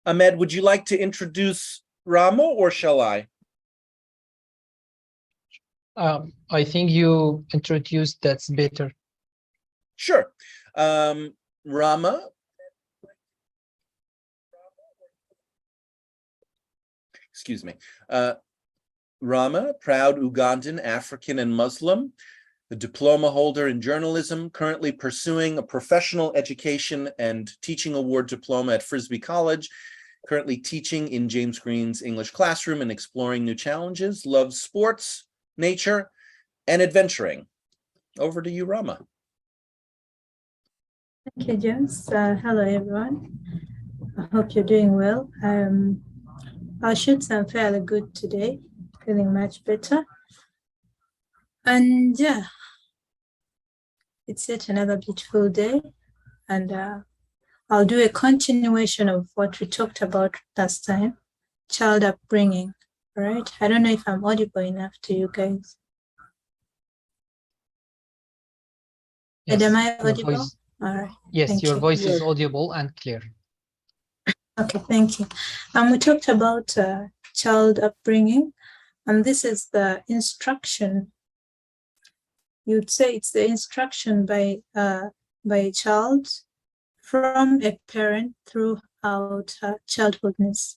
Ahmed, would you like to introduce Rama or shall I? I think you introduced that's better. Sure. Rama. Excuse me. Rama, proud Ugandan, African, and Muslim, the diploma holder in journalism, currently pursuing a professional education and teaching award diploma at Frisbee College, currently teaching in James Green's English classroom and exploring new challenges, loves sports, nature, and adventuring. Over to you, Rama. Thank you, James. Hello, everyone. I hope you're doing well. Our shoots are fairly good today, feeling much better. And yeah, it's yet another beautiful day. And I'll do a continuation of what we talked about last time, child upbringing, all right? I don't know if I'm audible enough to you guys. Yes, Am I audible? All right. Yes, your voice is audible and clear. Okay, thank you. We talked about child upbringing, and this is the instruction. You'd say it's the instruction by a child from a parent throughout childhoodness.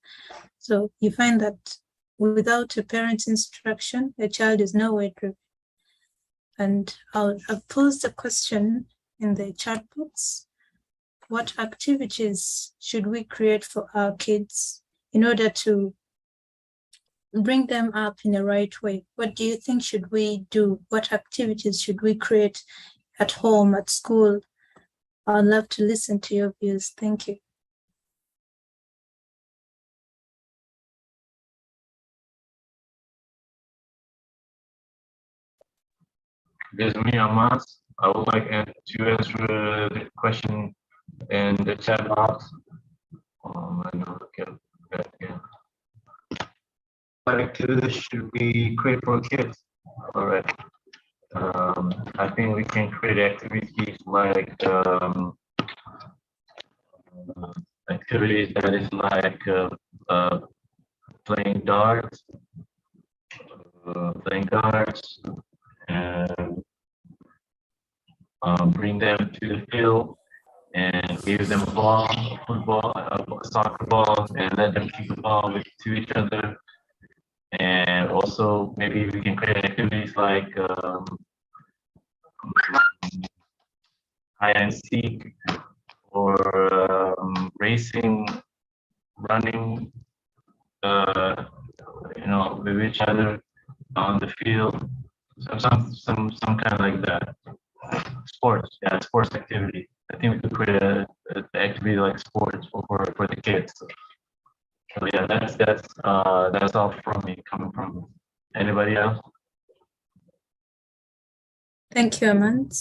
So you find that without a parent's instruction, a child is nowhere driven. And I've posed a question in the chat box. What activities should we create for our kids in order to bring them up in the right way? What do you think should we do? What activities should we create at home, at school? I'd love to listen to your views. Thank you. This is me, Ahmad. I would like to answer the question in the chat box. I know, okay, yeah. What activities should we create for kids? All right. I think we can create activities like activities that is like playing darts, and bring them to the field and give them a ball, a football, a soccer ball, and let them kick the ball to each other. And also maybe we can create activities like hide and seek, or racing, running, with each other on the field. Some kind like that. Sports, yeah, sports activity. I think we could create an activity like sports for the kids. So yeah, that's all from me, coming from me. Anybody else? Thank you, Amand.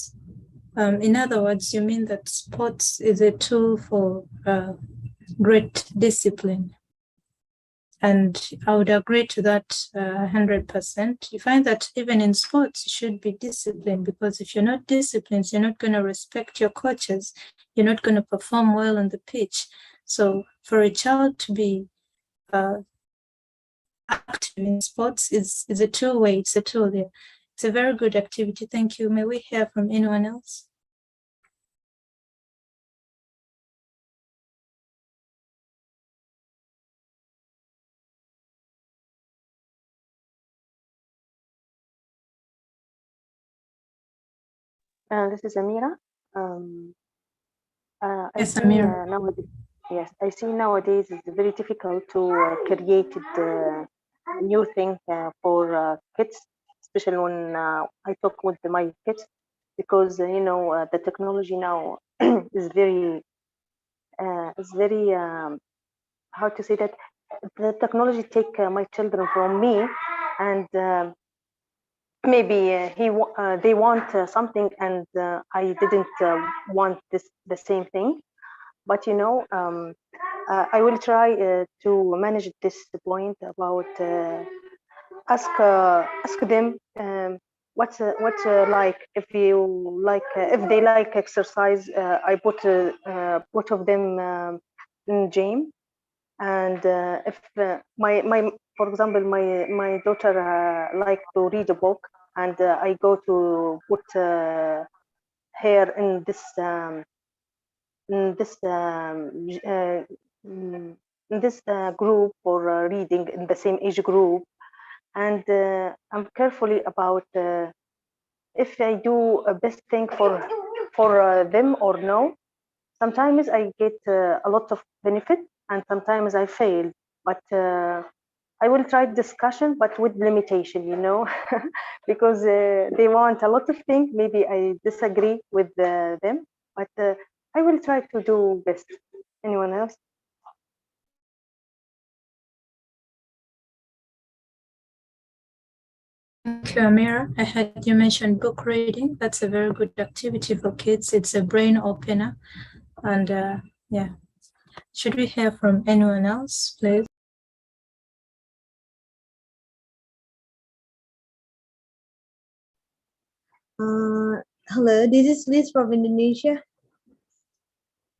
In other words, you mean that sports is a tool for great discipline. And I would agree to that 100%. You find that even in sports, you should be disciplined, because if you're not disciplined, you're not going to respect your coaches. You're not going to perform well on the pitch. So for a child to be active in sports is a two-way, it's a tool there. It's a very good activity. Thank you. May we hear from anyone else? This is Amira. Yes, Amira. I see nowadays it's very difficult to create a new thing for kids, especially when I talk with my kids, because the technology now is very how to say that, the technology take my children from me, and maybe they want something, and I didn't want the same thing. But I will try to manage this point about ask them what's like, if you like, if they like exercise. I put both of them in gym, And if for example, my daughter like to read a book, and I go to put her in this group for reading in the same age group, and I'm carefully about if I do a best thing for them or no. Sometimes I get a lot of benefit, and sometimes I fail. But I will try discussion, but with limitation, because they want a lot of things. Maybe I disagree with them, but I will try to do best. Anyone else? Thank you, Amira. I heard you mention book reading. That's a very good activity for kids. It's a brain opener. And yeah, should we hear from anyone else, please? Hello, this is Liz from Indonesia.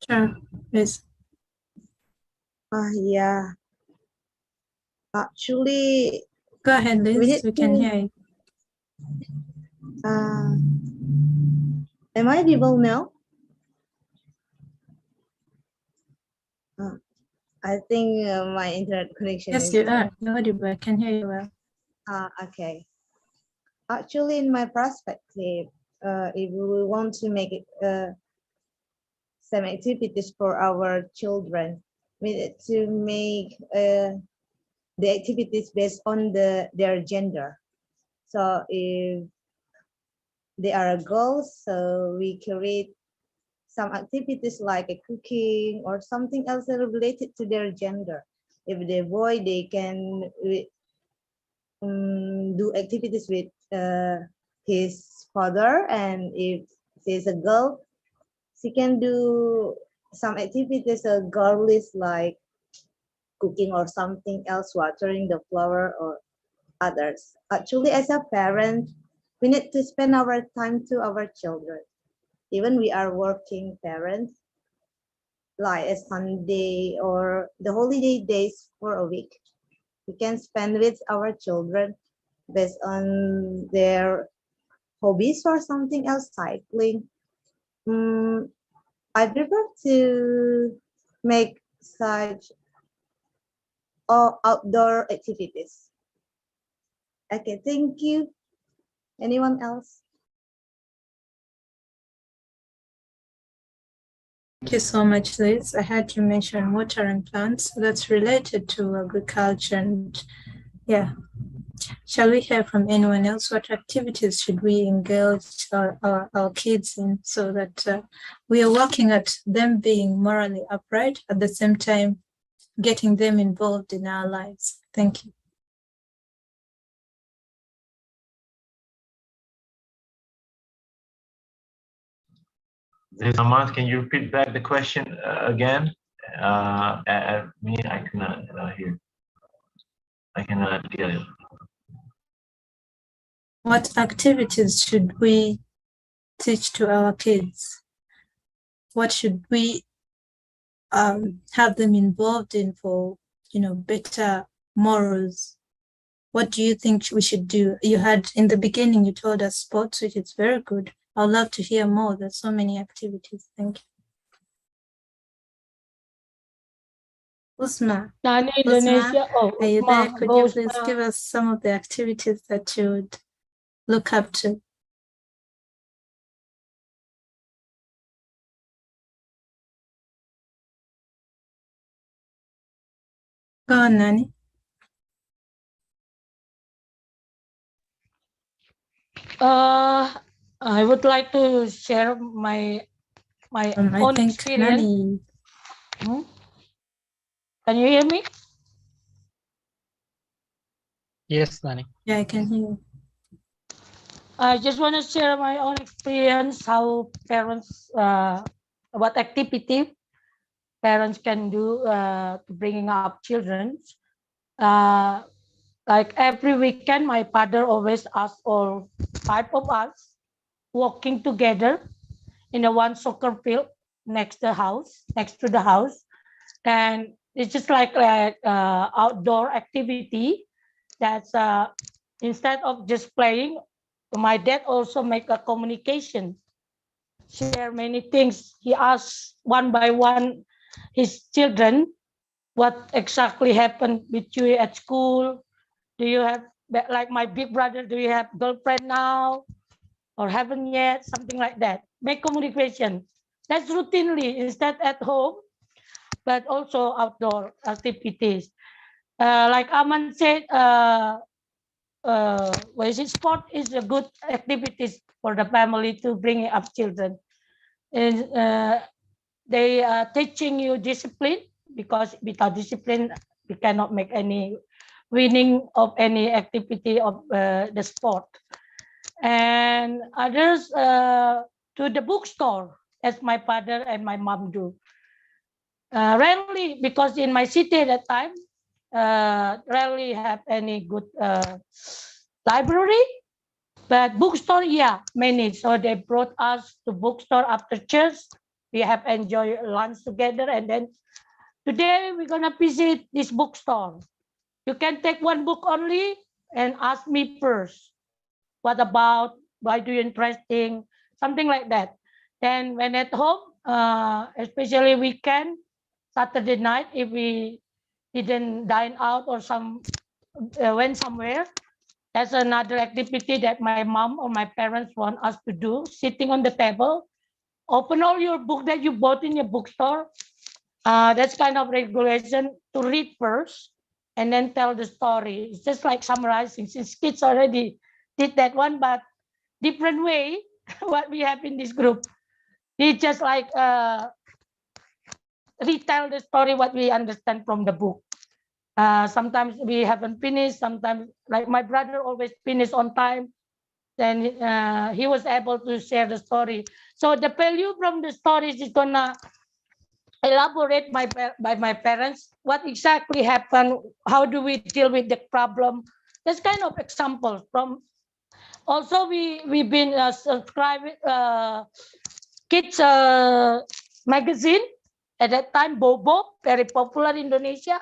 Sure, please. Yeah. Actually, Go ahead, Liz. We can hear you. Am I audible now? I think my internet connection Yes, is... you are. You're audible. I can hear you well. Okay. Actually, in my perspective, if we want to make it some activities for our children, we need to make the activities based on their gender. So if they are girls, so we create some activities like a cooking or something else related to their gender. If they're boy, they can do activities with his father, and if she's a girl, she can do some activities, girlish, like cooking or something else, watering the flower or others. Actually, as a parent, we need to spend our time to our children. Even we are working parents, like a Sunday or the holiday days for a week, we can spend with our children based on their hobbies or something else, cycling. I prefer to make such outdoor activities. Okay, thank you. Anyone else? Thank you so much, Liz. I heard you mention watering plants. That's related to agriculture. And yeah, shall we hear from anyone else? What activities should we engage our kids in so that we are working at them being morally upright, at the same time getting them involved in our lives? Thank you. Amas, can you repeat back the question again? Me, I cannot hear. I cannot get it. What activities should we teach to our kids? What should we have them involved in for, better morals? What do you think we should do? You had in the beginning, you told us sports, which is very good. I'd love to hear more. There's so many activities. Thank you. Usma, Nani Indonesia. are you there? Usma Could you goes please give us some of the activities that you would look up to? Go on, Nani. I would like to share my I own think experience. Nani. Can you hear me? Yes, Nani. Yeah, I can hear you. I just want to share my own experience, how parents, what activity parents can do to bringing up children. Like every weekend, my father always asks all 5 of us walking together in a one soccer field next to the house, and It's just like outdoor activity. That's instead of just playing, my dad also make a communication, share many things. He asks one by one his children, what exactly happened with you at school? Do you have, like my big brother, do you have girlfriend now or haven't yet? Something like that. Make communication. That's routinely instead at home, but also outdoor activities. Like Aman said, what is it? Sport is a good activities for the family to bring up children. And they are teaching you discipline, because without discipline, we cannot make any winning of any activity of the sport. And others to the bookstore, as my father and my mom do. Rarely, because in my city at that time, rarely have any good library, but bookstore, yeah, many. So they brought us to bookstore after church. We have enjoyed lunch together, and then today we're gonna visit this bookstore. You can take one book only and ask me first. What about? Why do you interesting? Something like that. Then when at home, especially weekend, Saturday night, if we didn't dine out or went somewhere, that's another activity that my mom or my parents want us to do. Sitting on the table, open all your book that you bought in your bookstore. That's kind of regulation to read first and then tell the story. It's just like summarizing. Since kids already did that one, but different way. What we have in this group, they just like retell the story what we understand from the book. Sometimes we haven't finished. Sometimes, like my brother always finish on time. Then he was able to share the story. So the value from the stories is gonna elaborate by my parents what exactly happened. How do we deal with the problem? That's kind of examples from. Also, we've been subscribing kids magazine at that time. Bobo, very popular in Indonesia,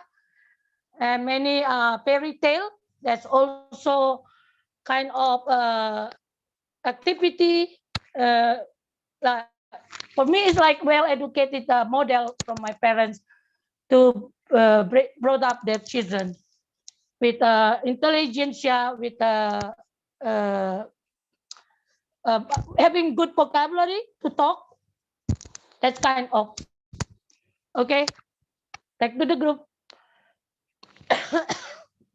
and many fairy tale. That's also kind of activity. Like, for me, it's like well-educated model from my parents to brought up their children with intelligence, with having good vocabulary to talk. That's kind of okay. Back to the group.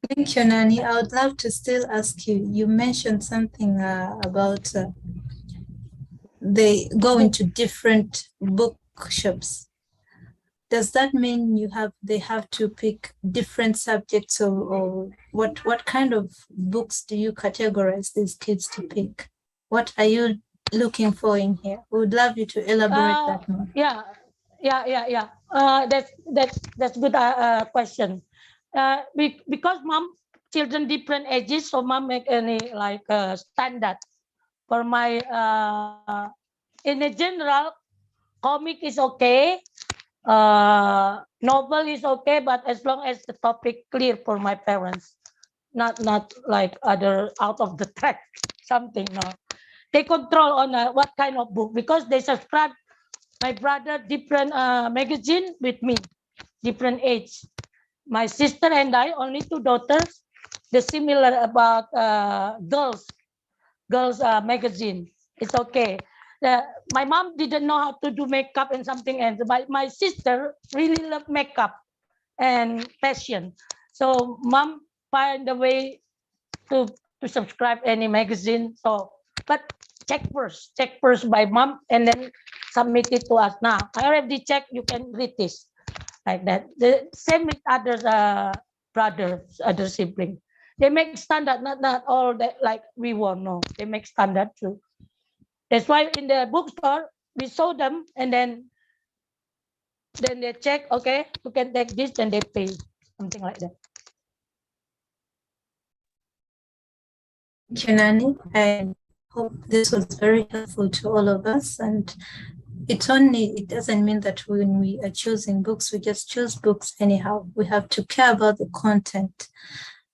Thank you, Nani. I would love to still ask you. You mentioned something about they go into different bookshops. Does that mean they have to pick different subjects, or what kind of books do you categorize these kids to pick? What are you looking for in here? We would love you to elaborate that more. Yeah. That's good question. Because mom children different ages, so mom make any like standard for my in a general, comic is okay, novel is okay, but as long as the topic clear for my parents, not like other out of the track something. No, they control on what kind of book, because they subscribe. My brother different magazine with me, different age. My sister and I, only two daughters, the similar about girls magazine. It's okay. My mom didn't know how to do makeup and something else. My sister really loved makeup and fashion. So mom find a way to subscribe any magazine. So, but check first by mom, and then submit it to us. Now I already checked. You can read this like that. The same with others, brothers, other siblings. They make standard, not all that like we want. No, they make standard too. That's why in the bookstore we show them, and then they check. Okay, you can take this, then they pay something like that. Thank you, Nani. I hope this was very helpful to all of us. And it doesn't mean that when we are choosing books, we just choose books anyhow. We have to care about the content.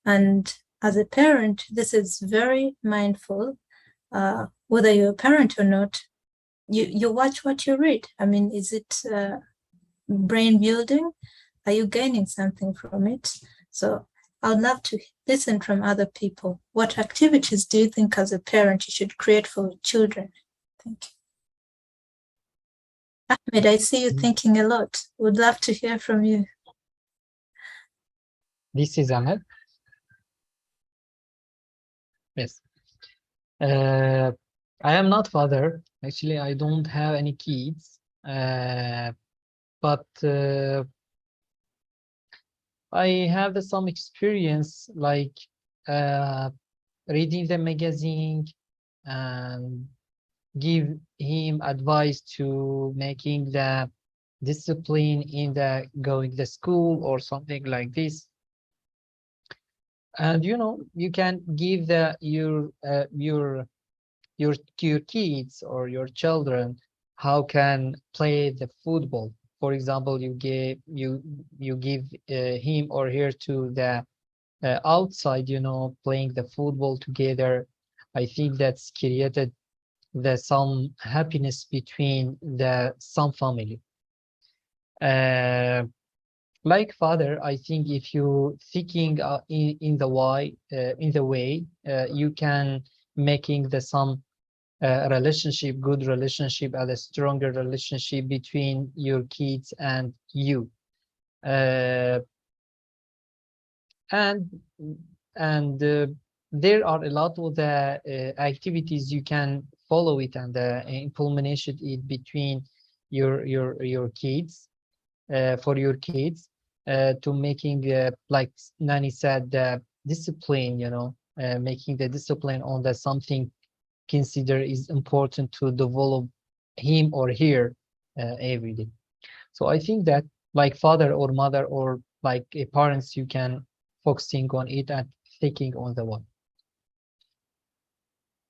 And as a parent, this is very mindful. Whether you're a parent or not, you watch what you read. I mean, is it brain building? Are you gaining something from it? So I would love to listen from other people. What activities do you think as a parent you should create for children? Thank you. Ahmed, I see you thinking a lot. Would love to hear from you. This is Ahmed. Yes. I am not father. Actually, I don't have any kids. But I have some experience, like reading the magazine and give him advice to making the discipline in the going to school or something like this. And you can give your kids or your children how can play the football. For example, you give him or her to the outside, playing the football together. I think that's created some happiness between some family. Like father, I think if you thinking in the way you can making some relationship, good relationship, and a stronger relationship between your kids and you. And there are a lot of the activities you can follow it and implementation it between your kids, for your kids, to making like Nani said, the discipline, making the discipline on the something consider is important to develop him or her every day. So I think that like father or mother or like parents, you can focusing on it and thinking on the one.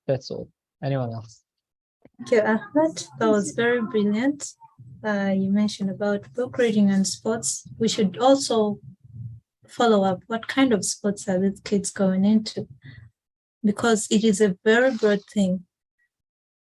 That's all. Anyone else? Thank you, Ahmed. That was very brilliant. You mentioned about book reading and sports. We should also follow up what kind of sports are these kids going into, because it is a very broad thing.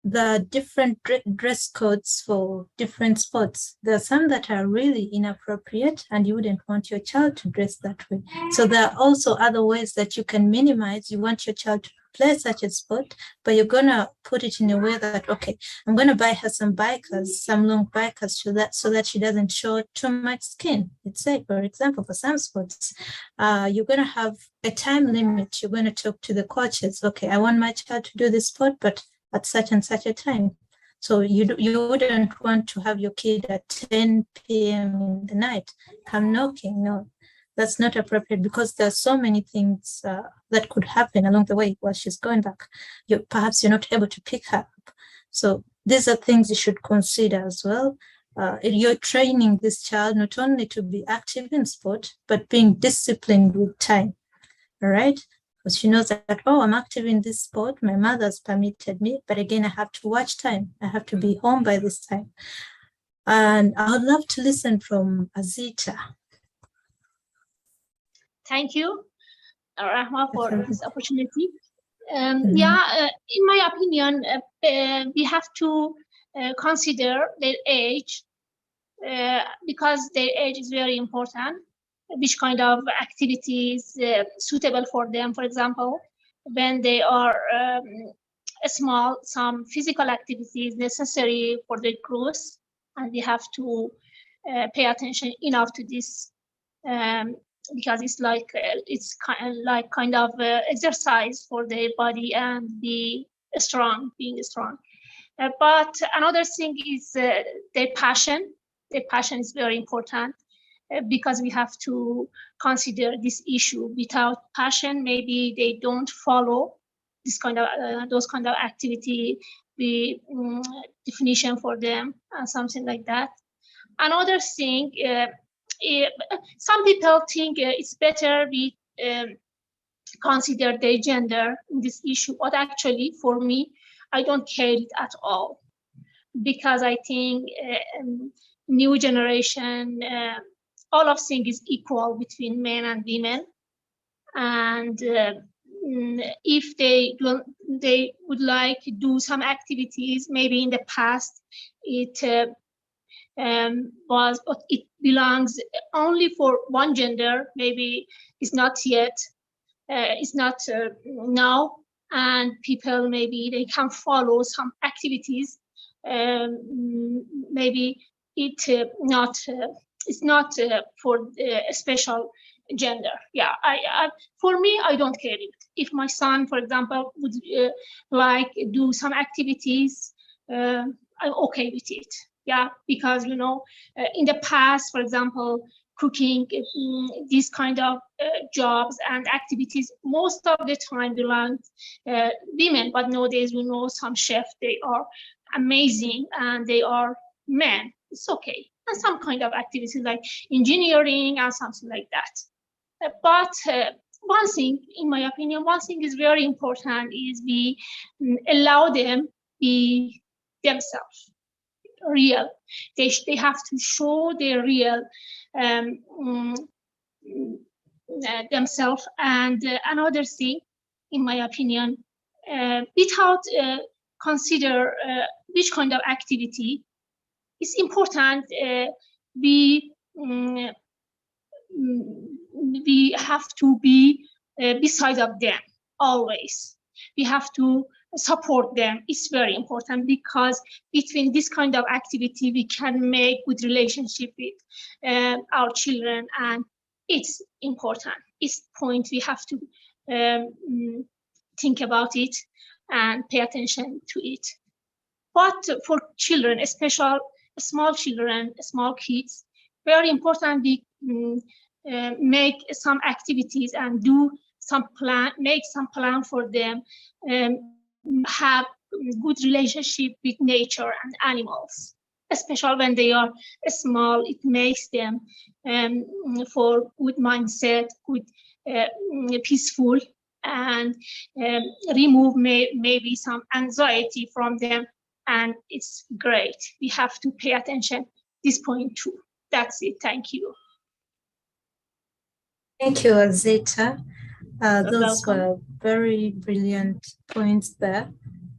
There are different dress codes for different sports. There are some that are really inappropriate and you wouldn't want your child to dress that way. So there are also other ways that you can minimize. You want your child to play such a sport, but you're going to put it in a way that, okay, I'm going to buy her some long bikers so that she doesn't show too much skin. Let's say, for example, for some sports, you're going to have a time limit. You're going to talk to the coaches. Okay, I want my child to do this sport, but at such and such a time. So you wouldn't want to have your kid at 10 p.m. in the night come knocking. No, that's not appropriate, because there are so many things that could happen along the way while she's going back. Perhaps you're not able to pick her up. So these are things you should consider as well. You're training this child not only to be active in sport, but being disciplined with time. All right? Because she knows that, oh, I'm active in this sport, my mother's permitted me, but again, I have to watch time. I have to be home by this time. And I would love to listen from Azita. Thank you, Rahma, for this opportunity. Mm-hmm. In my opinion, we have to consider their age, because their age is very important. Which kind of activities suitable for them? For example, when they are small, some physical activities necessary for their growth, and we have to pay attention enough to this, because it's like kind of exercise for their body and being strong. But another thing is their passion. Their passion is very important, because we have to consider this issue. Without passion, maybe they don't follow this kind of those kind of activity, the definition for them, and something like that. Another thing, some people think it's better we consider their gender in this issue, but actually for me, I don't care it at all. because I think new generation, all of things is equal between men and women, and if they would like to do some activities, maybe in the past it but it belongs only for one gender, maybe it's not yet, it's not now, and people maybe they can follow some activities, maybe it's not for a special gender. Yeah, for me, I don't care if my son, for example, would like do some activities, I'm okay with it. Yeah, because in the past, for example, cooking, these kind of jobs and activities most of the time belong women, but nowadays we know some chefs, they are amazing and they are men. It's okay. And some kind of activities like engineering and something like that. But one thing, in my opinion, one thing is very important is we allow them be themselves, real. They have to show their real themselves. And another thing, in my opinion, without consider which kind of activity, it's important we have to be beside of them always. We have to support them. It's very important because between this kind of activity we can make good relationship with our children, and it's important. It's point we have to think about it and pay attention to it. But for children, especially small children, small kids, very important we make some activities and do some plan, make some plan for them, have good relationship with nature and animals, especially when they are small. It makes them for good mindset, good peaceful, and remove maybe some anxiety from them, and it's great. We have to pay attention this point too. That's it. Thank you. Thank you, Azita. Those welcome. were very brilliant points there.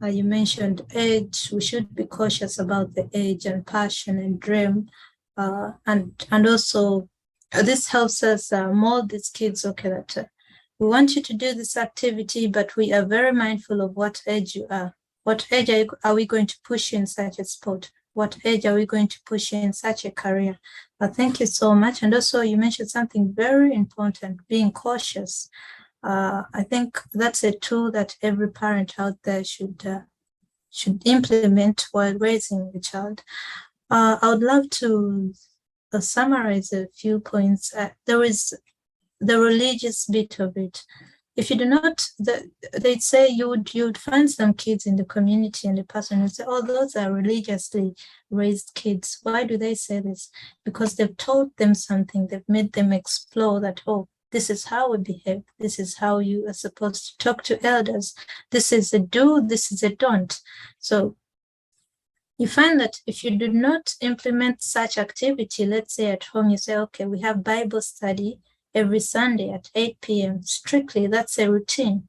You mentioned age. We should be cautious about the age and passion and dream. And also, this helps us mold these kids. Okay, that we want you to do this activity, but we are very mindful of what age you are. What age are we going to push you in such a sport? What age are we going to push you in such a career? Thank you so much. And also, you mentioned something very important, being cautious. I think that's a tool that every parent out there should implement while raising a child. I would love to summarize a few points. There is the religious bit of it. If you do not, they'd say you would find some kids in the community and the person would say, oh, those are religiously raised kids. Why do they say this? Because they've taught them something. They've made them explore that, oh, this is how we behave. This is how you are supposed to talk to elders. This is a do, this is a don't. So you find that if you do not implement such activity, let's say at home, you say, okay, we have Bible study every Sunday at 8 p.m. Strictly, that's a routine.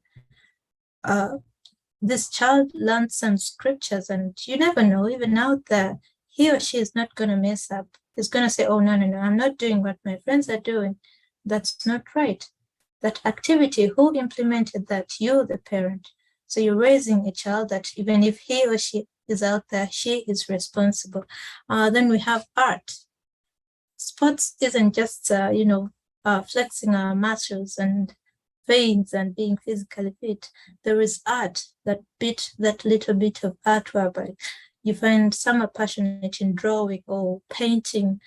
This child learns some scriptures, and you never know, even out there, he or she is not going to mess up. He's going to say, oh, no, I'm not doing what my friends are doing. That's not right. That activity, who implemented that? You, the parent. So you're raising a child that even if he or she is out there, she is responsible. Then we have art. Sports isn't just, flexing our muscles and veins and being physically fit. There is art, that little bit of art whereby you find some are passionate in drawing or painting.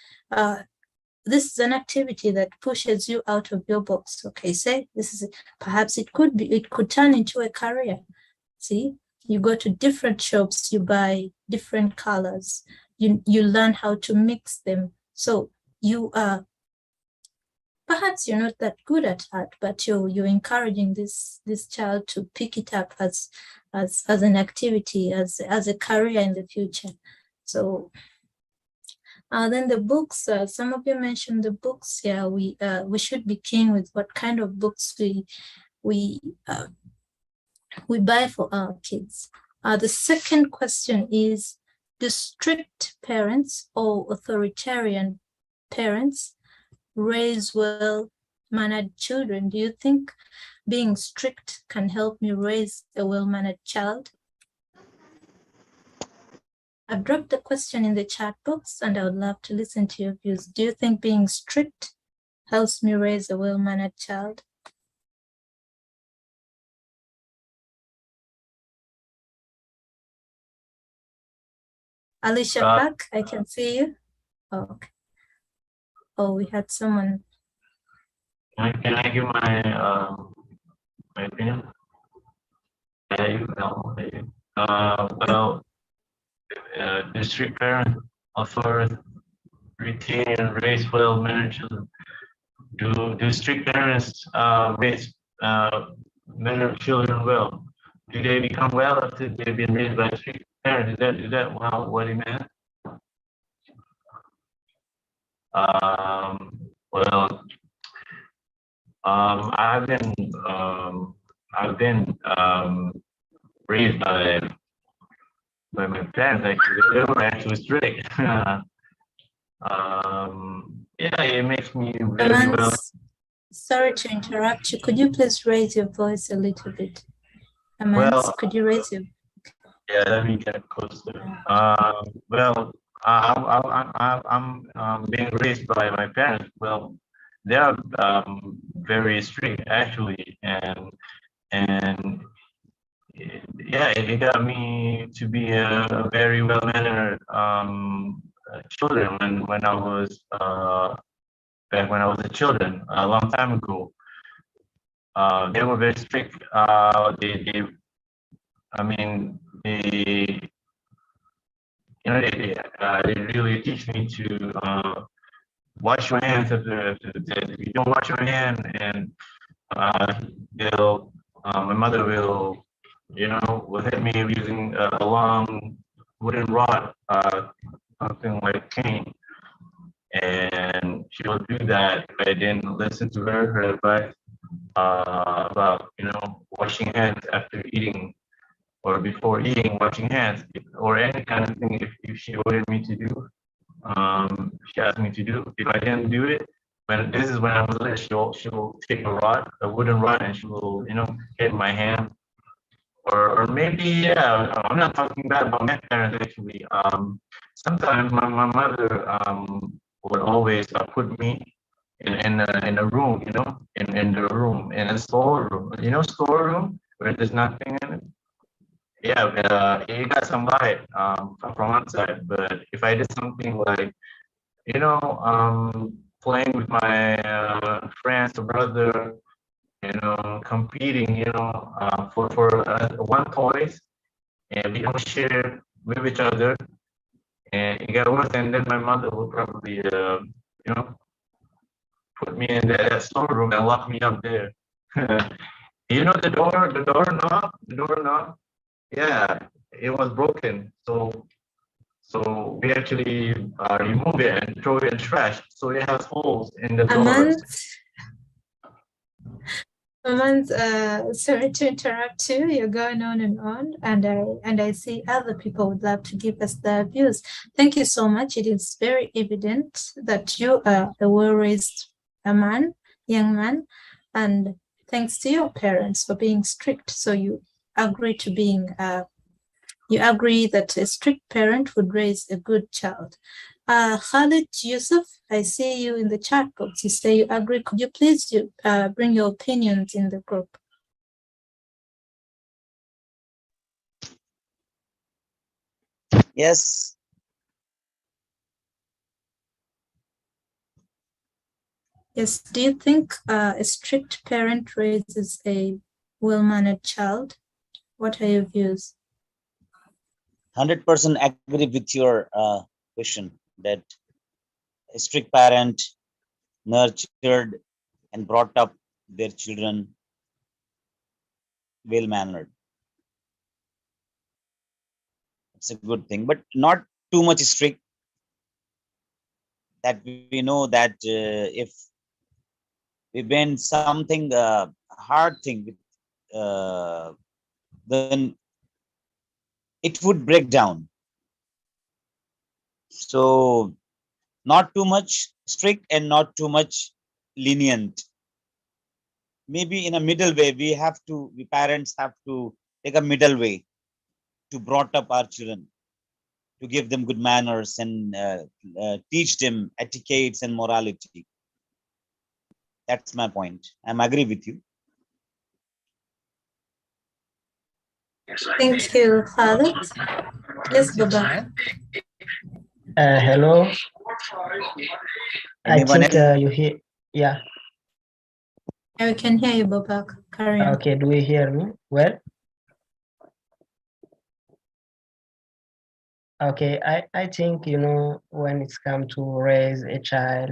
This is an activity that pushes you out of your box. Okay, say this is perhaps it could turn into a career. See, you go to different shops, you buy different colors, you learn how to mix them. So you are perhaps you're not that good at art, but you're encouraging this child to pick it up as an activity, as a career in the future. So then the books, some of you mentioned the books. Yeah, we should be keen with what kind of books we buy for our kids. The second question is, do strict parents or authoritarian parents raise well-mannered children? Do you think being strict can help me raise a well-mannered child? I've dropped the question in the chat box and I would love to listen to your views. Do you think being strict helps me raise a well-mannered child? Alicia Park, I can see you. Oh, okay. Oh, we had someone. Can I give my opinion? Well, district parent authoritarian raise well-mannered children. Do strict parents raise mannered children well? Do they become well after they've been raised by strict parents? Is that what he meant? Well, I've been raised by my parents. Actually, they were actually strict. Yeah, it makes me very well. Sorry to interrupt you. Could you please raise your voice a little bit? Well, could you raise your? Yeah, let me get closer. Well, I'm being raised by my parents. Well, they are very strict actually, and yeah, it got me to be a very well-mannered children when I was back when I was a children a long time ago. They were very strict. I mean, they they really teach me to wash your hands if you don't wash your hand, and my mother will will hit me using a long wooden rod, something like cane, and she will do that if I didn't listen to her advice about washing hands after eating or before eating, washing hands, or any kind of thing. If she ordered me to do, she asked me to do. If I didn't do it, when I was little, she'll take a wooden rod, and she will hit my hand. Or maybe, yeah, I'm not talking bad about my parents actually. Sometimes my mother would always put me in a room, in the room, in a storeroom, storeroom where there's nothing in it. Yeah, it got some light from outside, but if I did something like, playing with my friends or brother, competing, for one toys, and we don't share with each other, and it got worse, and then my mother would probably, put me in that storeroom and lock me up there. The doorknob, yeah, it was broken. So we actually remove it and throw it in trash. So it has holes in the door. Sorry to interrupt you. You're going on, and I see other people would love to give us their views. Thank you so much. It is very evident that you are a well-raised young man, and thanks to your parents for being strict. So you agree to being you agree that a strict parent would raise a good child. Khalid Yusuf, I see you in the chat box. You say you agree. Could you please bring your opinions in the group? Yes. Yes. Do you think a strict parent raises a well-mannered child? What are your views? 100% agree with your question that a strict parent nurtured and brought up their children well-mannered. It's a good thing, but not too much strict, that we know that if we bend something hard thing with, then it would break down. So not too much strict and not too much lenient. Maybe in a middle way, we parents have to take a middle way to brought up our children, to give them good manners and teach them etiquettes and morality. That's my point. I'm agree with you. Thank you, Khalid. Yes, Baba. Hello. I Anyone think else? you hear. Yeah. Yeah, we can hear you, Baba. Carry on. Okay. Do you hear me well? Okay. I think, when it's come to raise a child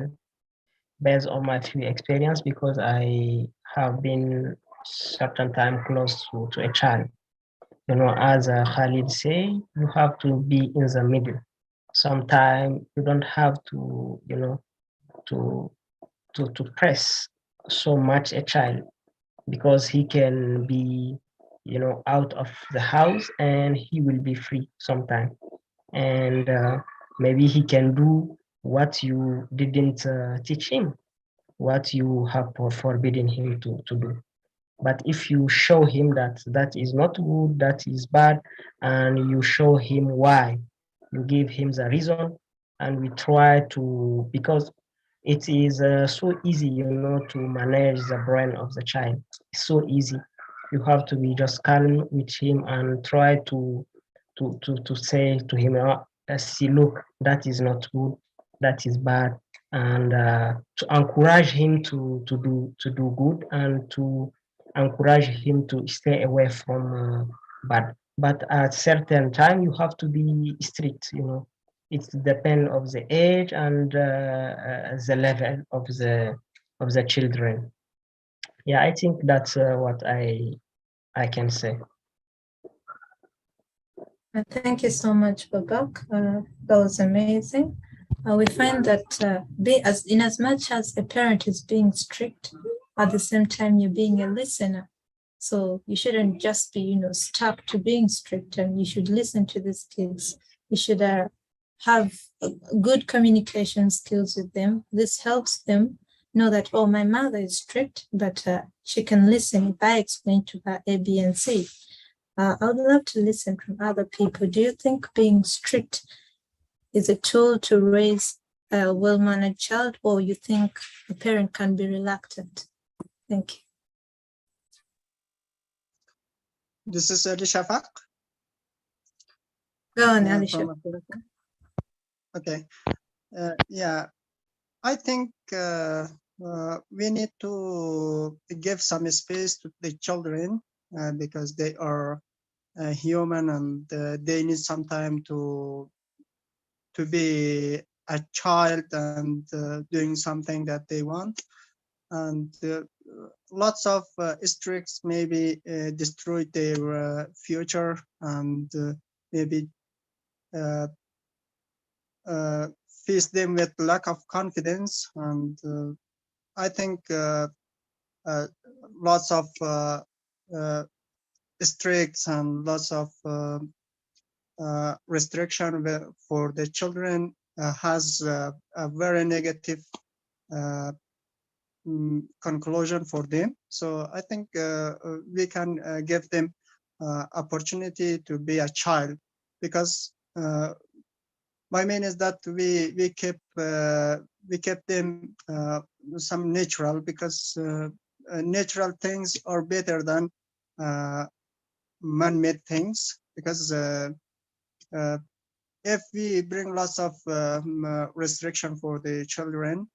based on my few experience, because I have been certain time close to a child. As Khalid say, you have to be in the middle. Sometimes you don't have to, to to press so much a child, because he can be, out of the house and he will be free sometime, and maybe he can do what you didn't teach him, what you have forbidden him to do. But if you show him that that is not good, that is bad, and you show him why, you give him the reason, and we try to, because it is so easy, to manage the brain of the child. It's so easy. You have to be just calm with him and try to say to him, see, look, that is not good, that is bad, and to encourage him to do good, and to encourage him to stay away from bad. But at certain time, you have to be strict. It depends of the age and the level of the children. Yeah, I think that's what I can say. Thank you so much, Babak. That was amazing. We find that in as much as a parent is being strict, at the same time you're being a listener. So you shouldn't just be, stuck to being strict, and you should listen to these kids. You should have good communication skills with them. This helps them know that, oh, my mother is strict, but she can listen if I explain to her A, B, and C. I would love to listen from other people. Do you think being strict is a tool to raise a well-mannered child, or you think a parent can be reluctant? Thank you. This is Ali Shafaq. Go on, from Alicia. Africa. Okay. Yeah, I think we need to give some space to the children because they are human, and they need some time to be a child and doing something that they want. And lots of stricts maybe destroy their future, and maybe face them with lack of confidence. And I think lots of stricts and lots of restriction for the children has a very negative conclusion for them. So I think we can give them opportunity to be a child, because my main is that we kept them some natural, because natural things are better than man-made things, because if we bring lots of restriction for the children,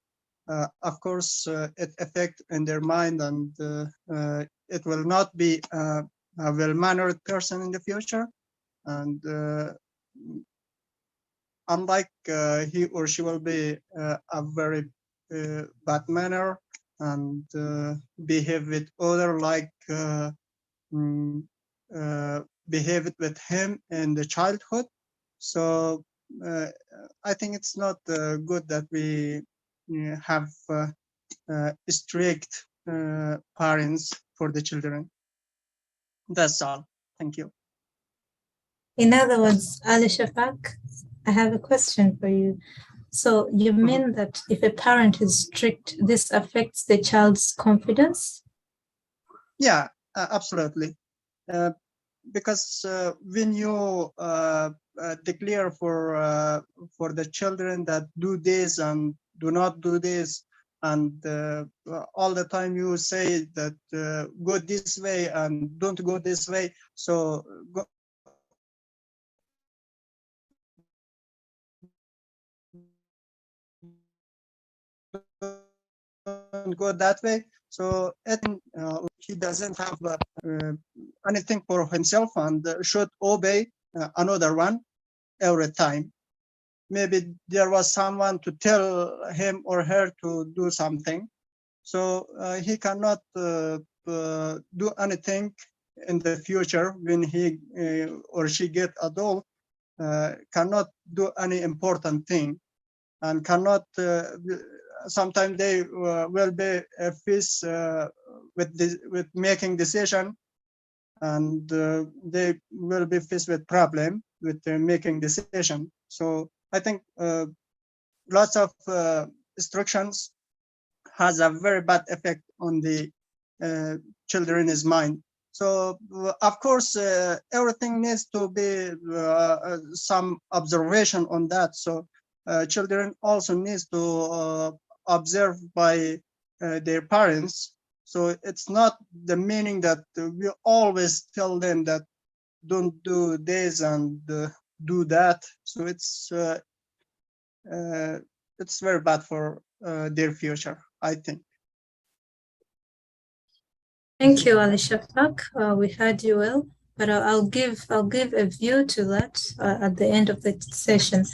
of course it affect in their mind, and it will not be a well-mannered person in the future. And unlike he or she will be a very bad manner, and behave with other like behaved with him in the childhood. So I think it's not good that we have strict parents for the children. That's all. Thank you. In other words, Ali Shafak, I have a question for you. So you mean that if a parent is strict, this affects the child's confidence? Yeah, absolutely. Because when you declare for the children that do this and do not do this, and all the time you say that go this way and don't go this way, so don't go that way. So he doesn't have anything for himself and should obey another one every time. Maybe there was someone to tell him or her to do something. So he cannot do anything in the future when he or she get adult, cannot do any important thing and cannot sometimes they will be faced with making decision, and they will be faced with problem with making decision. So I think lots of instructions has a very bad effect on the children's mind. So of course everything needs to be some observation on that. So children also needs to observe by their parents. So it's not the meaning that we always tell them that don't do this and do that. So it's very bad for their future, I think. Thank you, Ali Shafak. We heard you well, but I'll give a view to that at the end of the session.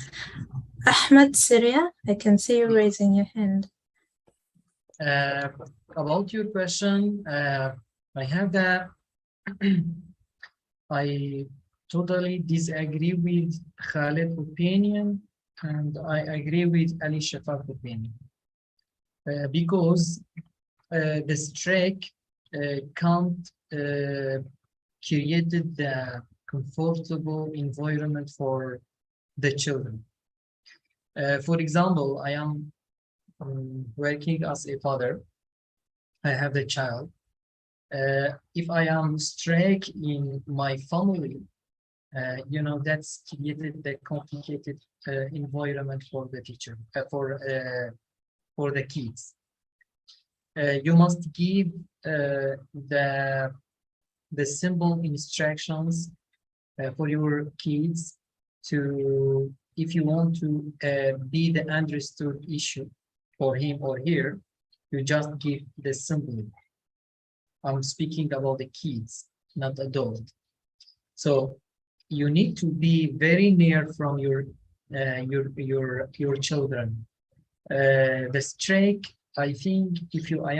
Ahmed Syria, I can see you raising your hand. About your question, I have that I totally disagree with Khalid's opinion, and I agree with Ali Shafak's opinion. Because the strike can't create the comfortable environment for the children. For example, I am working as a father. I have a child. If I am strict in my family, you know, that's created the complicated environment for the teacher, for the kids. You must give the simple instructions for your kids to, if you want to be the understood issue for him or her, you just give the simple. I'm speaking about the kids, not adults. So you need to be very near from your children. The strike, I think, if I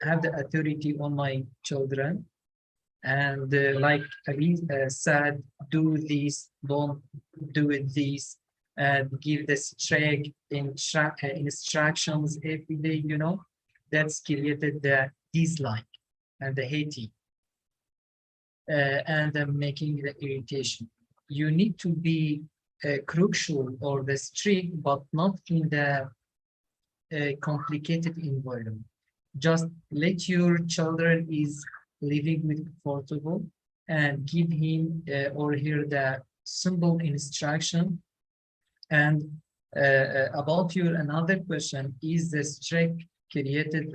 have the authority on my children, and like Ali said, do this, don't do it this, and give the strict instructions every day, you know, that's created the dislike and the hating, and making the irritation. You need to be crucial or the strict, but not in the complicated environment. Just let your children is living with comfortable and give him or her the simple instruction. And about your another question, is the strict created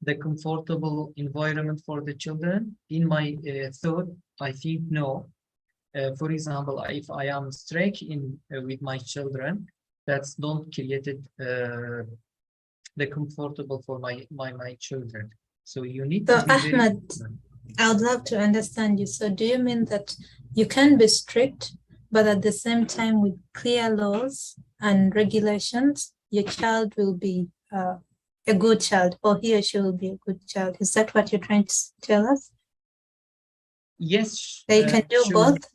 the comfortable environment for the children? In my thought, I think no. For example, if I am strict with my children, that's not created the comfortable for my children. So you need to be Ahmed, I would love to understand you. So do you mean that you can be strict, but at the same time with clear laws and regulations, your child will be a good child, or he or she will be a good child? Is that what you're trying to tell us? Yes. That you can do sure. both?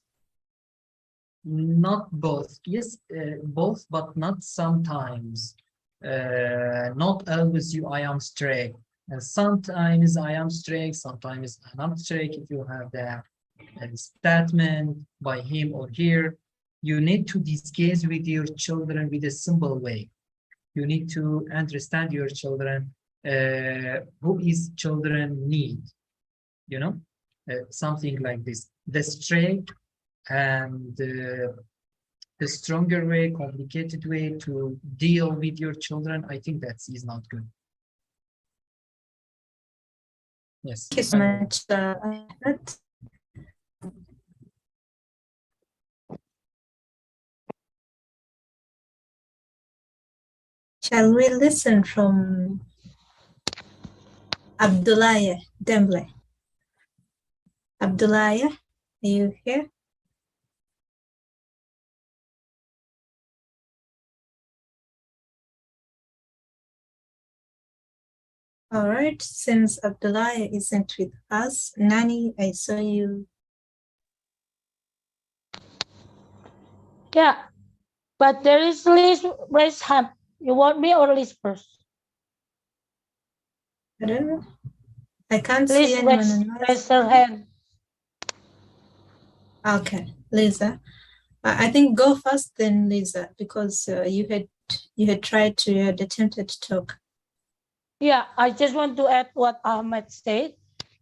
Not both. Yes, both, but not sometimes. Not always I am strict. And sometimes I am strict, sometimes I'm not strict. If you have the statement by him or her, you need to discuss with your children with a simple way. You need to understand your children, who is children need, you know, something like this. The strict and the stronger way, complicated way to deal with your children, I think that is not good. Yes. Thank you so much, Ahmed. Shall we listen from Abdullah Demble? Abdullah, are you here? All right, since Abdullah isn't with us, Nani, I saw you. Yeah, but there is Liz raise hand. You want me or Liz first? I don't know. I can't Liz see anyone on my raise her hand. Okay, Lisa. I think go first, then Lisa, because you had tried to, you had attempted to talk. Yeah, I just want to add what Ahmed said,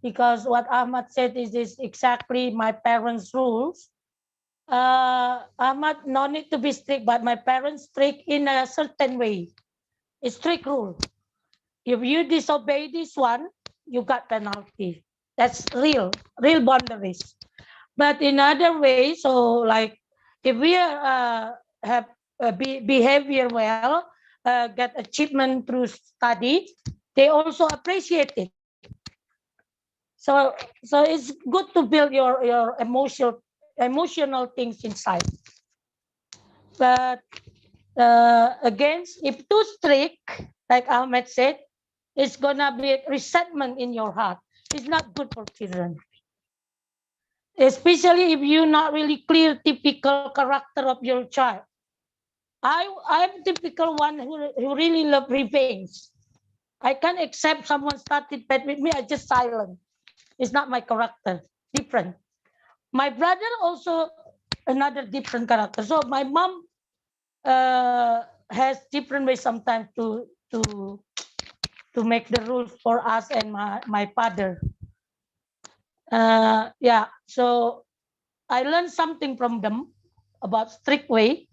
because what Ahmed said is exactly my parents' rules. Ahmed, no need to be strict, but my parents strict in a certain way. A strict rule. If you disobey this one, you got penalty. That's real boundaries. But in other ways, so like if we have behavior well, get achievement through study, they also appreciate it. So it's good to build your emotional things inside. But again, if too strict, like Ahmed said, it's gonna be resentment in your heart. It's not good for children. Especially if you're not really clear typical character of your child. I'm typical one who really love revenge. I can't accept someone started bad with me, I just silent. It's not my character, different. My brother also another different character. So my mom has different ways sometimes to make the rules for us and my father. Yeah, so I learned something from them about strict way.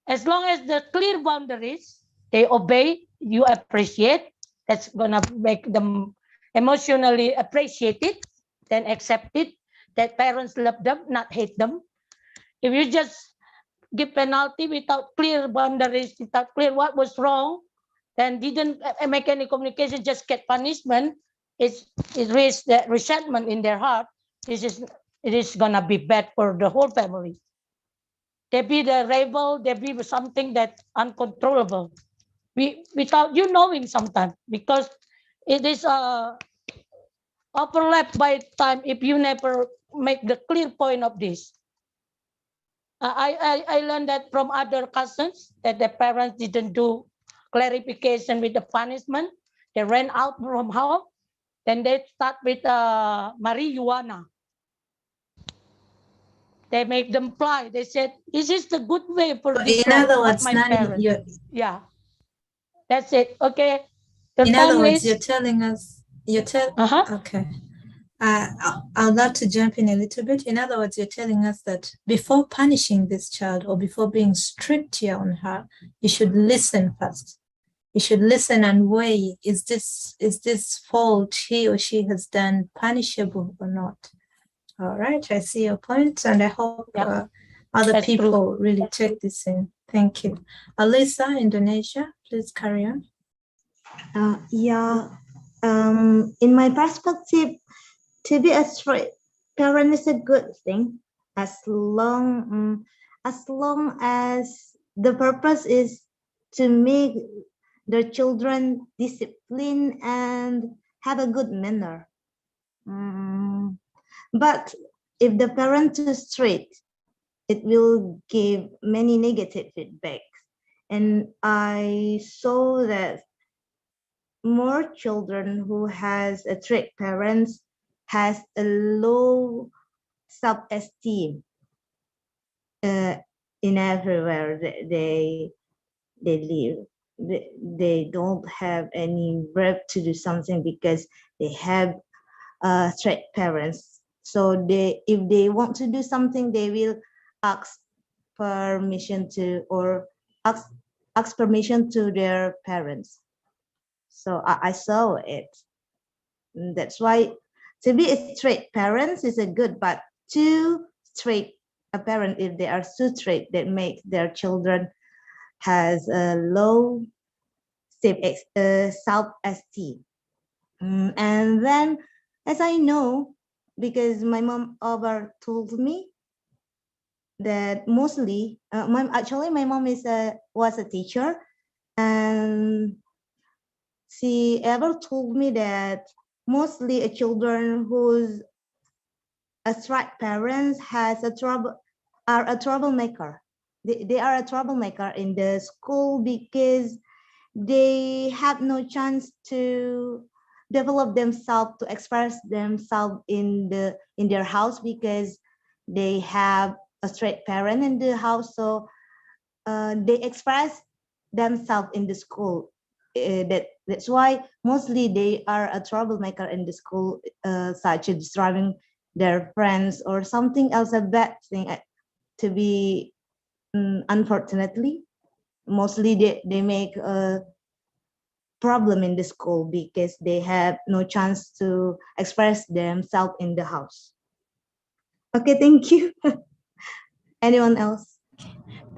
As long as the clear boundaries, they obey, you appreciate. That's gonna make them emotionally appreciate it, then accept it. That parents love them, not hate them. If you just give penalty without clear boundaries, without clear what was wrong, then didn't make any communication, just get punishment, it raises that resentment in their heart. It is gonna be bad for the whole family. They be the rival, they be something that uncontrollable. Without you knowing sometimes, because it is overlap by time if you never make the clear point of this. I learned that from other cousins that the parents didn't do clarification with the punishment. They ran out from home. Then they start with marijuana. They make them fly. They said, this is the good way for this. In other words, my Nani, parents. Yeah. That's it. Okay. In other words, you're telling us, okay. I'd love to jump in a little bit. In other words, you're telling us that before punishing this child or before being strict here on her, you should listen first. You should listen and weigh, is this fault he or she has done punishable or not? All right, I see your point, and I hope other people really take this in. Thank you. Alisa, Indonesia, please carry on. In my perspective, to be a strict parent is a good thing as long as the purpose is to make the children disciplined and have a good manner. But if the parent is strict, it will give many negative feedbacks. And I saw that more children who has a strict parents has a low self-esteem in everywhere they live. They don't have any breath to do something because they have strict parents. So if they want to do something, they will ask permission to or ask permission to their parents. So I saw it. And that's why to be a strict parents is a good, but too strict a parent, if they are too strict, that make their children has a low self-esteem. And then, as I know, because my mom ever told me that mostly, my mom was a teacher, and she ever told me that mostly a children who's a strict parents are a troublemaker. They are a troublemaker in the school because they have no chance to develop themselves, to express themselves in their house, because they have a strict parent in the house. So they express themselves in the school. That's why mostly they are a troublemaker in the school, such as disturbing their friends or something else, a bad thing to be. Unfortunately, mostly they make a problem in the school because they have no chance to express themselves in the house. Okay, thank you. Anyone else?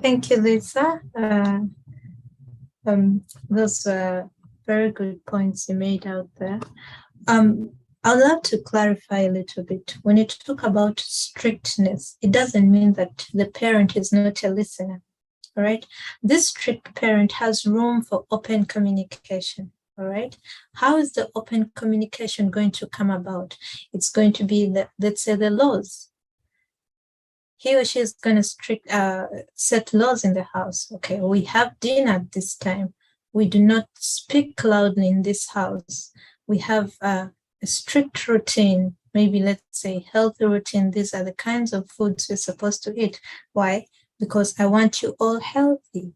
Thank you, Lisa. Those are very good points you made out there. I'd love to clarify a little bit. When you talk about strictness, it doesn't mean that the parent is not a listener, all right? This strict parent has room for open communication, all right? How is the open communication going to come about? It's going to be, let's say, the laws. He or she is going to set laws in the house. Okay, we have dinner at this time. We do not speak loudly in this house. We have a strict routine, maybe let's say healthy routine. These are the kinds of foods we're supposed to eat. Why? Because I want you all healthy,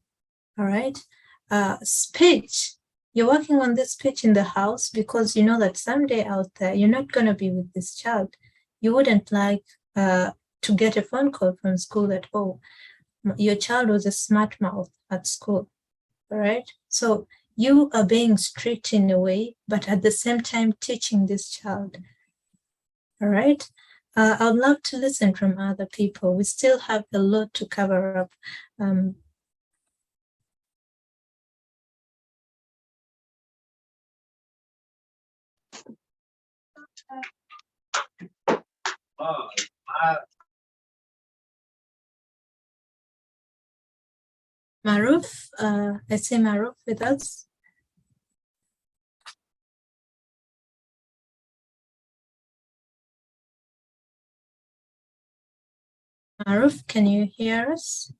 all right? Speech, you're working on this speech in the house because you know that someday out there, you're not gonna be with this child. You wouldn't like to get a phone call from school that, oh, your child was a smart mouth at school, all right? So you are being strict in a way, but at the same time teaching this child, all right? I'd love to listen from other people. We still have a lot to cover up. Maruf, I see Maruf with us. Maruf, can you hear us?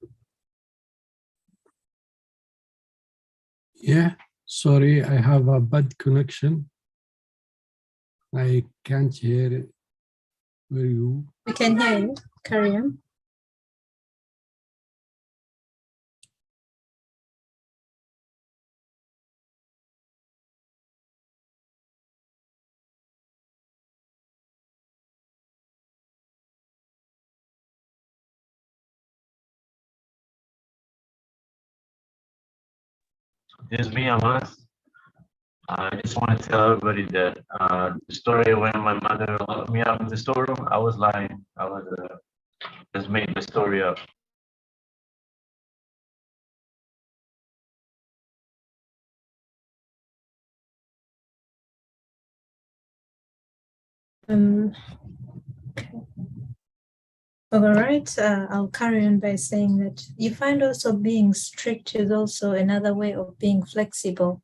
Yeah, sorry, I have a bad connection. I can't hear it. Where you? We can hear you. Carry on. This is me, Amas. I just want to tell everybody that the story when my mother locked me up in the storeroom, I was lying. I was just made the story up. Okay. All right, I'll carry on by saying that you find also being strict is also another way of being flexible,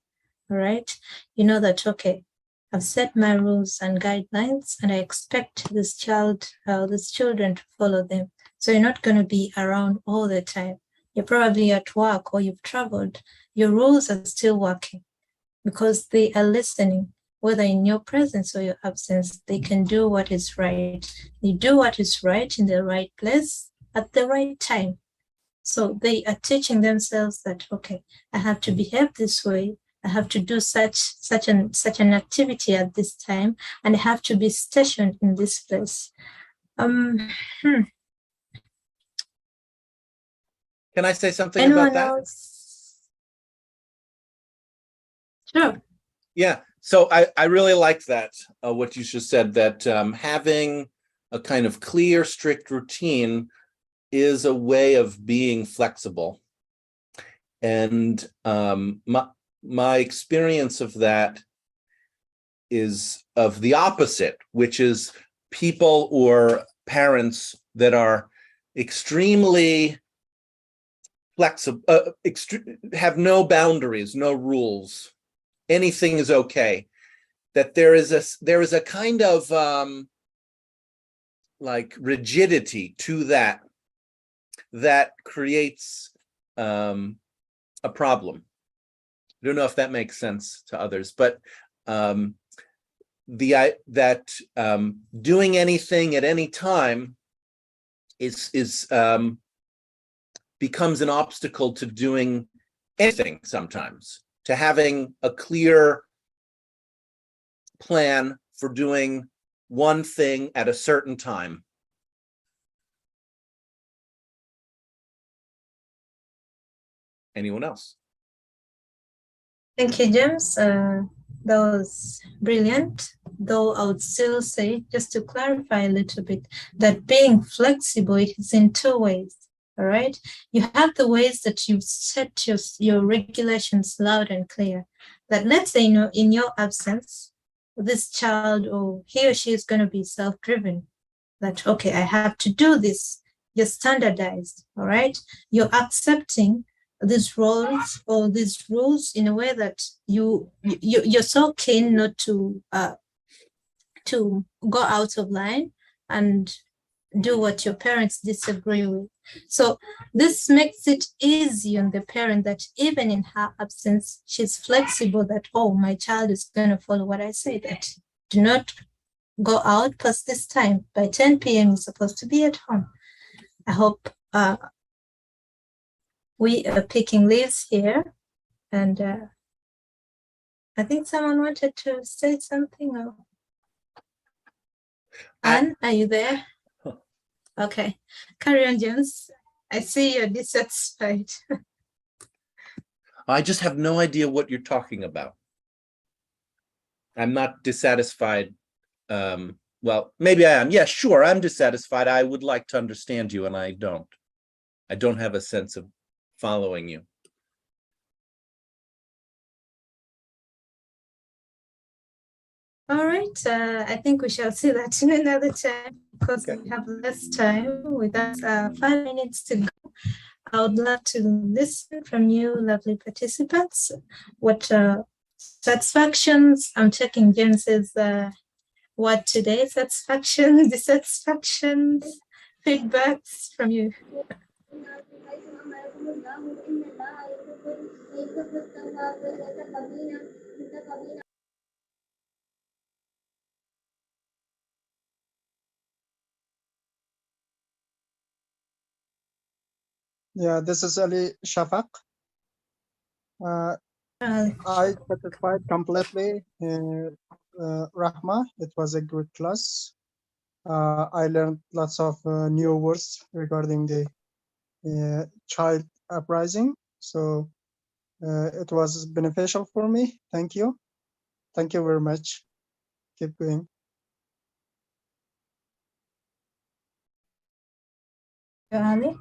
all right? You know that, okay, I've set my rules and guidelines and I expect this children to follow them. So you're not going to be around all the time. You're probably at work or you've traveled. Your rules are still working because they are listening, whether in your presence or your absence. They can do what is right. They do what is right in the right place at the right time. So they are teaching themselves that, okay, I have to behave this way. I have to do such an activity at this time, and I have to be stationed in this place. Can I say something Anyone about that? else? Sure. Yeah. So I really liked that, what you just said, that having a kind of clear, strict routine is a way of being flexible. And my experience of that is of the opposite, which is people or parents that are extremely flexible, have no boundaries, no rules. Anything is okay. That there is a kind of like rigidity to that creates a problem. I don't know if that makes sense to others, but doing anything at any time is becomes an obstacle to doing anything sometimes, to having a clear plan for doing one thing at a certain time. Anyone else? Thank you, James. That was brilliant. Though I would still say, just to clarify a little bit, that being flexible is in two ways. All right. You have the ways that you set your regulations loud and clear. That let's say, in your absence, this child or he or she is going to be self-driven. That, okay, I have to do this. You're standardized. All right. You're accepting these roles or these rules in a way that you're so keen not to go out of line and do what your parents disagree with. So this makes it easy on the parent that even in her absence, she's flexible that, oh, my child is going to follow what I say, that do not go out past this time. By 10 p.m., you're supposed to be at home. I hope we are picking leaves here. And I think someone wanted to say something. Or... Anne, are you there? Okay, carry on, James. I see you're dissatisfied. I just have no idea what you're talking about. I'm not dissatisfied. Well, maybe I am. Yeah, sure, I'm dissatisfied. I would like to understand you, and I don't. I don't have a sense of following you. All right, I think we shall see that in another time because we have less time with us. 5 minutes to go. I would love to listen from you, lovely participants. What satisfactions? I'm checking James's word today. Satisfactions, dissatisfactions, feedbacks from you. Yeah, this is Ali Shafaq. I satisfied completely. Rahma, it was a good class. I learned lots of new words regarding the child uprising. So it was beneficial for me. Thank you. Thank you very much. Keep going. Ali?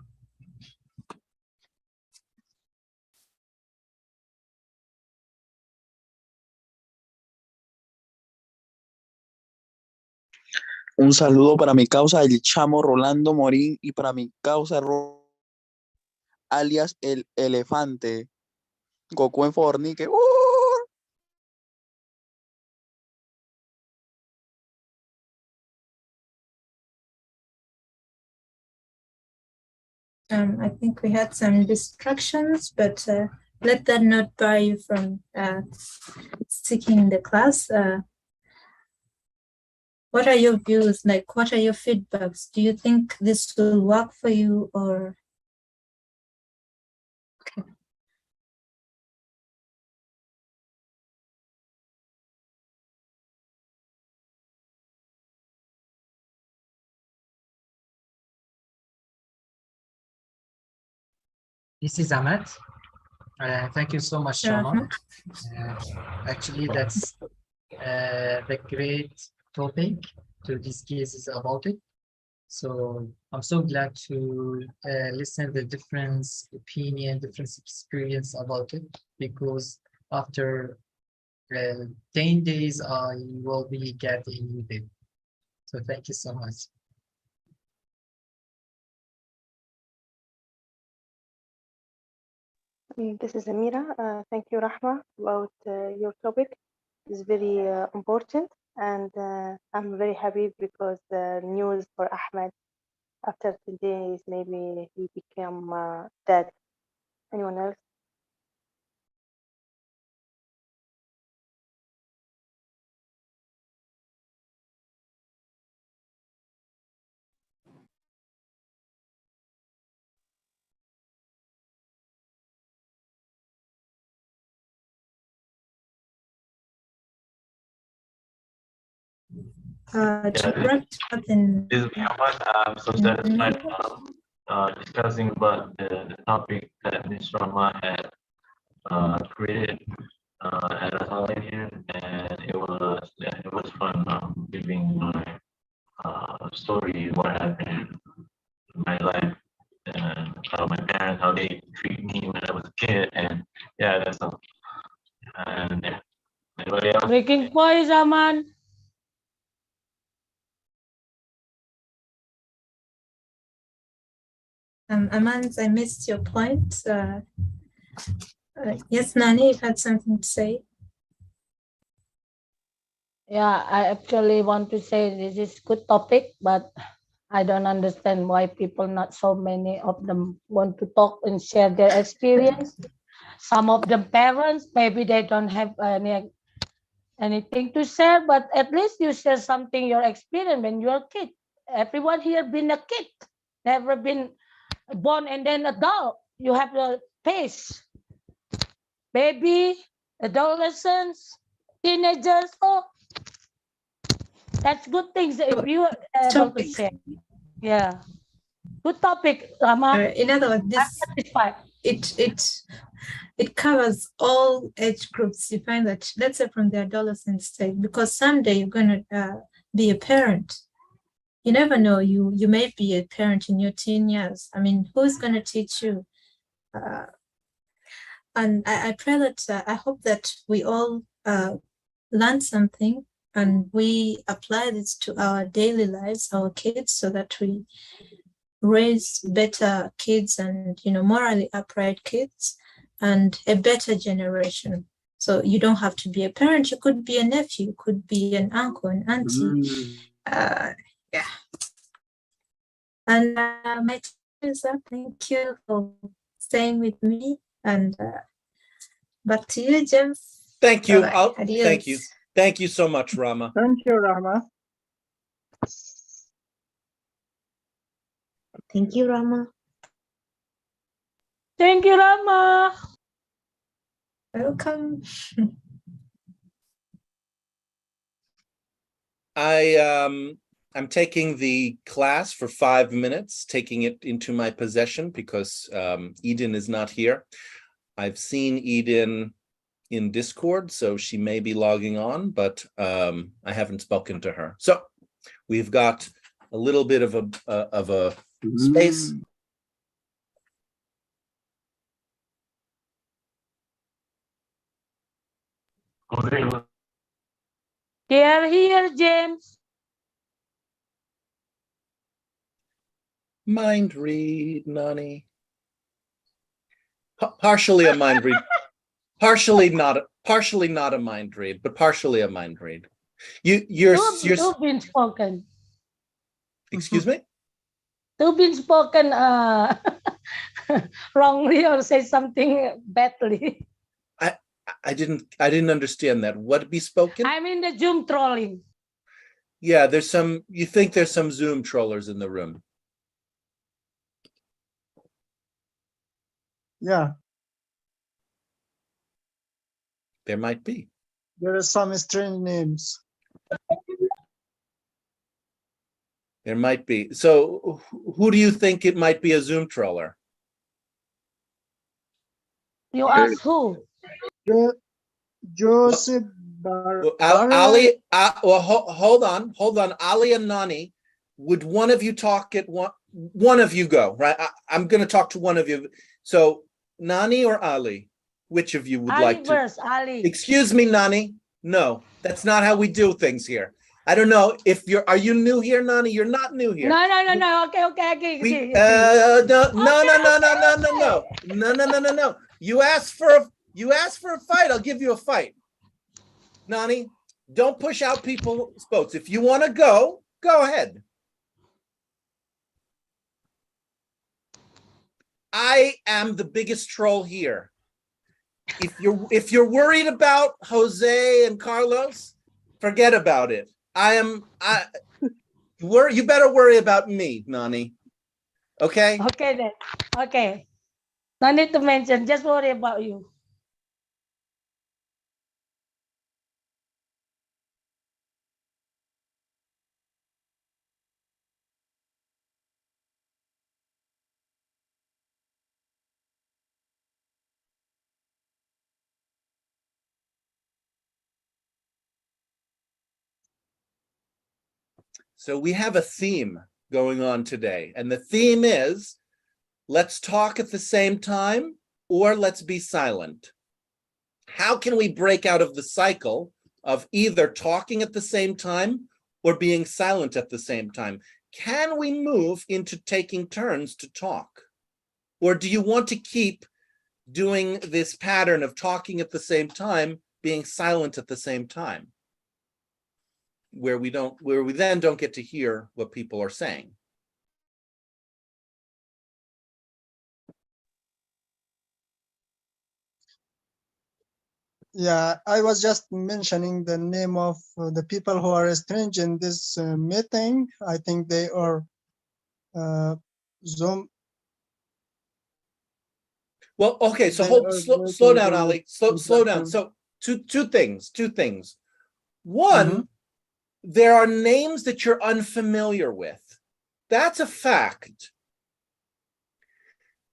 Un saludo para mi causa, el chamo Rolando Morín, y para mi causa, alias el elefante, Goku en Fornique. I think we had some distractions, but let that not bar you from sticking in the class. What are your views? Like, what are your feedbacks? Do you think this will work for you, or? Okay. This is Ahmed. Thank you so much, Rama. Actually, that's the great topic to discuss about it. So I'm so glad to listen the different opinion, different experience about it, because after 10 days, I will be getting it. So thank you so much. This is Amira. Thank you, Rahma, about your topic. It's very important, and I'm very happy because the news for Ahmed after 10 days, maybe he became dead. Anyone else? To wrap up in. This is Muhammad. I'm so satisfied discussing about the topic that Ms. Rama had created at a Hungarian, and it was fun giving my story, what happened in my life, and how my parents, how they treat me when I was a kid, and yeah, that's all. And yeah, anybody else? Breaking point, Aman. Aman, I missed your point. Yes, Nani, you had something to say. Yeah, I actually want to say this is good topic, but I don't understand why people, not so many of them, want to talk and share their experience. Some of the parents, maybe they don't have anything to share, but at least you share something, your experience when you're a kid. Everyone here been a kid, never been born and then adult. You have the pace, baby, adolescents, teenagers. Oh, that's good things if you are able to share. Yeah, good topic, Rama. In other words, it covers all age groups. You find that, let's say, from the adolescent stage, because someday you're going to be a parent. You never know. You may be a parent in your teen years. I mean, who's going to teach you? And I pray that I hope that we all learn something and we apply this to our daily lives, our kids, so that we raise better kids and, morally upright kids and a better generation. So you don't have to be a parent. You could be a nephew, you could be an uncle, an auntie. Yeah. And my time is up. Thank you for staying with me. And back to you, James. Thank you. Bye-bye. Thank you. Thank you so much, Rama. Thank you, Rahma. Thank you, Rama. Thank you, Rama. Welcome. I'm taking the class for 5 minutes, taking it into my possession because Eden is not here. I've seen Eden in Discord, so she may be logging on, but I haven't spoken to her. So we've got a little bit of a space. They are here, James. Mind read, Nani. Partially a mind read. Partially not a mind read, but partially a mind read. You've been spoken. Excuse me? You've been spoken wrongly or say something badly. I didn't understand that. What be spoken? I'm in the Zoom trolling. Yeah, you think there's some Zoom trollers in the room. Yeah, There might be. there are some strange names. There might be. So who do you think it might be a Zoom troller? You ask who? Joseph Ali, hold on. Ali and Nani, would one of you talk at one of you go, right? I'm going to talk to one of you. So Nani or Ali, which of you would Ali like to? first, Ali. Excuse me, Nani. No, that's not how we do things here. I don't know if are you new here, Nani? You're not new here. No. Okay. No. You asked for a fight. I'll give you a fight. Nani, don't push out people's boats. If you want to go ahead. I am the biggest troll here. If you're worried about Jose and Carlos, forget about it. You better worry about me, Nani. Okay? Okay then. Okay. No need to mention, just worry about you. So we have a theme going on today, and the theme is let's talk at the same time or let's be silent. How can we break out of the cycle of either talking at the same time or being silent at the same time? Can we move into taking turns to talk? Or do you want to keep doing this pattern of talking at the same time, being silent at the same time, where we then don't get to hear what people are saying? Yeah, I was just mentioning the name of the people who are strange in this meeting. I think they are Zoom. Well, okay, so slow down, Ali. Slow down. So two things. One, there are names that you're unfamiliar with. That's a fact.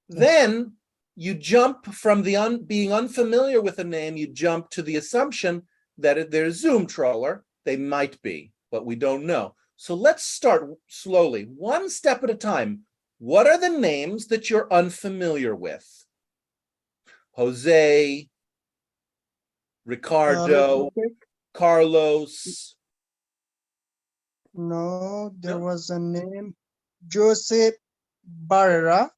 Then you jump from the being unfamiliar with a name, you jump to the assumption that they're a Zoom troller. They might be, but we don't know. So let's start slowly, one step at a time. What are the names that you're unfamiliar with? Jose, Ricardo, Carlos. No, there was a name, Joseph Barrera.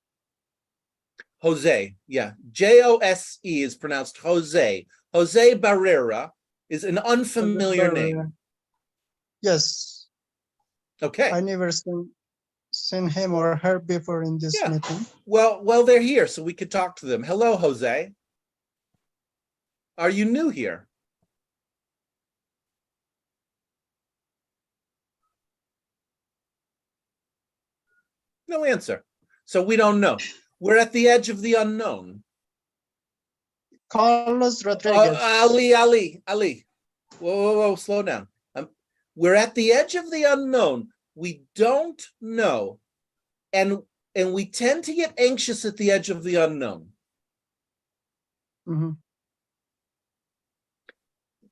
Jose, yeah. Jose is pronounced Jose. Jose Barrera is an unfamiliar name. Yes. Okay. I never seen him or her before in this meeting. Well, they're here, so we could talk to them. Hello, Jose. Are you new here? No answer. So we don't know. We're at the edge of the unknown. Carlos Rodriguez. Ali. Whoa, slow down. We're at the edge of the unknown. We don't know. And we tend to get anxious at the edge of the unknown.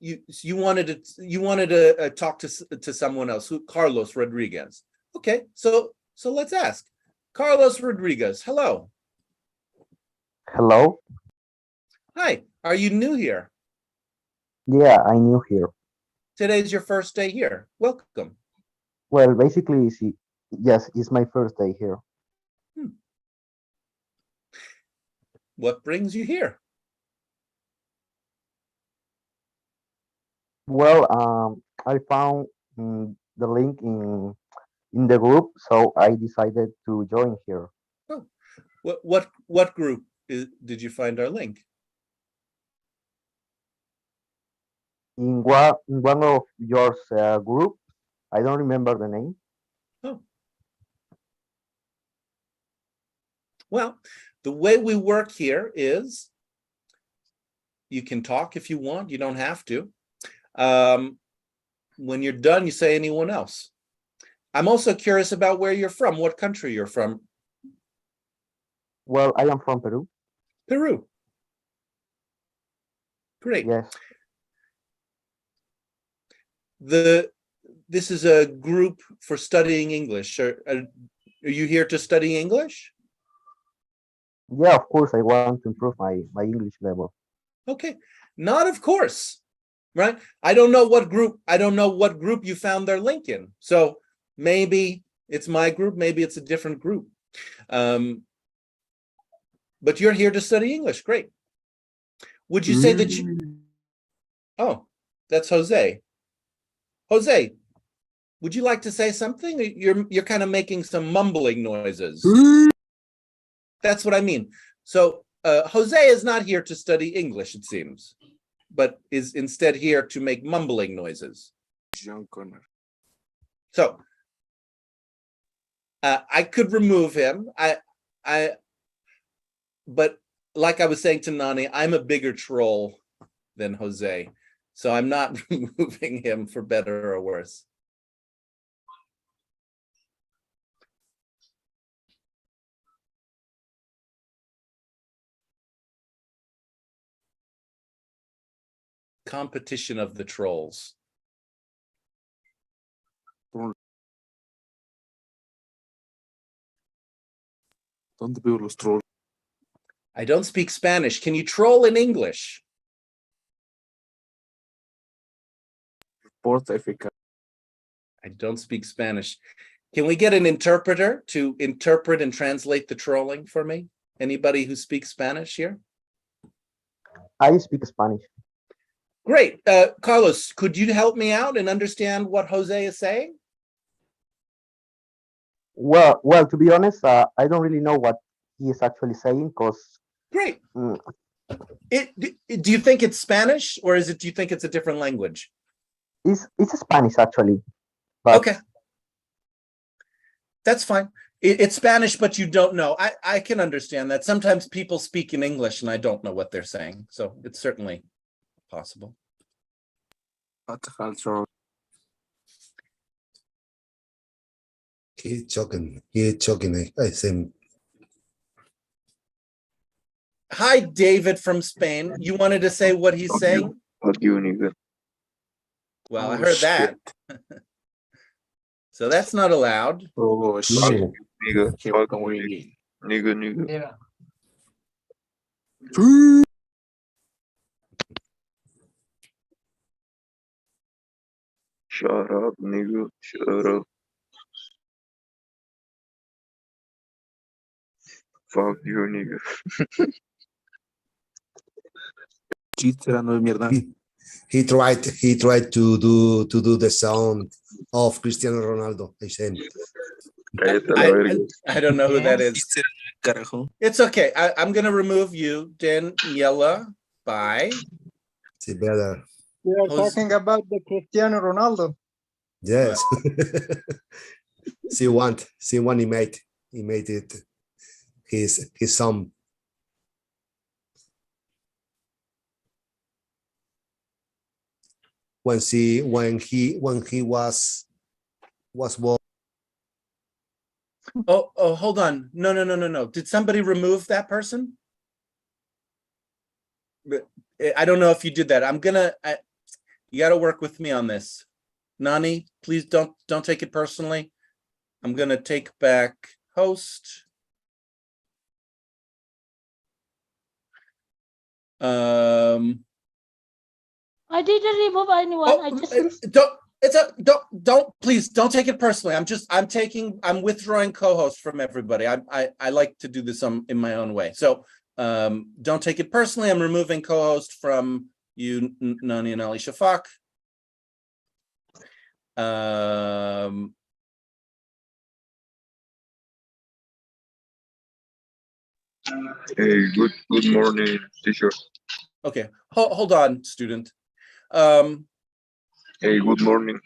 You wanted to talk to someone else, Carlos Rodriguez. Okay, so let's ask. Carlos Rodriguez, hello. Hello. Hi, are you new here? Yeah, I'm new here. Today's your first day here. Welcome. Well, basically, yes, it's my first day here. What brings you here? Well, I found the link in the group, so I decided to join here. Oh, What group did you find our link? In one of yours group, I don't remember the name. Oh. Well, the way we work here is you can talk if you want, you don't have to. When you're done, you say anyone else. I'm also curious about where you're from, what country you're from. Well, I am from Peru. Peru. Great. Yes. This is a group for studying English. Are you here to study English? Yeah, of course, I want to improve my English level. Okay, not of course, right? I don't know what group you found their link in. So maybe it's my group, maybe it's a different group. But you're here to study English. Great. Would you say that you... Oh, that's Jose. Jose, would you like to say something? You're kind of making some mumbling noises. That's what I mean. So Jose is not here to study English, it seems, but is instead here to make mumbling noises. So I could remove him. But like I was saying to Nani, I'm a bigger troll than Jose, so I'm not removing him for better or worse. Competition of the trolls. ¿Dónde veo los trolls? I don't speak Spanish. Can you troll in English? Porta eficaz. I don't speak Spanish. Can we get an interpreter to interpret and translate the trolling for me? Anybody who speaks Spanish here? I speak Spanish. Great. Carlos, could you help me out and understand what Jose is saying? Well, to be honest, I don't really know what he is actually saying because. Great. Do you think it's Spanish or do you think it's a different language? It's Spanish actually. But okay. That's fine. It's Spanish, but you don't know. I can understand that. Sometimes people speak in English and I don't know what they're saying. So it's certainly possible. He's choking. I think. Hi, David from Spain. You wanted to say what he's saying? Fuck you, nigga. Well, I heard that. So that's not allowed. Oh, shit. Nigga. Nigga. Yeah. Shut up, nigga. Shut up. Fuck you, nigga. He tried to do the sound of Cristiano Ronaldo. I said. I don't know who that is. It's okay. I'm going to remove you, Daniela. Bye. See better. We are talking about the Cristiano Ronaldo. Yes. See one he made it his son. When he was born. Oh, hold on. No. Did somebody remove that person? I don't know if you did that. You got to work with me on this. Nani, please don't take it personally. I'm going to take back host. I didn't remove anyone. Please don't take it personally. I'm withdrawing co-host from everybody. I like to do this in my own way. So don't take it personally. I'm removing co-host from you, Nani and Ali Shafak. Hey, good morning, teacher. Okay, hold on, student. Hey, good morning.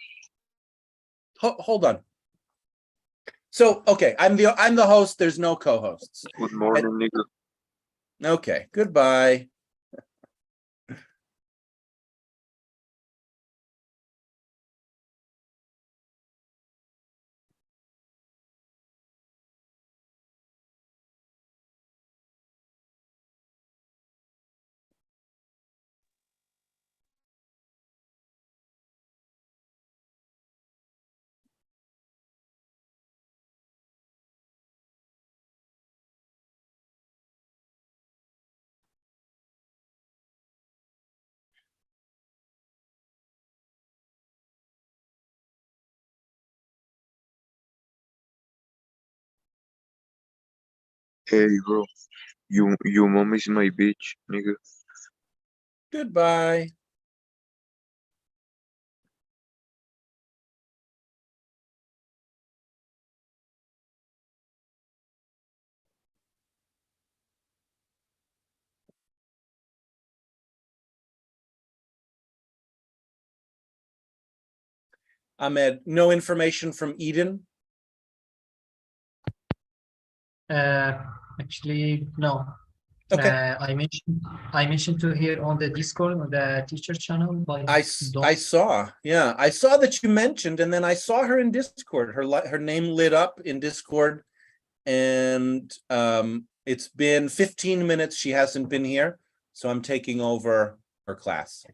Hold on. So, okay, I'm the host. There's no co-hosts. Good morning, nigga. Okay, goodbye. Hey, bro. Your mom is my bitch, nigga. Goodbye. Ahmed, no information from Eden? Actually, no. Okay. I mentioned to her on the Discord on the teacher channel, but I saw, yeah, I saw that you mentioned, and then I saw her in Discord. Her name lit up in Discord, and it's been 15 minutes. She hasn't been here, so I'm taking over her class.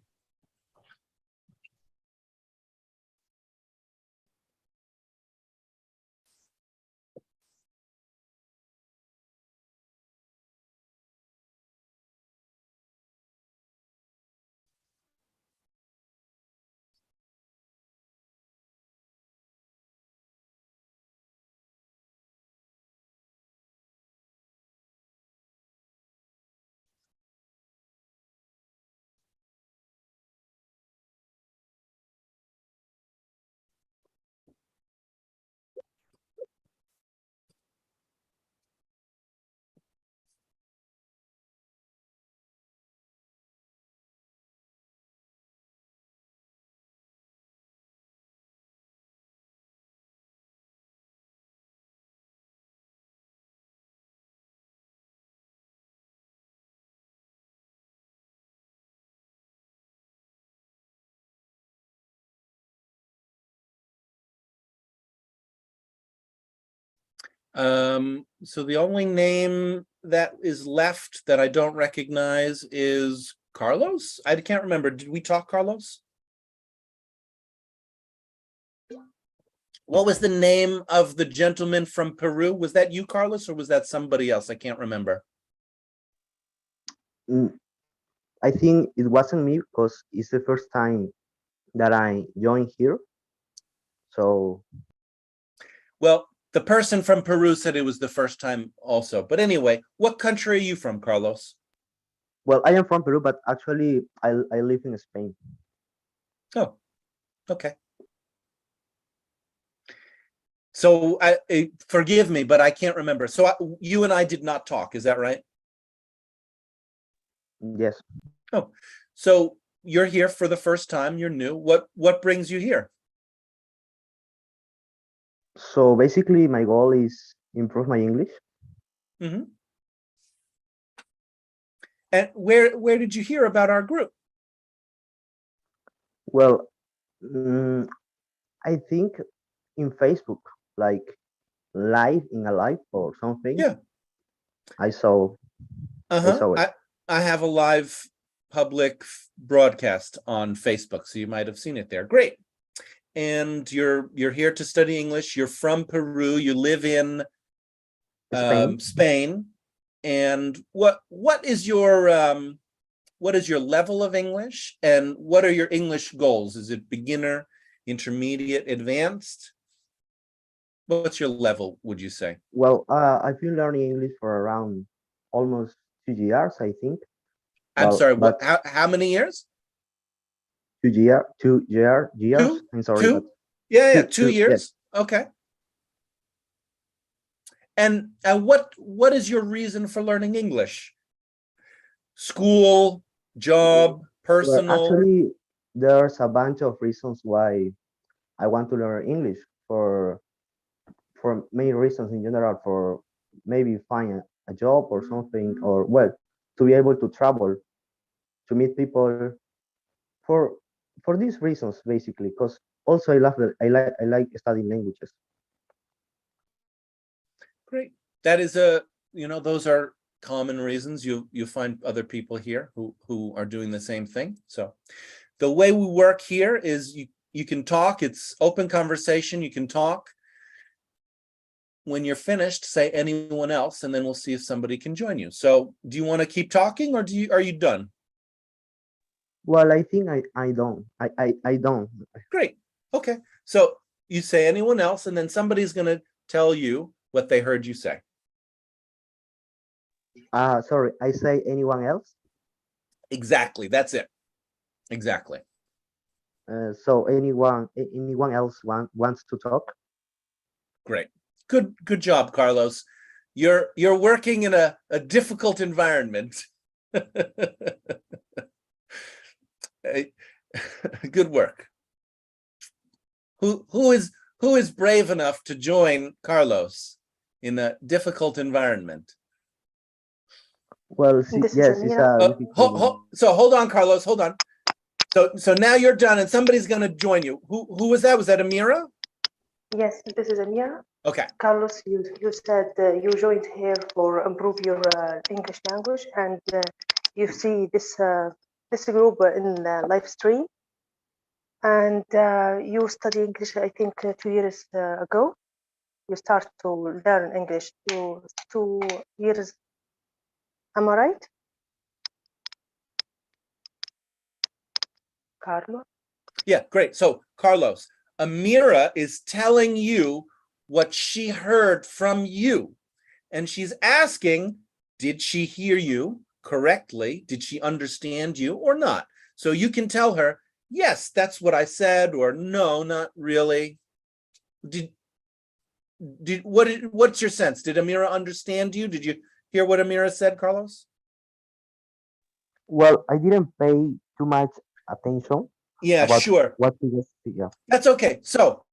So the only name that is left that I don't recognize is Carlos. I can't remember. Did we talk, Carlos? What was the name of the gentleman from Peru? Was that you, Carlos, or was that somebody else? I can't remember. I think it wasn't me because it's the first time that I joined here. So, well, the person from Peru said it was the first time also. But anyway, what country are you from, Carlos? well, I am from Peru, but actually I live in Spain. Oh, okay. So forgive me, but I can't remember. So you and I did not talk. Is that right? Yes. Oh, so you're here for the first time. You're new. What brings you here? So basically, my goal is improve my English. Mm-hmm. And where did you hear about our group? Well, I think in Facebook, like live in a live or something. Yeah. I saw it. I have a live public broadcast on Facebook, so you might have seen it there. Great. And you're here to study English. You're from Peru. You live in Spain. And what is your level of English, and what are your English goals? Is it beginner, intermediate, advanced? What's your level, would you say? Well, I've been learning English for around almost 2 years, I think. I'm sorry, what? How many years? 2 years. I'm sorry. Two? Yeah, 2 years. Yes. Okay. And what is your reason for learning English? School, job, Well, personal? actually, there's a bunch of reasons why I want to learn English for many reasons in general, for maybe find a job or something, or well, to be able to travel, to meet people, for for these reasons basically. Because also I love that I like studying languages. Great. That is those are common reasons. You find other people here who are doing the same thing. So the way we work here is you can talk. It's open conversation. You can talk. When you're finished, say anyone else, and then we'll see if somebody can join you. So do you want to keep talking, or are you done? Well, I think I don't. I don't. Great. Okay. So you say anyone else, and then somebody's going to tell you what they heard you say. Sorry, I say anyone else. Exactly. That's it. Exactly. So anyone else wants to talk? Great. Good job, Carlos. You're working in a difficult environment. Good work. Who is brave enough to join Carlos in a difficult environment? Well, yes, it's a difficult. So hold on, Carlos. Hold on. So now you're done, and somebody's going to join you. Who was that? Was that Amira? Yes, this is Amira. Okay. Carlos, you said you joined here for improve your English language, and you see this group in live stream, and you study English. I think 2 years ago, you start to learn English. 2 years. Am I right, Carlos? Yeah, great. So Carlos, Amira is telling you what she heard from you. And she's asking, did she hear you correctly? Did she understand you or not? So you can tell her, yes, that's what I said, or no, not really. What's your sense? Did Amira understand you? Did you hear what Amira said, Carlos? Well, I didn't pay too much attention. Yeah, about sure. What you just, yeah. That's okay. So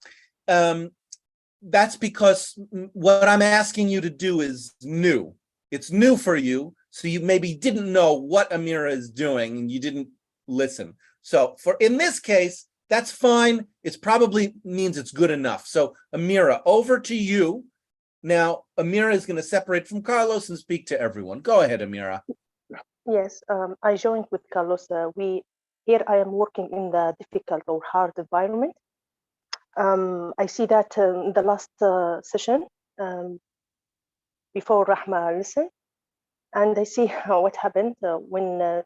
that's because what I'm asking you to do is new. It's new for you. So you maybe didn't know what Amira is doing and you didn't listen. So in this case, that's fine. It probably means it's good enough. So Amira, over to you. Now, Amira is going to separate from Carlos and speak to everyone. Go ahead, Amira. Yes, I joined with Carlos. Here I am working in the difficult or hard environment. I see that in the last session, before Rahma listened, and I see what happened when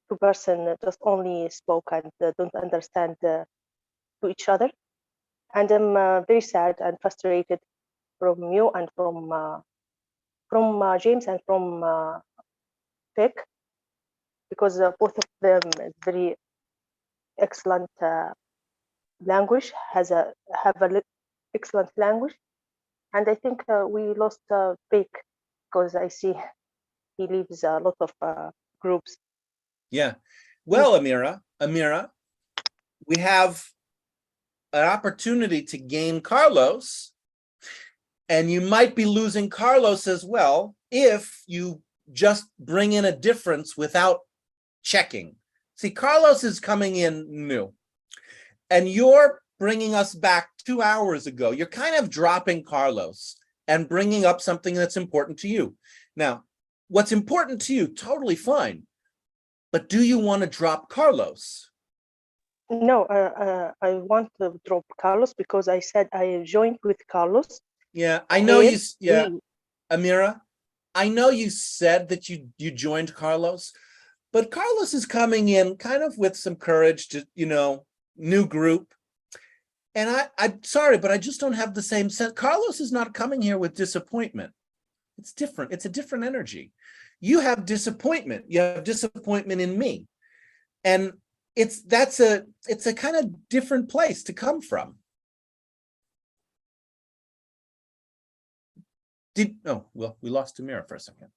two person just only spoke and don't understand to each other. And I'm very sad and frustrated from you and from James and from Vic, because both of them is very excellent language, have excellent language, and I think we lost Vic because I see he leaves a lot of groups. Yeah. Well, Amira, we have an opportunity to gain Carlos, and you might be losing Carlos as well if you just bring in a difference without checking. See, Carlos is coming in new, and you're bringing us back 2 hours ago. You're kind of dropping Carlos and bringing up something that's important to you. Now, what's important to you, totally fine. But do you want to drop Carlos? No, I want to drop Carlos because I said I joined with Carlos. Yeah, I know you. Yeah, Amira, I know you said that you joined Carlos, but Carlos is coming in kind of with some courage to, new group. And I'm sorry, but I just don't have the same sense. Carlos is not coming here with disappointment. It's different. It's a different energy. You have disappointment. You have disappointment in me. And it's a kind of different place to come from. Oh, well, we lost Amira for a second.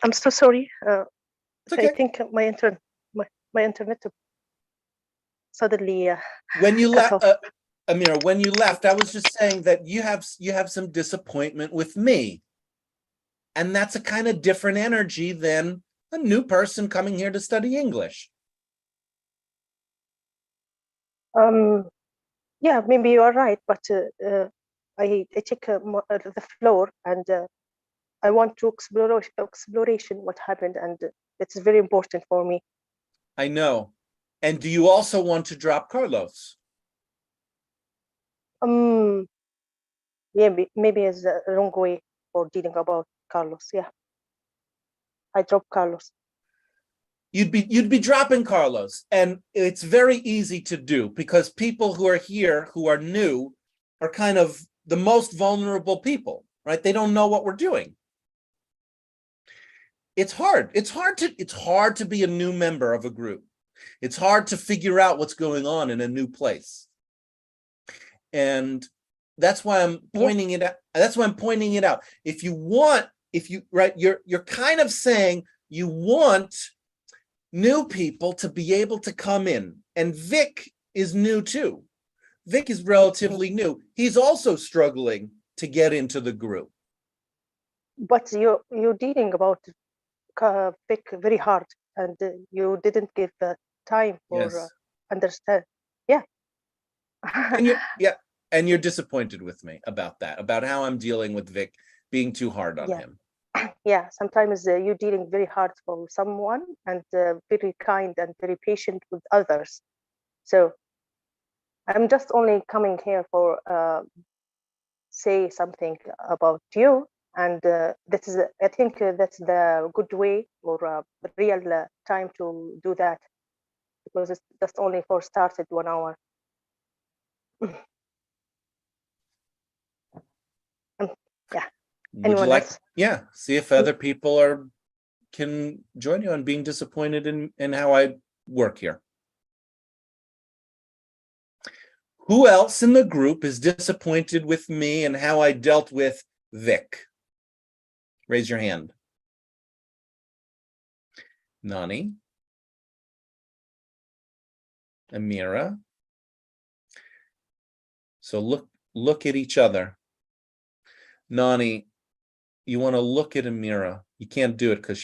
I'm so sorry. It's I okay. think my internet suddenly When you cut left, off. Amira, when you left, I was just saying that you have some disappointment with me. And that's a kind of different energy than a new person coming here to study English. Yeah, maybe you are right, but I take the floor, and I want to exploration what happened, and it's very important for me. I know. And do you also want to drop Carlos? Maybe it's the wrong way for dealing about Carlos. Yeah, I drop Carlos. You'd be dropping Carlos, and it's very easy to do because people who are here who are new are kind of the most vulnerable people, right? They don't know what we're doing. It's hard. It's hard to be a new member of a group. It's hard to figure out what's going on in a new place. And that's why I'm pointing it out. That's why I'm pointing it out. If you right, you're kind of saying you want new people to be able to come in. And Vic is new too. Vic is relatively new. He's also struggling to get into the group. But you're dealing about Vic very hard, and you didn't give time for understand. Yeah. And you're disappointed with me about that, about how I'm dealing with Vic being too hard on him. Yeah, sometimes you're dealing very hard for someone and very kind and very patient with others. So I'm just only coming here for say something about you, and that is, I think that's the good way or real time to do that, because it's just only for started 1 hour. Yeah. Would you like, see if other people can join you on being disappointed in how I work here. Who else in the group is disappointed with me and how I dealt with Vic? Raise your hand. Nani? Amira? So look at each other. Nani, you want to look at Amira. You can't do it because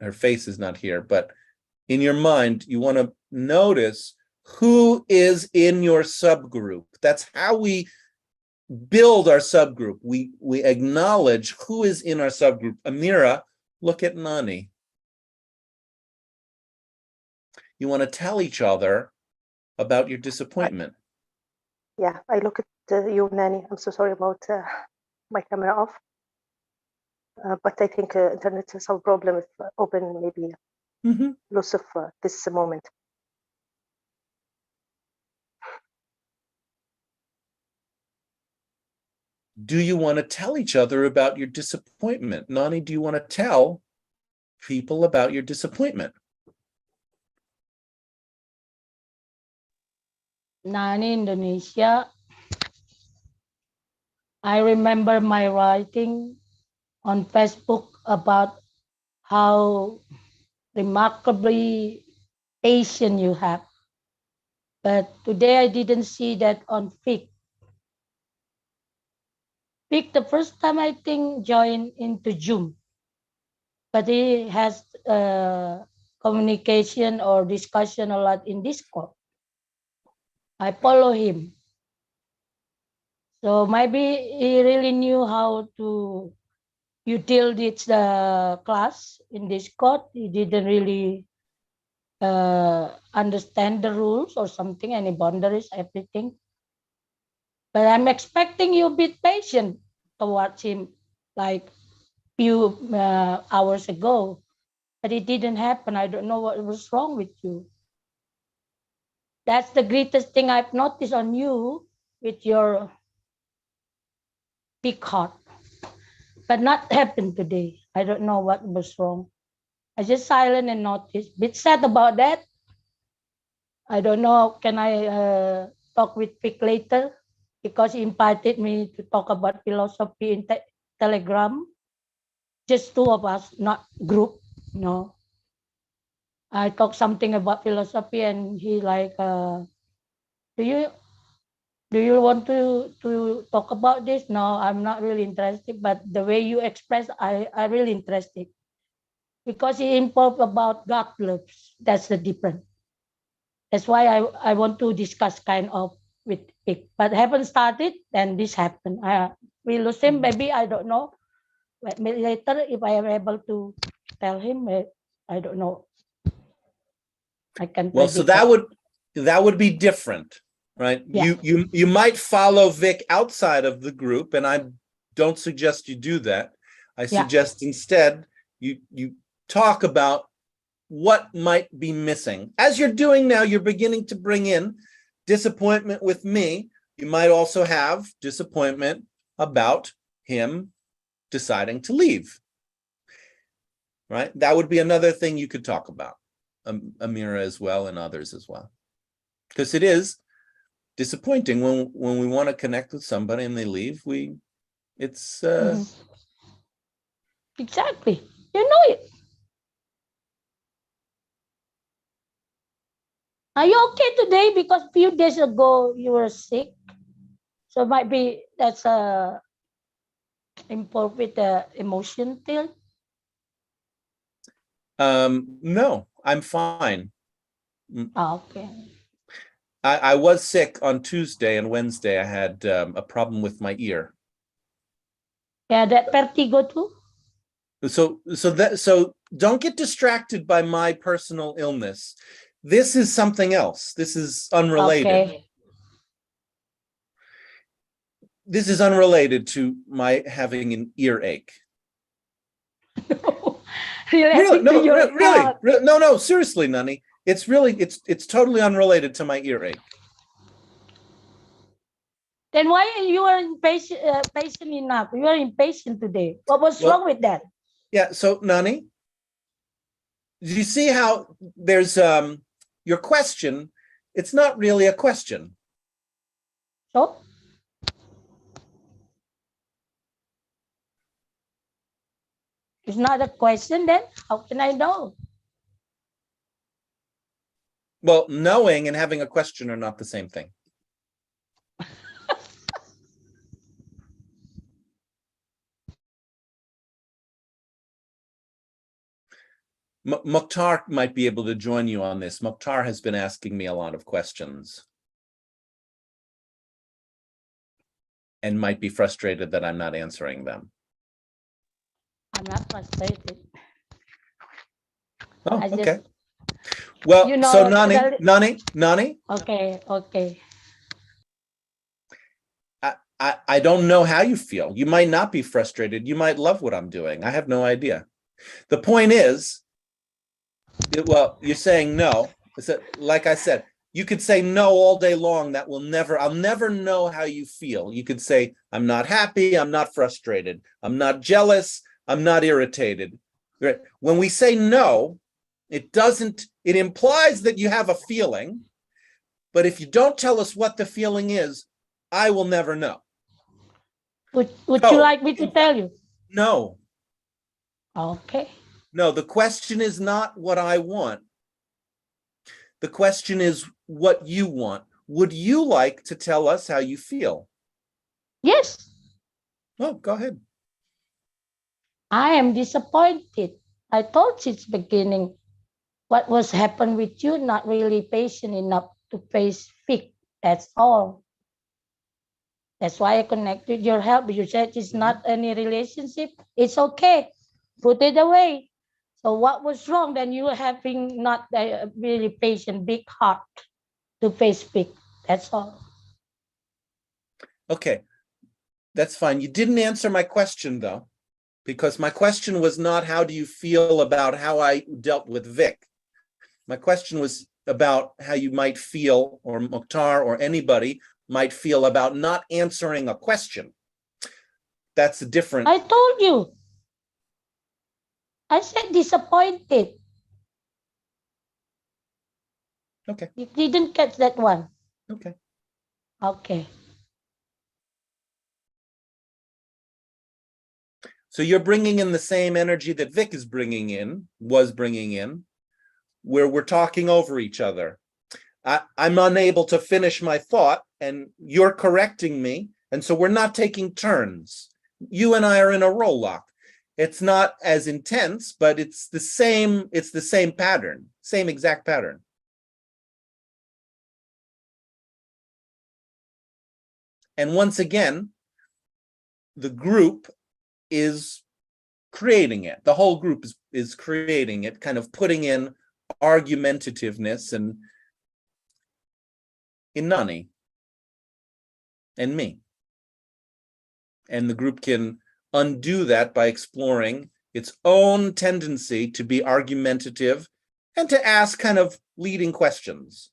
her face is not here, but in your mind, you want to notice who is in your subgroup. That's how we build our subgroup. We acknowledge who is in our subgroup. Amira, look at Nani. You want to tell each other about your disappointment. Yeah, I look at you, Nani. I'm so sorry about my camera off. But I think internet has some problem if open, maybe loss of this moment. Do you want to tell each other about your disappointment? Nani, do you want to tell people about your disappointment? Nani, Indonesia. I remember my writing on Facebook about how remarkably Asian you have. But today I didn't see that on Fig. Fig, the first time I think joined into Zoom, but he has communication or discussion a lot in Discord. I follow him. So maybe he really knew how to utilize the class in Discord. He didn't really understand the rules or something, any boundaries, everything. But I'm expecting you a bit patient towards him, like few hours ago. But it didn't happen. I don't know what was wrong with you. That's the greatest thing I've noticed on you with your big heart, but not happened today. I don't know what was wrong. I just silent and noticed. Bit sad about that. I don't know. Can I talk with Vic later? Because he invited me to talk about philosophy in Telegram. Just two of us, not group. No. I talked something about philosophy, and he like, do you want to talk about this? No, I'm not really interested. But the way you express, I really interested. Because he involved about God loves. That's the difference. That's why I want to discuss kind of with it. But haven't started, then this happened. We lose him, maybe, I don't know. But later, if I am able to tell him, I don't know. I can Well, so predict that would be different, right? Yeah. You might follow Vic outside of the group, and I don't suggest you do that. I Yeah. suggest instead you talk about what might be missing. As you're doing now, you're beginning to bring in disappointment with me. You might also have disappointment about him deciding to leave, right? That would be another thing you could talk about, Amira as well, and others as well. Because it is disappointing when we want to connect with somebody and they leave. It's Exactly. You know it. Are you okay today? Because a few days ago you were sick. So it might be that's involved with the emotion thing. no, I'm fine. Okay. I was sick on Tuesday and Wednesday. I had a problem with my ear. Yeah, that vertigo too. So don't get distracted by my personal illness. This is something else. This is unrelated. Okay. This is unrelated to my having an earache. Really? No, really? No, seriously, Nani. It's really, it's totally unrelated to my earache. Then why you are impatient, patient enough? You are impatient today. What was Well, wrong with that? Yeah, so Nani, do you see how there's your question? It's not really a question. So? It's not a question then? How can I know? Well, knowing and having a question are not the same thing. Mukhtar might be able to join you on this. Mukhtar has been asking me a lot of questions and might be frustrated that I'm not answering them. I'm not frustrated. Oh, I okay. just, Well, you know, so Nani, Okay. I don't know how you feel. You might not be frustrated. You might love what I'm doing. I have no idea. The point is, well, you're saying no. Like I said, you could say no all day long. I'll never know how you feel. You could say, I'm not happy. I'm not frustrated. I'm not jealous. I'm not irritated. Right? When we say no, it implies that you have a feeling. But if you don't tell us what the feeling is, I will never know. Would you like me to tell you? No. Okay. No, the question is not what I want. The question is what you want. Would you like to tell us how you feel? Yes. Oh, go ahead. I am disappointed. I told since beginning what was happened with you, not really patient enough to face Vic. That's all. That's why I connected your help. You said it's not any relationship. It's okay. Put it away. So what was wrong? Then you having not a really patient, big heart to face Vic. That's all. Okay, that's fine. You didn't answer my question though, because my question was not how do you feel about how I dealt with Vic. My question was about how you might feel, or Mukhtar or anybody might feel about not answering a question. That's a different. I told you. I said disappointed. Okay. You didn't catch that one. Okay. Okay. So you're bringing in the same energy that Vic was bringing in, where we're talking over each other. I'm unable to finish my thought and you're correcting me. And so we're not taking turns. You and I are in a roll lock. It's not as intense, but it's the same pattern, same exact pattern. And once again, the group is creating it. The whole group is creating it, kind of putting in argumentativeness and in Nani and me. And the group can undo that by exploring its own tendency to be argumentative and to ask kind of leading questions.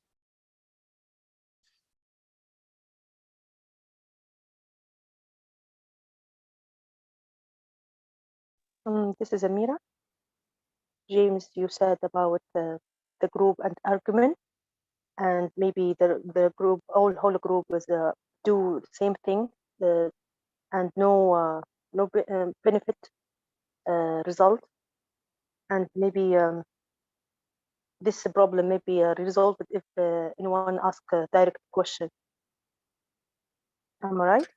This is Amira. James, you said about the group and argument, and maybe the group, whole group was do the same thing, and no benefit result, and maybe this problem may be resolved if anyone asks a direct question. Am I right?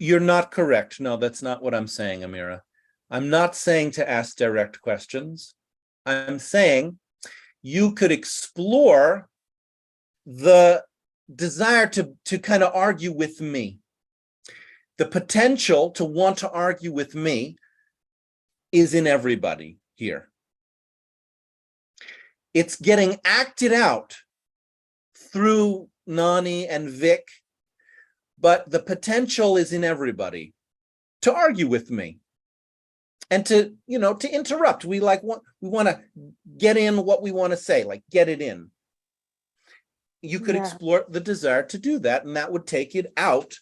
You're not correct. No, that's not what I'm saying, Amira. I'm not saying to ask direct questions. I'm saying you could explore the desire to kind of argue with me. The potential to want to argue with me is in everybody here. It's getting acted out through Nani and Vic, but the potential is in everybody to argue with me and to interrupt. We want to get in what we want to say, like get it in. You could explore the desire to do that, and that would take it out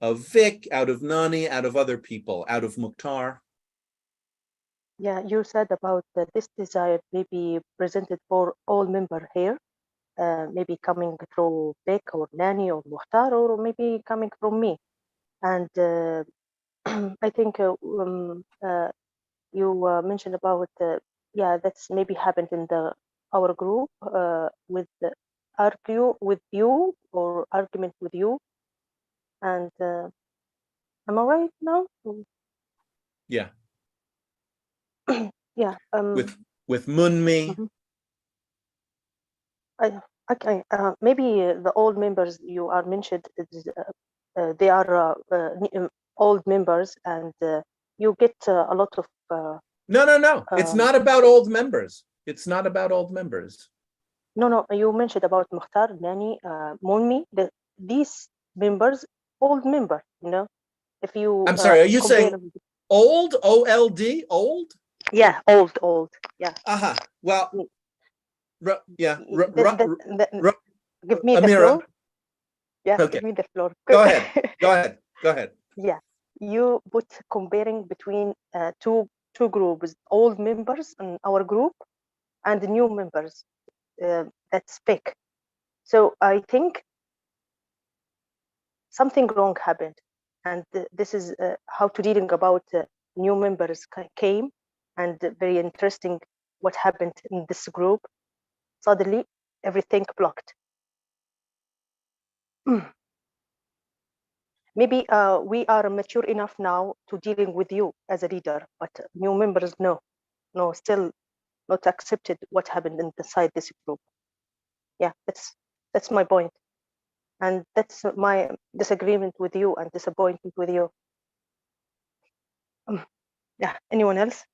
of Vic, out of Nani, out of other people, out of Mukhtar. Yeah, you said about this desire may be presented for all members here, maybe coming through Vic or Nani or Mukhtar, or maybe coming from me. And I think you mentioned about that's maybe happened in our group with argue with you or argument with you. And am I right now? Yeah. Yeah. With Munmi. Okay. Maybe the old members you are mentioned, they are old members, and you get a lot of. No. It's not about old members. It's not about old members. No. You mentioned about Mukhtar, Nani, Munmi. These members, old member. If you. I'm sorry. Are you saying old? O-L-D? Old? Yeah, old. Yeah. Well. Yeah. Give me the Amira. floor. Yeah. Okay. Give me the floor. Go ahead. Yeah. You put comparing between two groups, old members in our group and new members that speak. So I think something wrong happened, and this is how to dealing about new members came, and very interesting what happened in this group. Suddenly everything blocked. Maybe we are mature enough now to dealing with you as a leader, but new members, no, still not accepted what happened inside this group. Yeah, that's my point, and that's my disagreement with you and disappointment with you. Yeah, anyone else?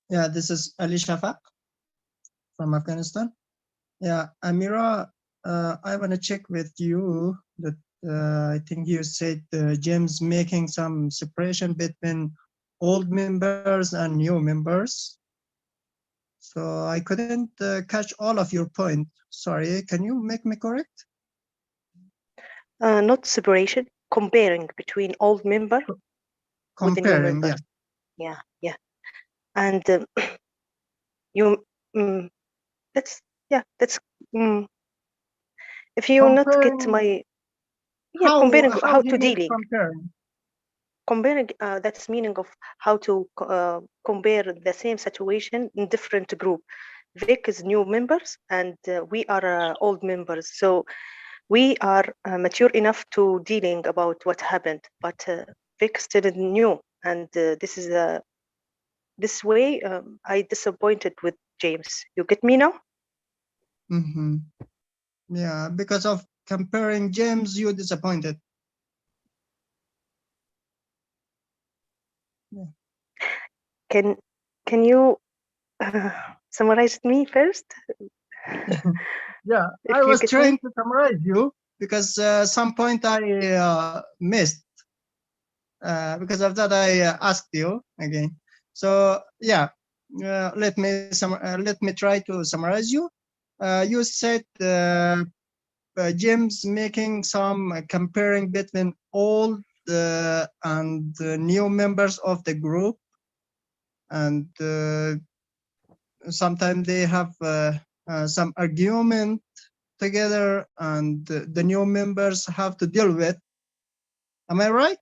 Yeah, this is Ali Shafaq from Afghanistan. Yeah, Amira, I want to check with you that I think you said James making some separation between old members and new members. So I couldn't catch all of your point. Sorry, can you make me correct? Not separation, comparing between old member with the new Comparing, members. yeah. Yeah. And you, that's if you not get Comparing, my, comparing how how do to you mean dealing. comparing? That's meaning of how to compare the same situation in different group. Vic is new members and we are old members. So we are mature enough to dealing about what happened, but Vic still is new. And this way I disappointed with James. You get me now? Mm-hmm. Yeah, because of comparing James, you disappointed. Yeah. Can you summarize me first? Yeah, If I you was get trying me? to summarize you because some point I missed. Because of that, I asked you again. So yeah, let me try to summarize you. You said James making some comparing between old and new members of the group, and sometimes they have some argument together, and the new members have to deal with. Am I right?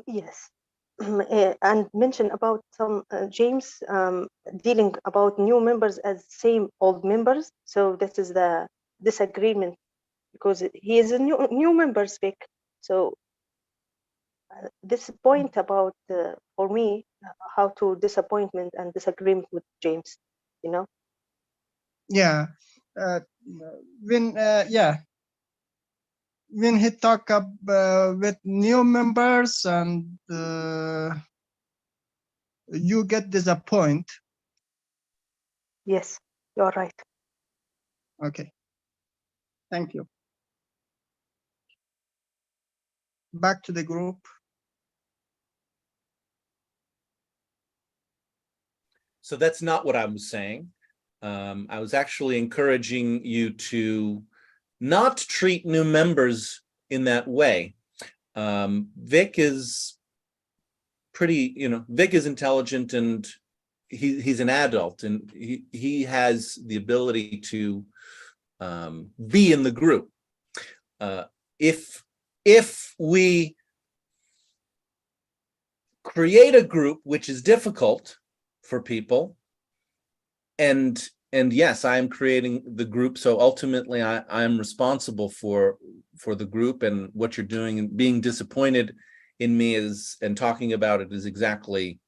Yes. And mention about some James dealing about new members as same old members. So this is the disagreement because he is a new member speak. So this point about for me how to disappointment and disagreement with James, you know. Yeah. When he talk up with new members and you get disappointed. Yes, you're right. Okay. Thank you. Back to the group. So that's not what I was saying. I was actually encouraging you to not treat new members in that way. Vic is Vic is intelligent and he's an adult and he has the ability to be in the group. If we create a group, which is difficult for people, and yes, I am creating the group, so ultimately I am responsible for the group, and what you're doing and being disappointed in me is and talking about it is exactly,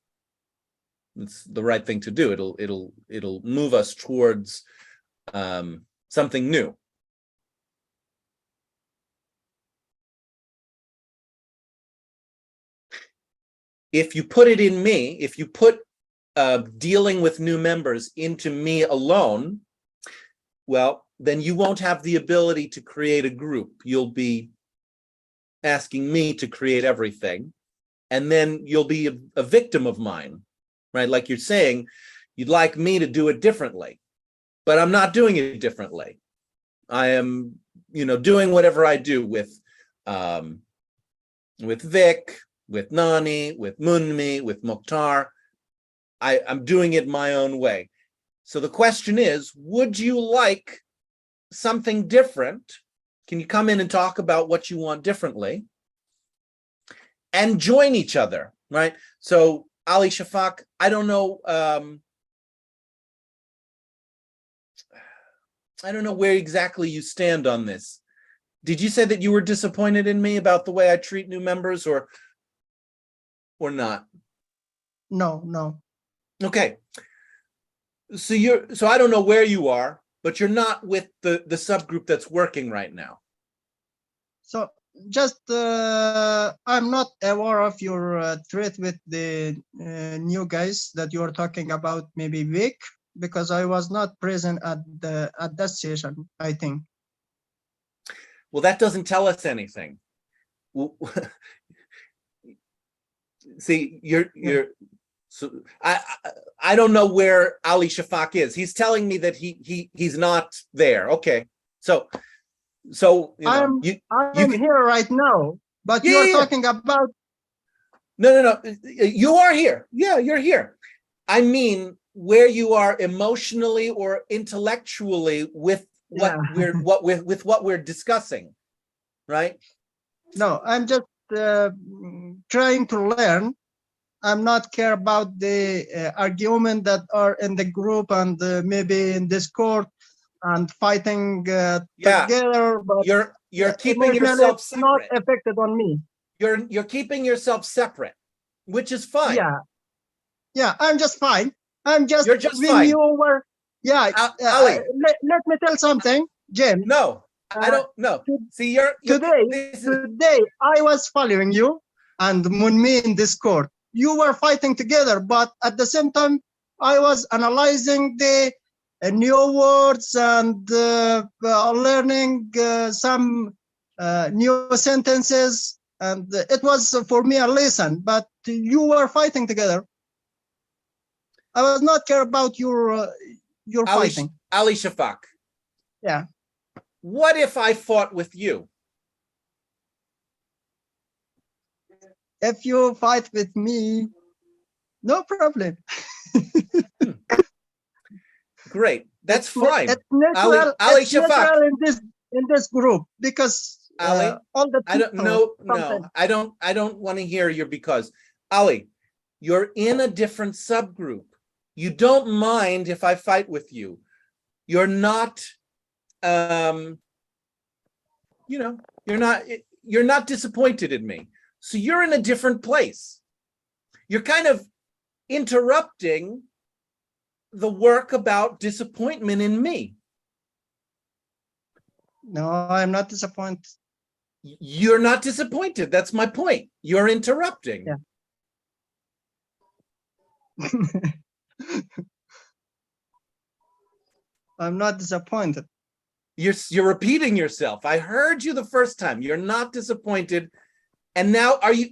it's the right thing to do. It'll move us towards something new. If you put it in me, if you put dealing with new members into me alone, well, then you won't have the ability to create a group. You'll be asking me to create everything, and then you'll be a victim of mine, right? Like you're saying, you'd like me to do it differently, but I'm not doing it differently. I am, doing whatever I do with Vic, with Nani, with Munmi, with Mukhtar. I'm doing it my own way. So the question is, would you like something different? Can you come in and talk about what you want differently and join each other, right? So Ali Shafak, I don't know where exactly you stand on this. Did you say that you were disappointed in me about the way I treat new members or not? No. Okay. So I don't know where you are, but you're not with the subgroup that's working right now. So just I'm not aware of your threat with the new guys that you are talking about, maybe Vic, because I was not present at that session, I think. Well, that doesn't tell us anything. See, you're so I don't know where Ali Shafak is. He's telling me that he's not there. Okay. So you know, I'm here right now, but Yeah, you're yeah, yeah. talking about no. You are here. Yeah, you're here. I mean, where you are emotionally or intellectually with what we're discussing, right? no, I'm just trying to learn. I'm not care about the argument that are in the group and maybe in Discord and fighting together, but You're keeping emotionally yourself it's not separate. affected on me. You're keeping yourself separate, which is fine. Yeah, I'm just fine. You're just when fine. you were Ali. let me tell something, Jim. No, I don't know. See, you're today I was following you and Munmi in Discord. You were fighting together, but at the same time, I was analyzing the new words and learning some new sentences, and it was for me a lesson. But you were fighting together. I was not care about your fighting. Ali Shafak. Yeah. What if I fought with you? If you fight with me, no problem. Great, that's fine. It's natural. Ali It's Shafak. natural in this group because Ali, all the I don't people no. I don't want to hear your because. Ali, you're in a different subgroup. You don't mind if I fight with you. You're not you know, you're not disappointed in me. So you're in a different place. You're kind of interrupting the work about disappointment in me. No, I'm not disappointed. You're not disappointed. That's my point. You're interrupting. Yeah. I'm not disappointed. You're repeating yourself. I heard you the first time. You're not disappointed. And now are you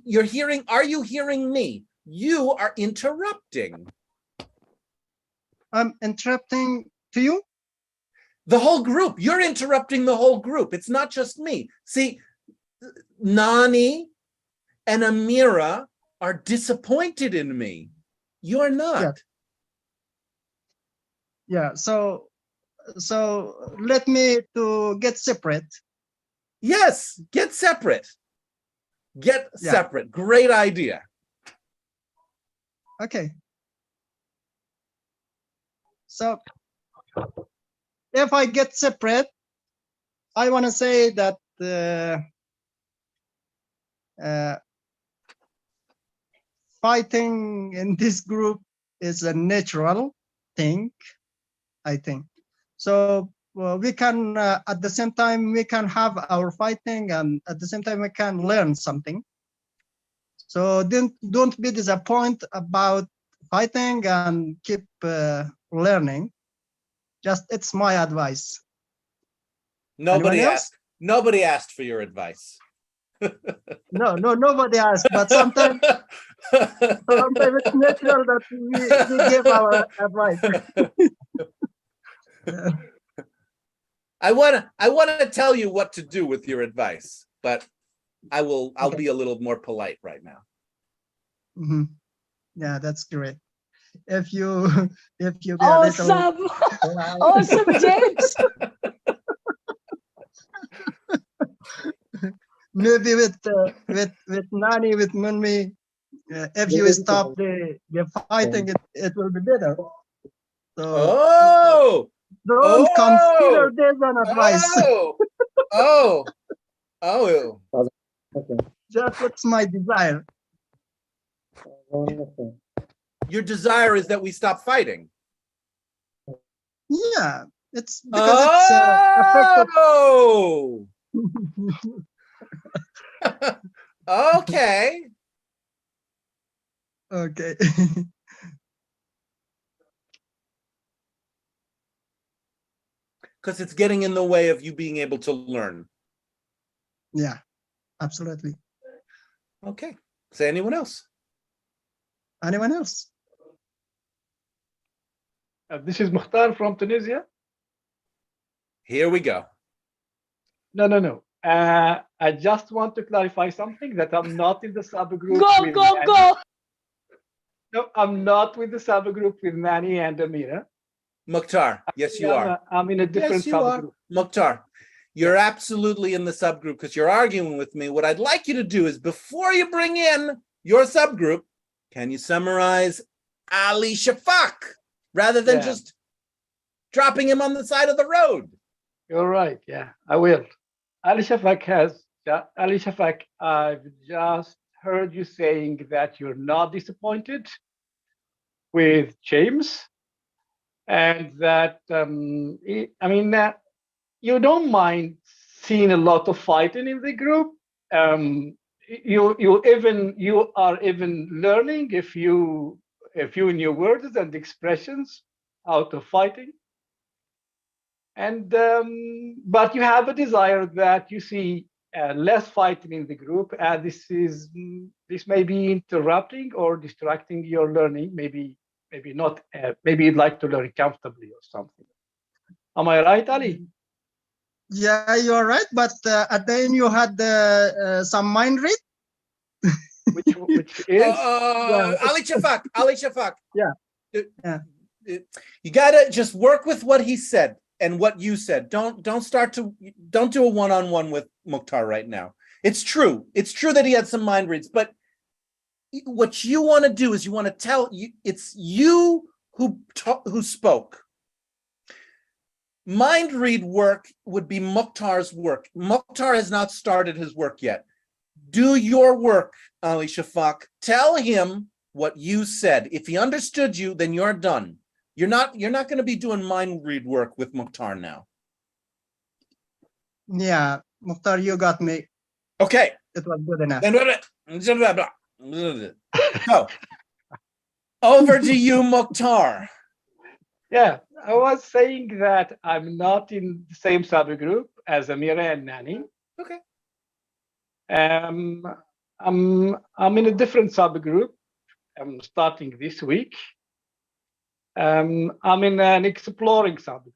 hearing me? You are interrupting. I'm interrupting to you? The whole group. You're interrupting the whole group. It's not just me. See, Nani and Amira are disappointed in me. You're not. Yeah. So let me to get separate. Yes, get separate. Get separate. Great idea. Okay. So if I get separate, I want to say that fighting in this group is a natural thing, I think. So we can, at the same time, we can have our fighting, and at the same time, we can learn something. So don't be disappointed about fighting and keep learning. Just it's my advice. Nobody asked for your advice. No, nobody asked, but sometimes it's natural that we give our advice. I want to tell you what to do with your advice, but I'll be a little more polite right now. Mm-hmm. Yeah, that's great. If you be awesome. Awesome, James. Maybe with Nani, with Munmi, if you stop the fighting, it will be better. So don't consider this an advice. Just it's my desire. Your desire is that we stop fighting. Yeah, it's because it's affected. Okay. Okay. Because it's getting in the way of you being able to learn. Yeah, absolutely. Okay. Say anyone else? Anyone else? This is Mukhtar from Tunisia. Here we go. No. I just want to clarify something that I'm not in the subgroup. Go. No, I'm not with the subgroup with Manny and Amira. Mukhtar, yes, you are. I'm in a different Yes, you are. subgroup. Mukhtar, you're absolutely in the subgroup because you're arguing with me. What I'd like you to do is before you bring in your subgroup, can you summarize Ali Shafak rather than just dropping him on the side of the road? You're right. Yeah, I will. Ali Shafak, I've just heard you saying that you're not disappointed with James, and that you don't mind seeing a lot of fighting in the group. You are even learning a few new words and expressions out of fighting. And but you have a desire that you see less fighting in the group, and this may be interrupting or distracting your learning. Maybe not. Maybe you'd like to learn comfortably or something. Am I right, Ali? Yeah, you're right. But at the end, you had some mind read. Which is Ali Shafak. Yeah. You gotta just work with what he said and what you said. Don't do a one-on-one with Mukhtar right now. It's true that he had some mind reads, but what you want to do is you want to tell you it's you who spoke. Mind read work would be Mukhtar's work. Mukhtar has not started his work yet. Do your work, Ali Shafak. Tell him what you said. If he understood you, then you're done. You're not going to be doing mind read work with Mukhtar now. Yeah, Mukhtar, you got me. Okay. It was good enough. So, over to you, Mukhtar. Yeah, I was saying that I'm not in the same subgroup as Amira and Nani. Okay. I'm in a different subgroup. I'm starting this week. I'm in an exploring subgroup.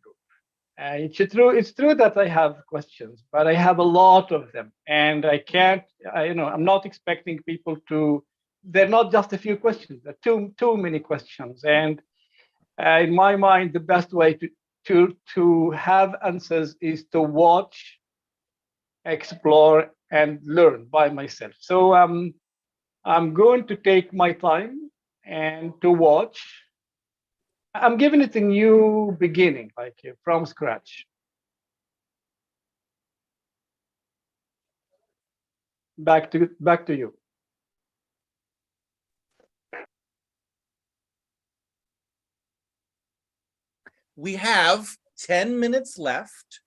It's true that I have questions, but I have a lot of them, and I can't. I'm not expecting people to. They're not just a few questions. There are too many questions, and in my mind, the best way to have answers is to watch, explore, and learn by myself. So I'm going to take my time and to watch. I'm giving it a new beginning, like from scratch. Back to you. We have 10 minutes left.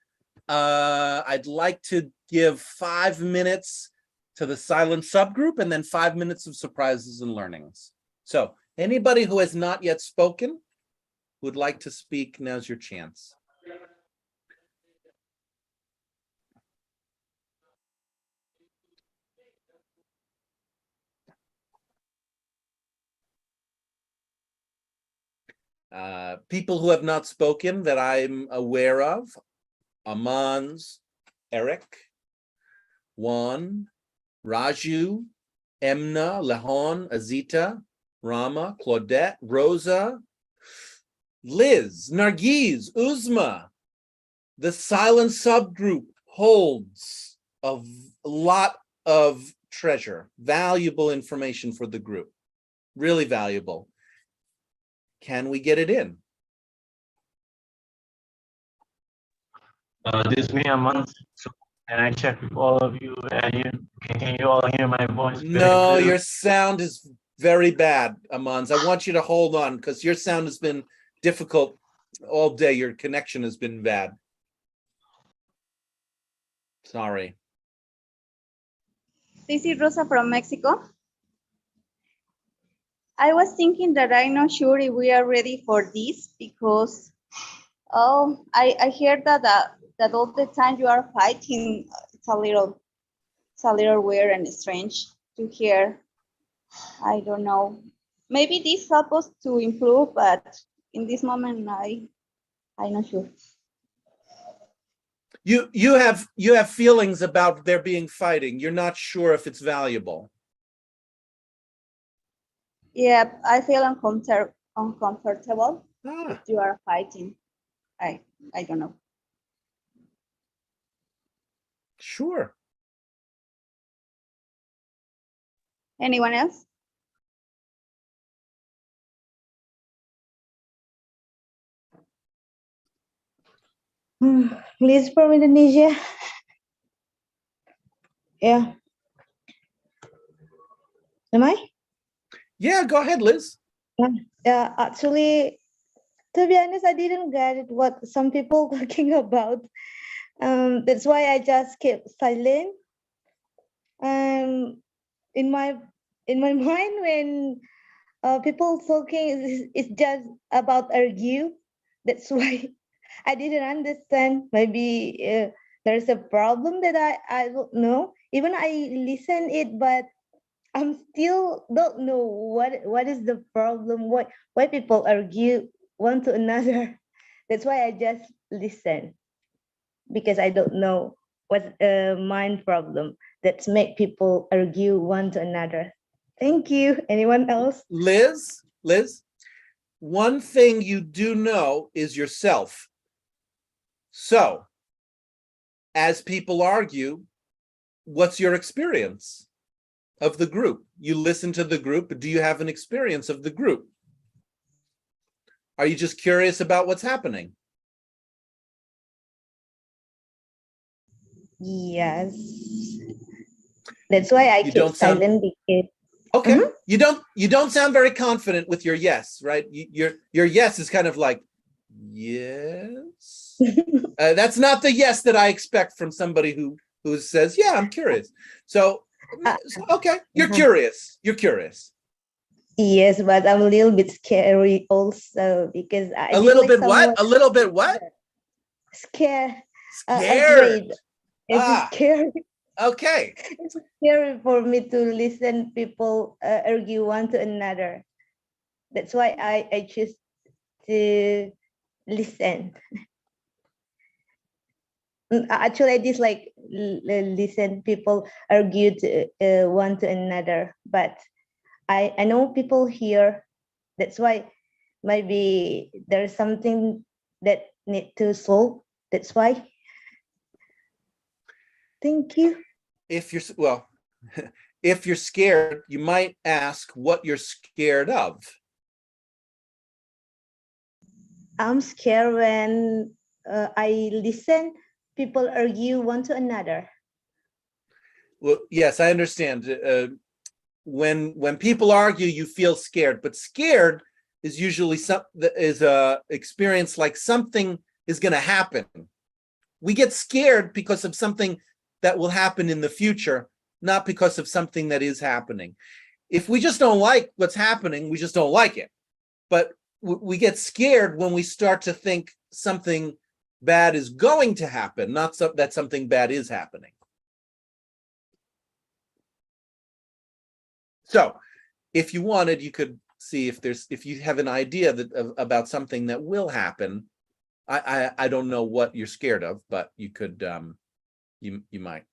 I'd like to give 5 minutes to the silent subgroup and then 5 minutes of surprises and learnings. So anybody who has not yet spoken, who would like to speak, now's your chance. People who have not spoken that I'm aware of: Amans, Eric, Juan, Raju, Emna, Lehon, Azita, Rama, Claudette, Rosa, Liz, Nargiz, Uzma. The silent subgroup holds a lot of treasure, valuable information for the group, really valuable. Can we get it in? This is me, Aman. So can I check with all of you? Can you all hear my voice? No, your sound is very bad, Amans. I want you to hold on because your sound has been difficult all day. Your connection has been bad. Sorry. This is Rosa from Mexico. I was thinking that I'm not sure if we are ready for this because I hear that all the time you are fighting. It's a little weird and strange to hear. I don't know. maybe this helps us to improve, but in this moment, I'm not sure. You have feelings about there being fighting. You're not sure if it's valuable. Yeah, I feel uncomfortable Ah. if you are fighting. I don't know. Sure. Anyone else? Liz from Indonesia. Yeah. Am I? Yeah, go ahead, Liz. Yeah, actually, to be honest, I didn't get it what some people talking about. That's why I just kept silent. In my mind, when people talking, it's just about argue. That's why I didn't understand. Maybe there's a problem that I don't know. Even I listen it, but I'm still don't know what is the problem. Why people argue one to another. That's why I just listen, because I don't know what's mind problem that make people argue one to another. Thank you. Anyone else? Liz, one thing you do know is yourself. So, as people argue, what's your experience of the group? You listen to the group, but do you have an experience of the group? Are you just curious about what's happening? Yes. That's why I keep silent, because okay. You don't sound very confident with your yes, right? Your yes is kind of like, yes. That's not the yes that I expect from somebody who says, yeah, I'm curious. So okay, you're curious. You're curious. Yes, but I'm a little bit scary also, because I A feel little like bit what? A little bit what? Scared. Scared. Afraid. It's scary. Okay. It's scary for me to listen people argue one to another. That's why I choose to listen. Actually, I dislike listen people argue to, one to another, but I know people here. That's why maybe there's something that need to solve. That's why. Thank you. If you're if you're scared, you might ask what you're scared of. I'm scared when I listen people argue one to another. Well, yes, I understand. When people argue, you feel scared, but scared is usually a experience like something is going to happen. We get scared because of something that will happen in the future, not because of something that is happening. If we just don't like what's happening, we just don't like it. But we get scared when we start to think something bad is going to happen, not that something bad is happening. So if you wanted, you could see if you have an idea about something that will happen. I don't know what you're scared of, but you could you might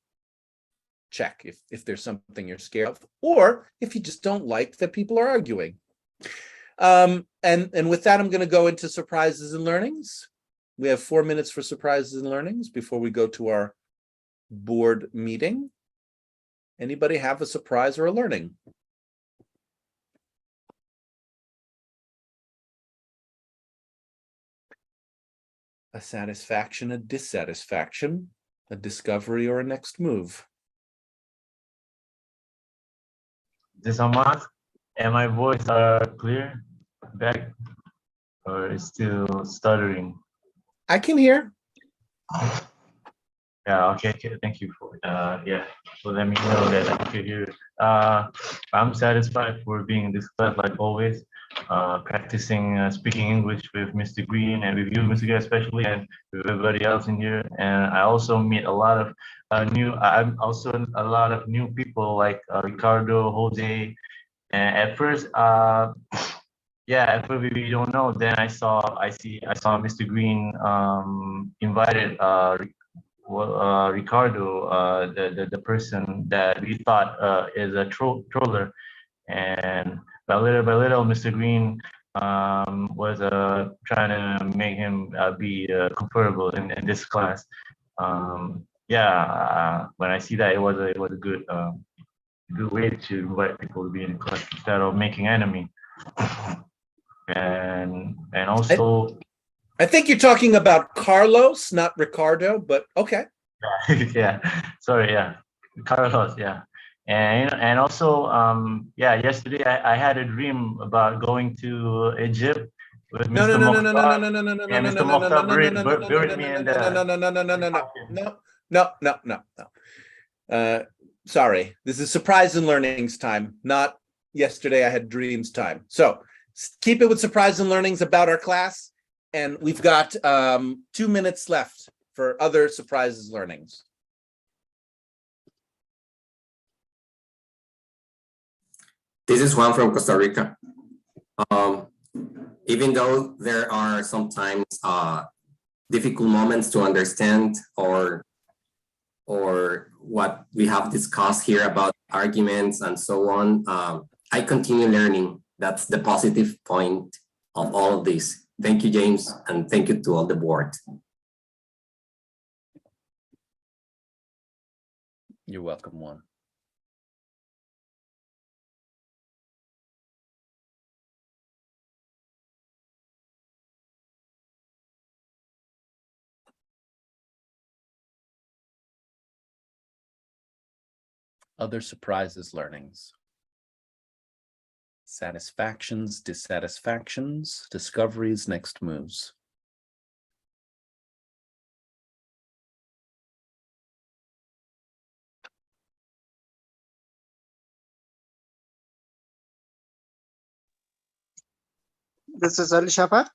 check if there's something you're scared of, or if you just don't like that people are arguing. And with that, I'm going to go into surprises and learnings. We have 4 minutes for surprises and learnings before we go to our board meeting. Anybody have a surprise or a learning? A satisfaction, a dissatisfaction, a discovery, or a next move. This Ahmad, and my voice clear back, or is still stuttering? I can hear. Yeah, okay, thank you for yeah, so let me know that I can hear. I'm satisfied for being in this class like always, practicing speaking English with Mr. Green and with you, Mr. Green especially, and with everybody else in here. And I also meet a lot of I'm also a lot of new people like Ricardo, Jose, And at first, yeah, at first we don't know. Then I saw Mr. Green invited Ricardo, the person that we thought is a troller, and by little, Mr. Green was trying to make him be comfortable in this class. Yeah, when I see that, it was a good way to invite people to be in the class instead of making enemy. And also, I think you're talking about Carlos, not Ricardo, but okay. yeah, sorry, yeah, Carlos, yeah. And also, yeah, yesterday I had a dream about going to Egypt with Mr. Mokhtar, and Mr. Mokhtar buried me in the. No. Sorry, this is surprise and learnings time, not yesterday I had dreams time. So keep it with surprise and learnings about our class, and we've got 2 minutes left for other surprises learnings. This is Juan from Costa Rica. Even though there are sometimes difficult moments to understand or what we have discussed here about arguments and so on, I continue learning. That's the positive point of all of this. Thank you, James, and thank you to all the board. You're welcome, Juan. Other surprises learnings. Satisfactions, dissatisfactions, discoveries, next moves. This is Ali Shafaq.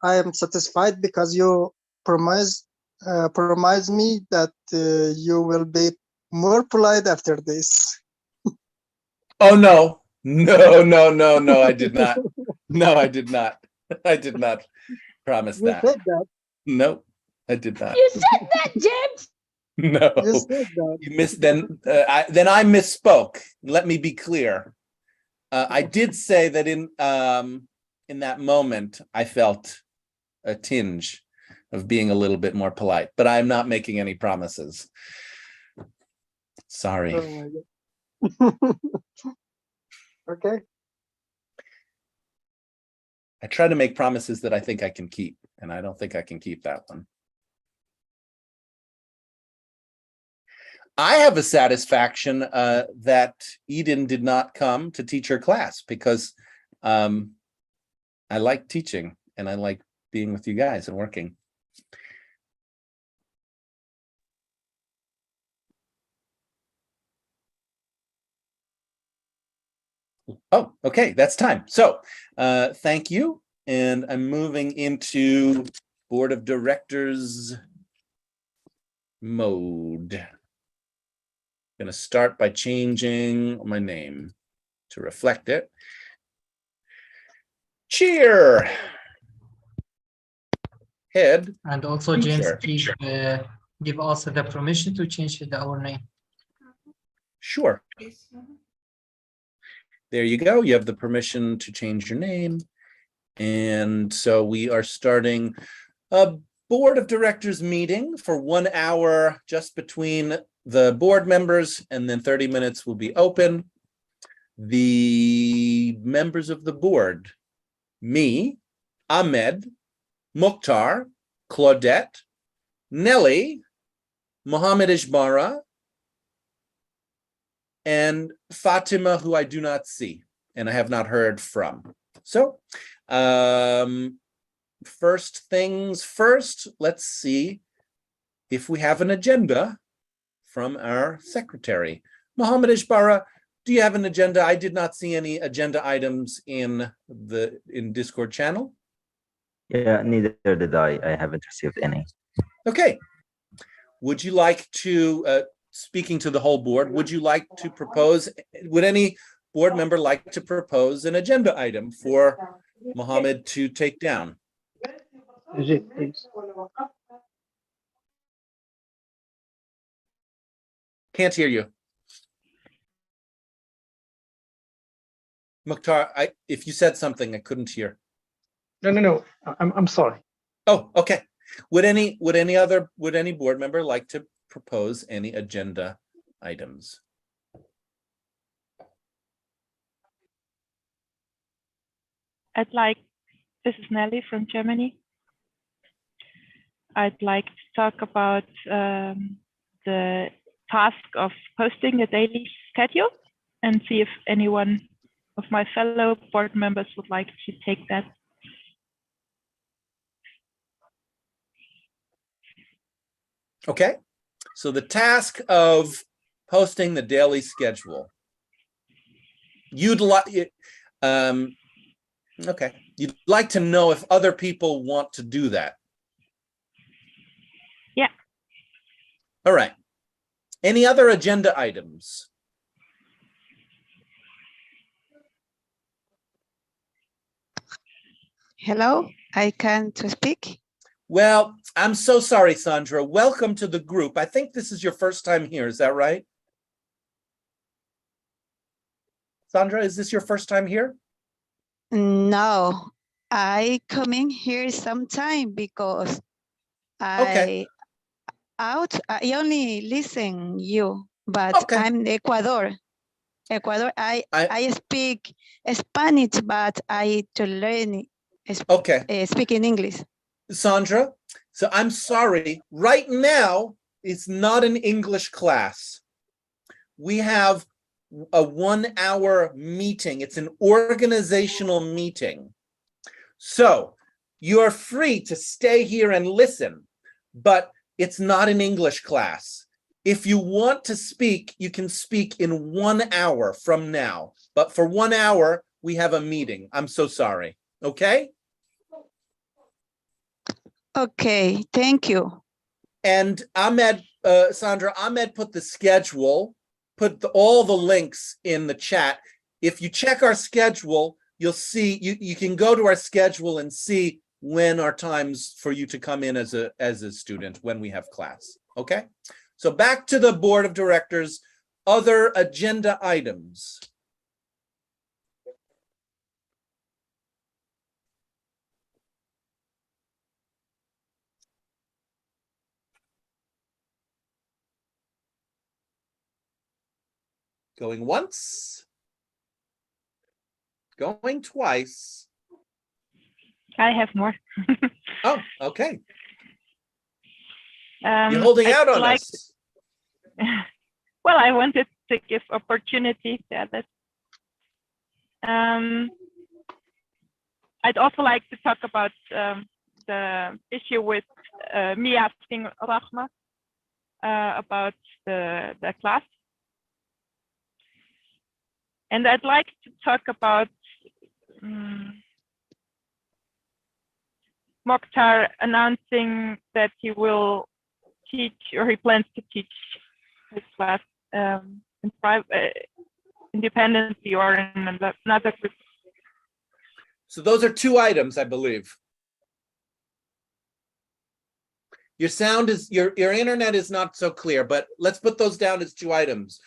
I am satisfied because you promised me that you will be more polite after this. Oh, no. No, I did not. No, I did not. I did not promise You that. said that. No, I did not. You said that, James. No, You said that. you missed. Then I misspoke. Let me be clear. I did say that in that moment I felt a tinge of being a little bit more polite, but I'm not making any promises. Sorry. Oh my God. Okay. I try to make promises that I think I can keep, and I don't think I can keep that one. I have a satisfaction that Eden did not come to teach her class because I like teaching and I like being with you guys and working. Oh, okay, that's time. So thank you. And I'm moving into Board of Directors mode. I'm going to start by changing my name to reflect it. Cheer. Head. And also, James, Teacher. please give us the permission to change our name. Sure. There you go. You have the permission to change your name. And so we are starting a Board of Directors meeting for 1 hour just between the board members, and then 30 minutes will be open. The members of the board, me, Ahmed, Mukhtar, Claudette, Nelly, Mohammed Ishbara, and Fatima, who I do not see and I have not heard from. So first things first, let's see if we have an agenda from our secretary. Mohammed Ishbara, do you have an agenda? I did not see any agenda items in Discord channel. Yeah, neither did I. I haven't received any. Okay. Would you like to, speaking to the whole board, would you like to propose, would any board member like to propose an agenda item for Mohammed to take down? Please. Can't hear you. Mukhtar, if you said something, I couldn't hear. No. I'm sorry. Oh, okay. Would any board member like to propose any agenda items? This is Nelly from Germany. I'd like to talk about the task of posting a daily schedule and see if anyone of my fellow board members would like to take that. Okay, so the task of posting the daily schedule. You'd like, okay, you'd like to know if other people want to do that. Yeah. All right. Any other agenda items? Hello, I can to speak. Well, I'm so sorry, Sandra. Welcome to the group. I think this is your first time here. Is that right? Sandra, is this your first time here? No, I coming here sometime because I only listen you, but I'm Ecuador. I speak Spanish, but I to learn speaking English. Sandra, so I'm sorry. Right now, it's not an English class. We have a 1-hour meeting. It's an organizational meeting. So you're free to stay here and listen, but it's not an English class. If you want to speak, you can speak in 1 hour from now. But for 1 hour, we have a meeting. I'm so sorry. Okay? Okay, thank you. And Ahmed, Sandra, Ahmed put the schedule, all the links in the chat. If you check our schedule, you'll see, you can go to our schedule and see when are times for you to come in as a student when we have class, okay? So back to the board of directors, other agenda items. Going once, going twice. I have more. Oh, okay. You're holding out on us. Well, I wanted to give opportunity to others. I'd also like to talk about the issue with me asking Rahma about the class. And I'd like to talk about Mokhtar announcing that he will teach, or he plans to teach his class in private, independently, or in another group. So those are 2 items, I believe. Your sound is, your internet is not so clear, but let's put those down as 2 items.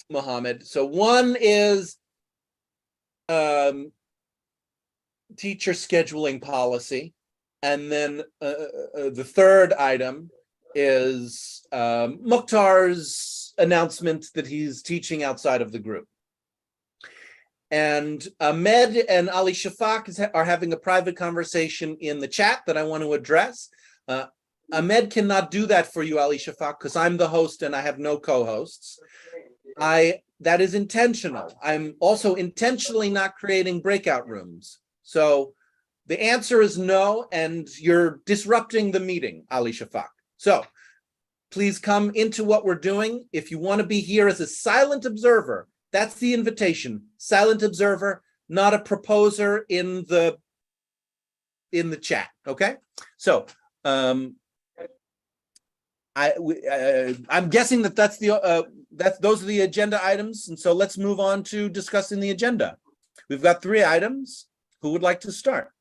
Mohammed. So one is teacher scheduling policy. And then the third item is Mukhtar's announcement that he's teaching outside of the group. And Ahmed and Ali Shafak are having a private conversation in the chat that I want to address. Ahmed cannot do that for you, Ali Shafak, because I'm the host and I have no co-hosts. That is intentional. I'm also intentionally not creating breakout rooms. So the answer is no, and you're disrupting the meeting, Ali Shafak. So please come into what we're doing. If you want to be here as a silent observer, that's the invitation. Silent observer, not a proposer in the chat, okay? So I'm guessing that those are the agenda items, and so let's move on to discussing the agenda. We've got 3 items. Who would like to start?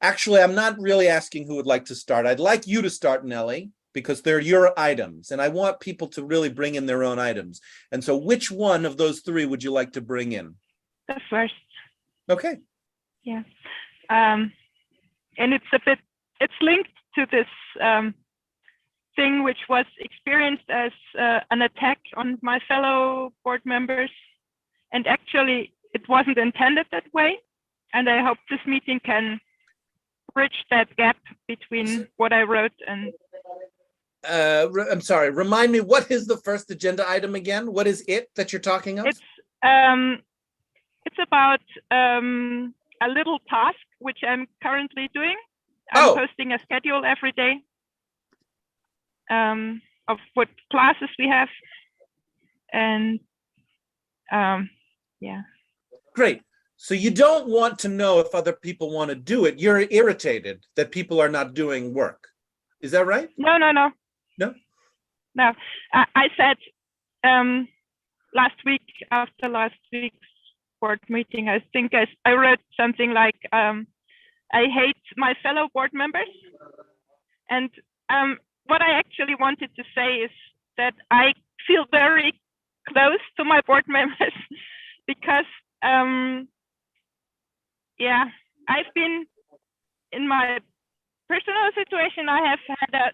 Actually, I'm not really asking who would like to start. I'd like you to start, Nelly, because they're your items, and I want people to really bring in their own items. And so which one of those 3 would you like to bring in? The first. Okay. Yeah. And it's linked to this thing which was experienced as an attack on my fellow board members. And actually, it wasn't intended that way. And I hope this meeting can bridge that gap between what I wrote and... I'm sorry, remind me, what is the first agenda item again? What is it that you're talking of? It's about a little task which I'm currently doing. I'm posting a schedule every day of what classes we have. And yeah. Great. So you don't want to know if other people want to do it. You're irritated that people are not doing work. Is that right? No. No? No. I said last week, after last week's board meeting, I think I wrote something like, I hate my fellow board members. And what I actually wanted to say is that I feel very close to my board members because yeah, I've been in my personal situation. I have had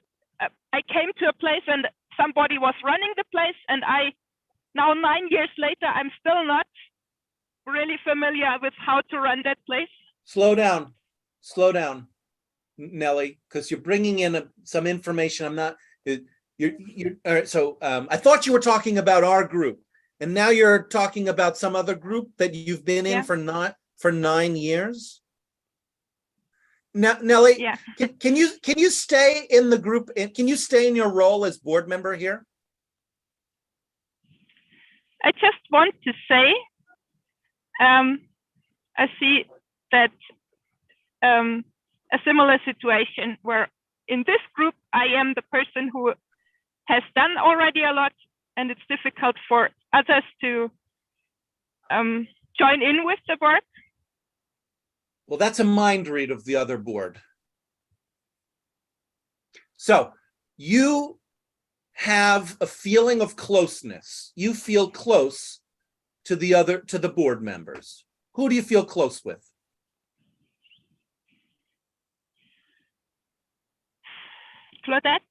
I came to a place and somebody was running the place, and now 9 years later, I'm still not really familiar with how to run that place. Slow down, Nelly, because you're bringing in some information. I'm not. You're all right. So I thought you were talking about our group, and now you're talking about some other group that you've been in for 9 years. Now, Nelly, can you stay in the group? Can you stay in your role as board member here? I just want to say, I see that a similar situation where in this group, I am the person who has done already a lot, and it's difficult for others to join in with the work. Well, that's a mind read of the other board. So you have a feeling of closeness. You feel close to the board members. Who do you feel close with? Claudette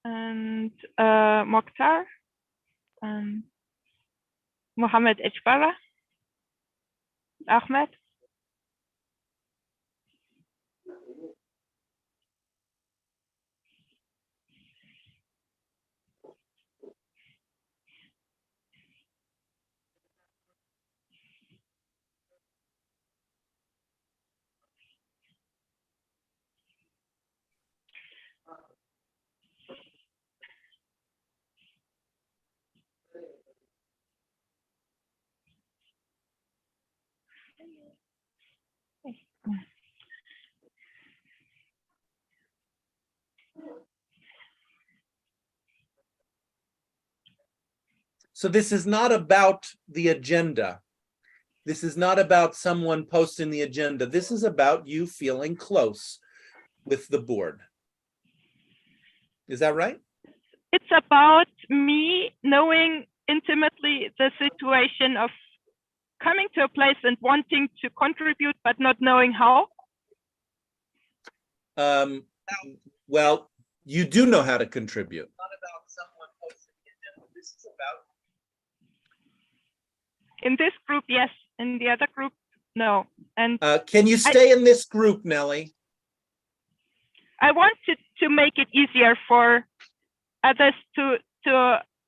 and Mokhtar and Mohammed Ejbara, Ahmed. So this is not about the agenda. This is not about someone posting the agenda. This is about you feeling close with the board. Is that right? It's about me knowing intimately the situation of coming to a place and wanting to contribute, but not knowing how. Well, you do know how to contribute. It's not about someone posting the agenda. This is about. In this group, yes. In the other group, no. And can you stay in this group, Nelly? I want to make it easier for others to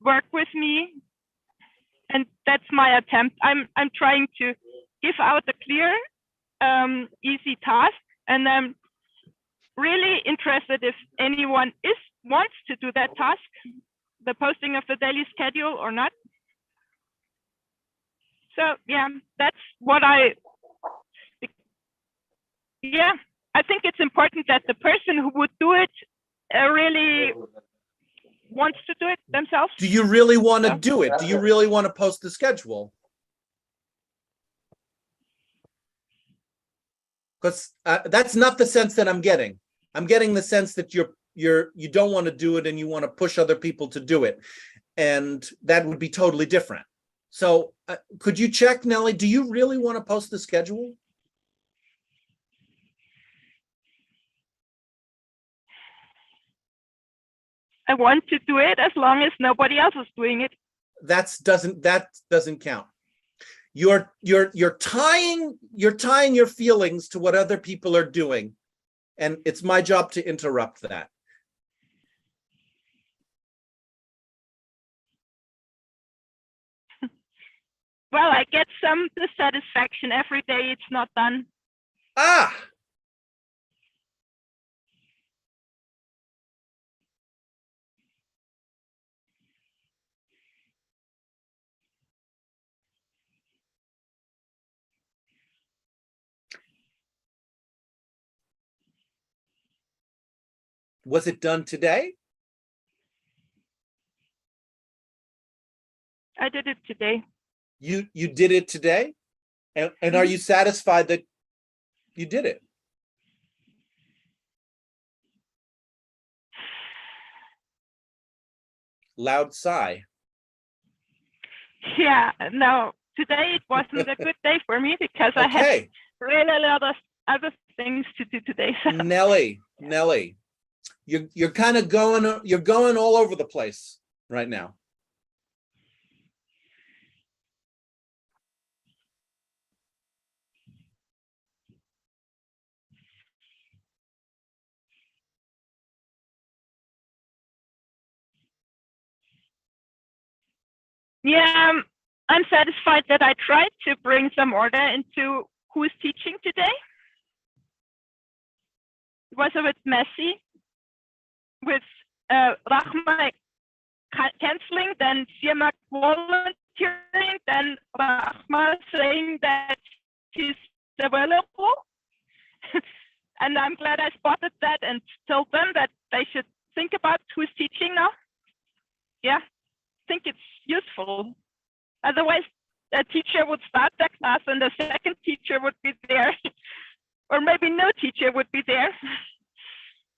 work with me, and that's my attempt. I'm trying to give out a clear, easy task, and I'm really interested if anyone wants to do that task, the posting of the daily schedule or not. So yeah, that's what I think it's important that the person who would do it really wants to do it themselves. Do you really want to Yeah. do it? Do you really want to post the schedule? Because that's not the sense that I'm getting. I'm getting the sense that you don't want to do it and you want to push other people to do it, and that would be totally different. So could you check, Nelly? Do you really want to post the schedule? I want to do it as long as nobody else is doing it. That doesn't count. You're tying your feelings to what other people are doing, and it's my job to interrupt that. Well, I get some dissatisfaction every day it's not done. Ah! Was it done today? I did it today. You did it today? And are you satisfied that you did it? Loud sigh. Yeah, no, today it wasn't a good day for me because I had really a lot of other things to do today. So. Nelly, you're kind of going all over the place right now. Yeah, I'm satisfied that I tried to bring some order into who is teaching today. It was a bit messy with Rahma canceling, then Siamak volunteering, then Rahma saying that she's available. And I'm glad I spotted that and told them that they should think about who's teaching now. Yeah, I think it's useful. Otherwise, a teacher would start the class and the second teacher would be there, or maybe no teacher would be there.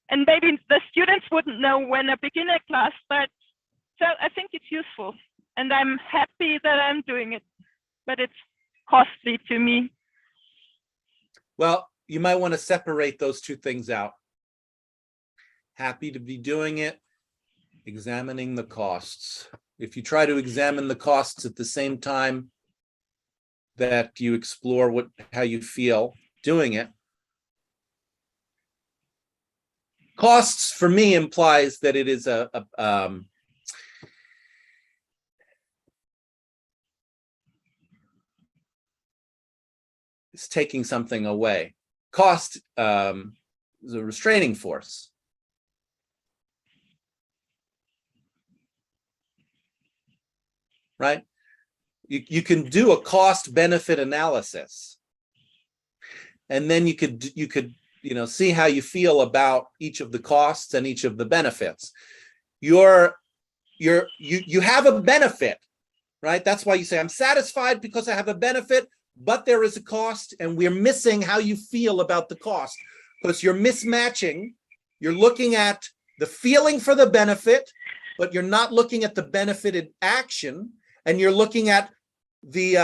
And maybe the students wouldn't know when a beginner class starts. So I think it's useful, and I'm happy that I'm doing it, but it's costly to me. Well, you might want to separate those two things out. Happy to be doing it, examining the costs. If you try to examine the costs at the same time that you explore how you feel doing it, costs for me implies that it is it's taking something away. Cost is a restraining force. Right? You can do a cost benefit analysis, and then you could see how you feel about each of the costs and each of the benefits. You have a benefit, right? That's why you say, I'm satisfied because I have a benefit, but there is a cost, and we're missing how you feel about the cost, because you're mismatching. You're looking at the feeling for the benefit, but you're not looking at the benefited action, and you're looking at the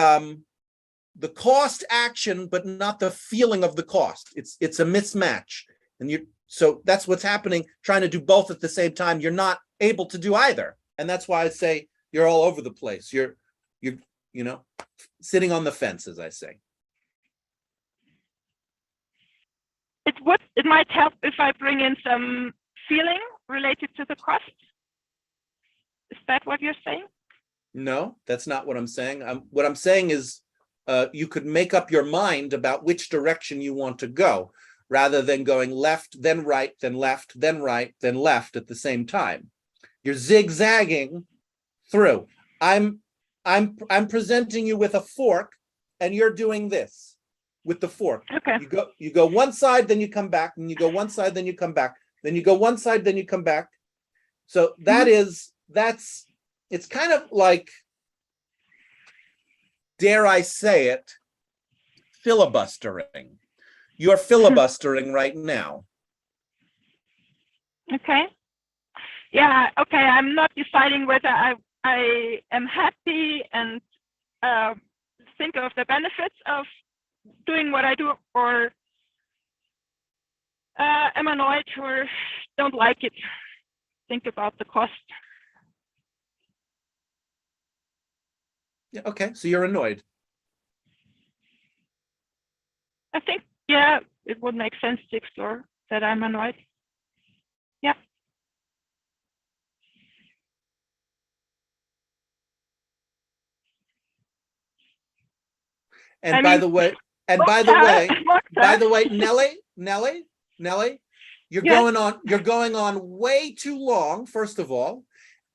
cost action, but not the feeling of the cost. It's a mismatch, and so that's what's happening. Trying to do both at the same time, you're not able to do either, and that's why I say you're all over the place. You're sitting on the fence, as I say. It might help if I bring in some feeling related to the cost. Is that what you're saying? No, that's not what I'm saying. What I'm saying is you could make up your mind about which direction you want to go, rather than going left, then right, then left, then right, then left at the same time. You're zigzagging through. I'm presenting you with a fork, and you're doing this. with the fork. Okay. You go one side, then you come back, and you go one side, then you come back. Then you go one side, then you come back. So it's kind of like, dare I say it, filibustering. You're filibustering right now. Okay. Yeah. Okay. I'm not deciding whether I am happy and think of the benefits of doing what I do, or am annoyed or don't like it. Think about the cost. Yeah, okay, so you're annoyed. I think, yeah, it would make sense to explore that I'm annoyed. Yeah. And I by mean, the way, Nelly, you're going on way too long, first of all,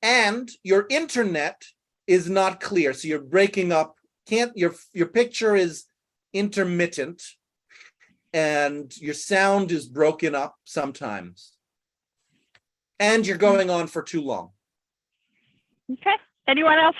and your internet is not clear. So you're breaking up, your picture is intermittent and your sound is broken up sometimes. And you're going on for too long. Okay. Anyone else?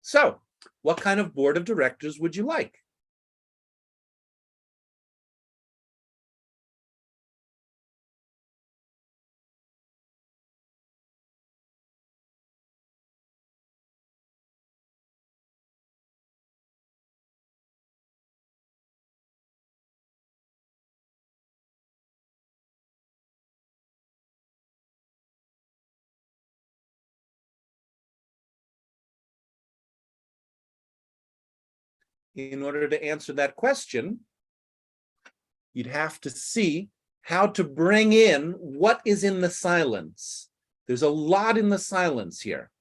So, what kind of board of directors would you like? In order to answer that question, you'd have to see how to bring in what is in the silence. There's a lot in the silence here.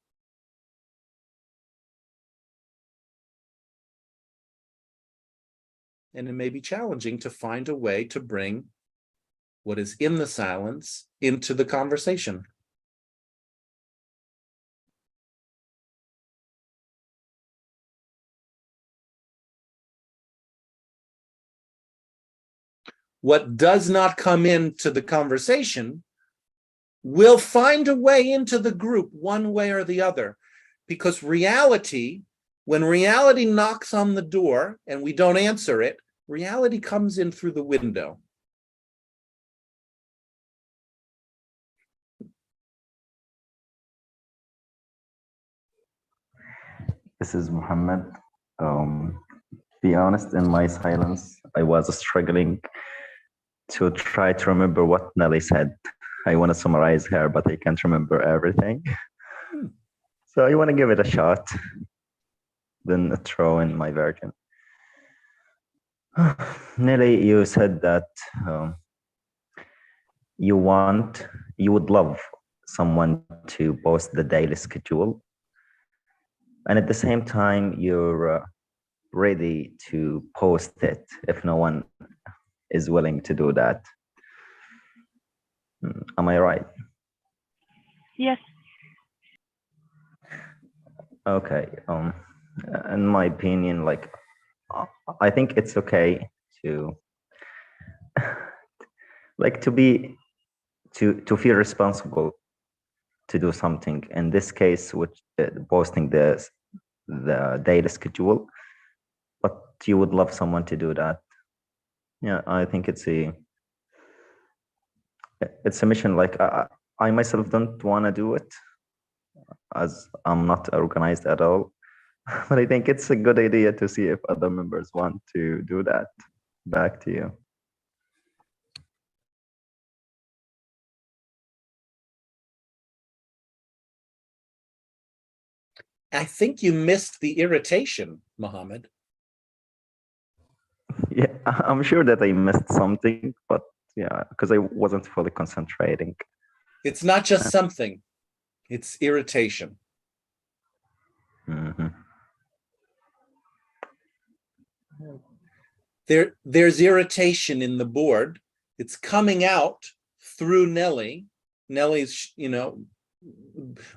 And it may be challenging to find a way to bring what is in the silence into the conversation. What does not come into the conversation will find a way into the group one way or the other, because reality, when reality knocks on the door and we don't answer it, reality comes in through the window. This is Muhammad. Be honest, in my silence, I was struggling to try to remember what Nelly said. I want to summarize her, but I can't remember everything. So I want to give it a shot, then throw in my version. Nelly, you said that you would love someone to post the daily schedule. And at the same time, you're ready to post it if no one is willing to do that. Am I right? Yes. Okay. In my opinion, like I think it's okay to like to feel responsible to do something. In this case, which posting the daily schedule, but you would love someone to do that. Yeah, I think it's a mission. Like I myself don't want to do it, as I'm not organized at all. But I think it's a good idea to see if other members want to do that. Back to you. I think you missed the irritation, Mohammed. Yeah, I'm sure that I missed something, but yeah, because I wasn't fully concentrating. It's not just something, it's irritation. Mm-hmm. There's irritation in the board. It's coming out through Nelly. Nelly's,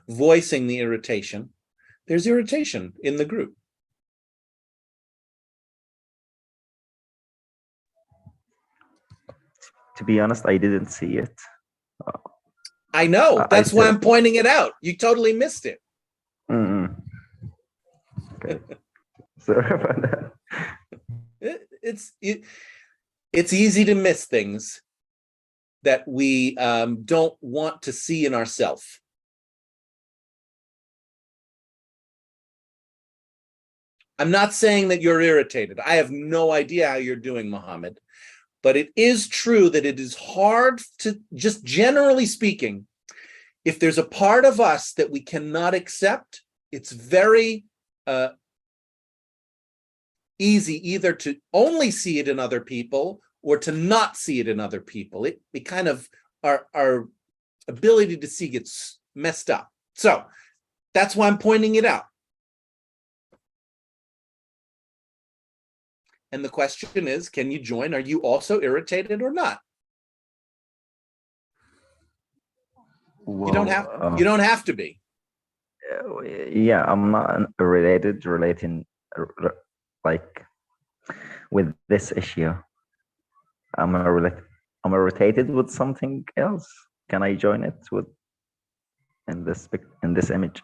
voicing the irritation. There's irritation in the group. To be honest, I didn't see it. I know. That's why I'm pointing it out. You totally missed it. Mm-hmm. Okay. Sorry about that. It's easy to miss things that we don't want to see in ourselves. I'm not saying that you're irritated. I have no idea how you're doing, Mohammed. But it is true that it is hard to, just generally speaking, if there's a part of us that we cannot accept, it's very easy either to only see it in other people or to not see it in other people. It kind of, our ability to see gets messed up. So that's why I'm pointing it out. And the question is, can you join? Are you also irritated or not? Well, you don't have to be. Yeah, I'm not relating like with this issue. I'm irritated with something else. Can I join it with in this image?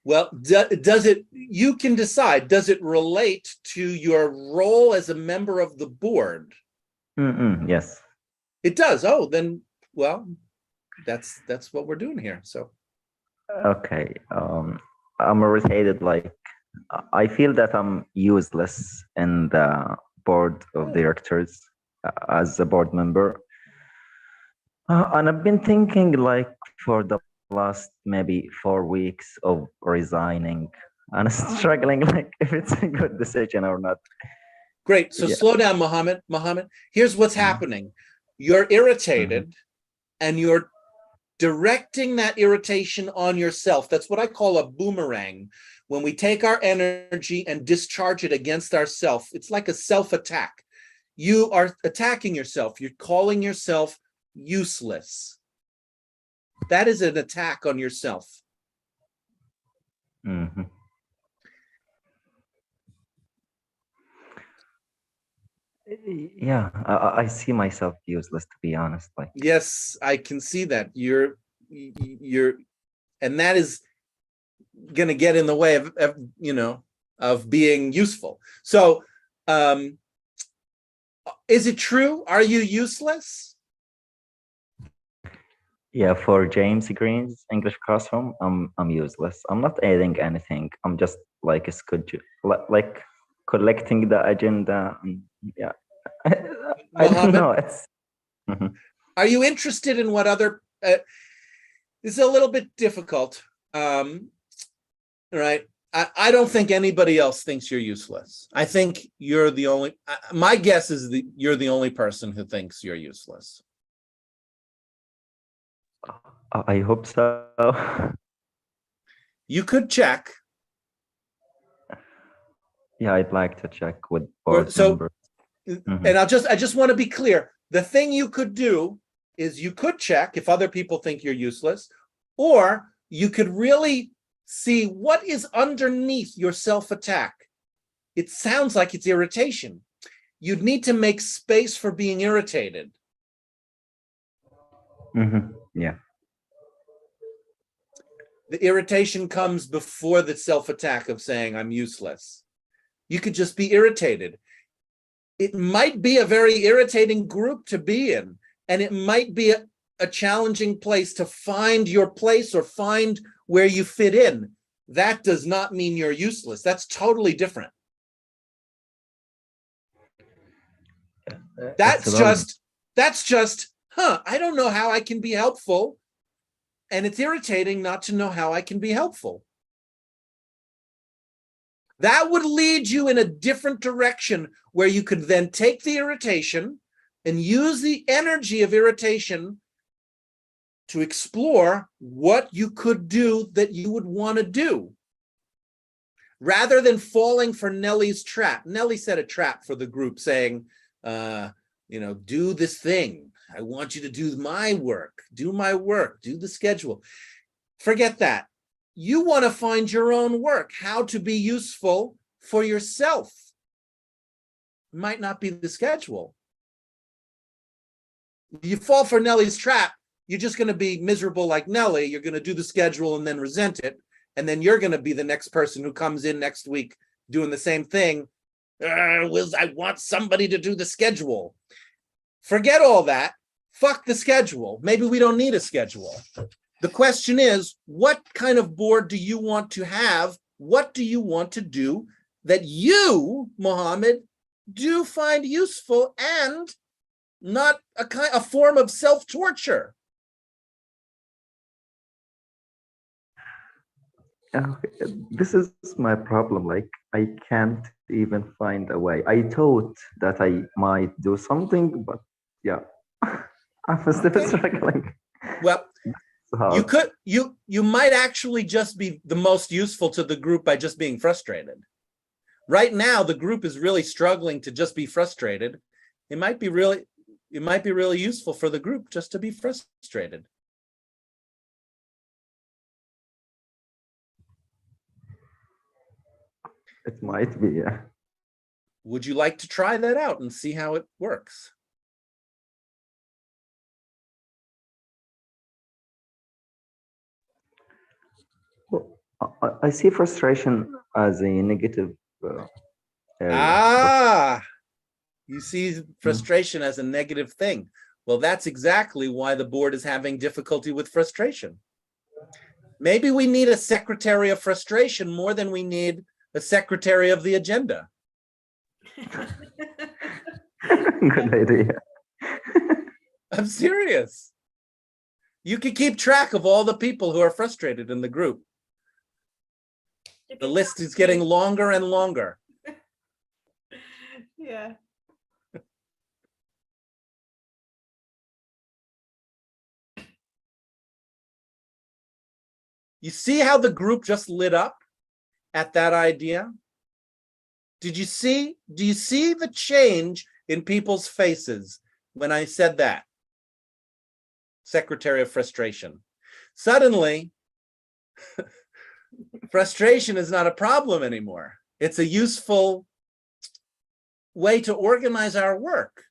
Well, does it, you can decide, does it relate to your role as a member of the board? Yes. It does. Oh, then, well, that's what we're doing here. So. Okay. I'm irritated. Like, I feel that I'm useless in the board of directors as a board member. And I've been thinking, like, for the last maybe 4 weeks of resigning and struggling, like, if it's a good decision or not. Great. So slow down, Mohammed. Here's what's happening. You're irritated and you're directing that irritation on yourself. That's what I call a boomerang. When we take our energy and discharge it against ourselves, it's like a self-attack. You are attacking yourself. You're calling yourself useless. That is an attack on yourself. Mm-hmm. Yeah, I see myself useless, to be honest. Like, yes, I can see that. You're, and that is going to get in the way of of being useful. So, is it true? Are you useless? Yeah, for James Green's English classroom, I'm useless. I'm not adding anything. I'm just like a schedule, like collecting the agenda. And, yeah, I don't know. It's. Are you interested in what other? This is a little bit difficult, right? I don't think anybody else thinks you're useless. I think you're the only. My guess is that you're the only person who thinks you're useless. I hope so. You could check. Yeah, I'd like to check with board members. And I just want to be clear. The thing you could do is you could check if other people think you're useless, or you could really See what is underneath your self-attack. It sounds like it's irritation. You'd need to make space for being irritated. Yeah. The irritation comes before the self-attack of saying, I'm useless. You could just be irritated. It might be a very irritating group to be in, and it might be a challenging place to find your place or find where you fit in. That does not mean you're useless. That's totally different. That's just, I don't know how I can be helpful. And it's irritating not to know how I can be helpful. That would lead you in a different direction where you could then take the irritation and use the energy of irritation to explore what you could do that you would want to do. Rather than falling for Nelly's trap. Nelly set a trap for the group saying, do this thing. I want you to do my work, do the schedule. Forget that. You want to find your own work, how to be useful for yourself. It might not be the schedule. You fall for Nelly's trap, you're just going to be miserable like Nelly. You're going to do the schedule and then resent it. And then you're going to be the next person who comes in next week doing the same thing. I want somebody to do the schedule. Forget all that. Fuck the schedule. Maybe we don't need a schedule. The question is, what kind of board do you want to have? What do you want to do that you, Mohammed, do find useful and not a form of self-torture? This is my problem. Like, I can't even find a way. I thought that I might do something, but yeah, I'm still struggling. Well, you might actually just be the most useful to the group by just being frustrated. Right now, the group is really struggling to just be frustrated. It might be really useful for the group just to be frustrated. It might be, yeah. Would you like to try that out and see how it works? Well, I see frustration as a negative area. You see frustration as a negative thing. Well, that's exactly why the board is having difficulty with frustration. Maybe we need a secretary of frustration more than we need a secretary of the agenda. Good idea. I'm serious. You can keep track of all the people who are frustrated in the group. The list is getting longer and longer. Yeah. You see how the group just lit up at that idea? Do you see the change in people's faces when I said that? Secretary of frustration. Suddenly, frustration is not a problem anymore. It's a useful way to organize our work.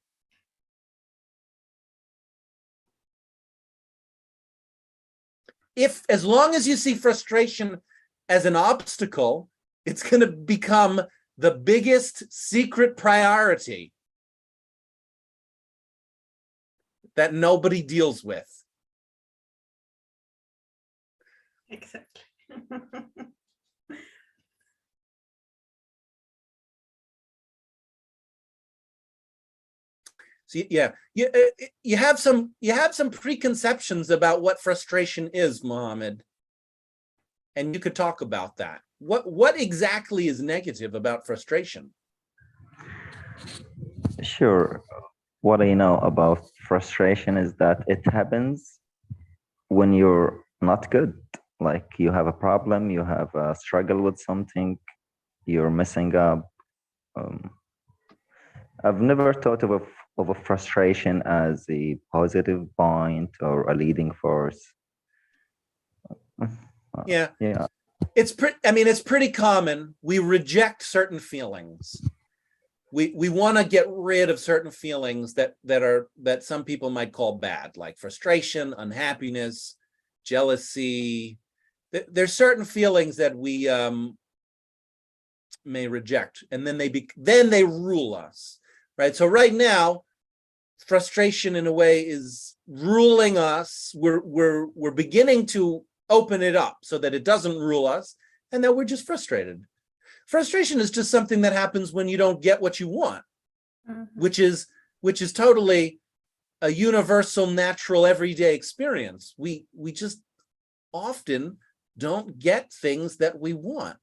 As long as you see frustration as an obstacle, it's going to become the biggest secret priority that nobody deals with. Exactly. So yeah, you have some preconceptions about what frustration is, Mohammed, and you could talk about that. What exactly is negative about frustration? Sure. What I know about frustration is that it happens when you're not good. Like, you have a problem, you have a struggle with something, you're messing up. I've never thought of a frustration as a positive point or a leading force. Yeah. it's pretty common. We reject certain feelings. We want to get rid of certain feelings that some people might call bad, like frustration, unhappiness, jealousy. There's certain feelings that we may reject, and then they rule us, right? So right now, frustration in a way is ruling us. We're beginning to open it up so that it doesn't rule us, and that we're just frustrated. Frustration is just something that happens when you don't get what you want, which is totally a universal, natural, everyday experience. We just often don't get things that we want.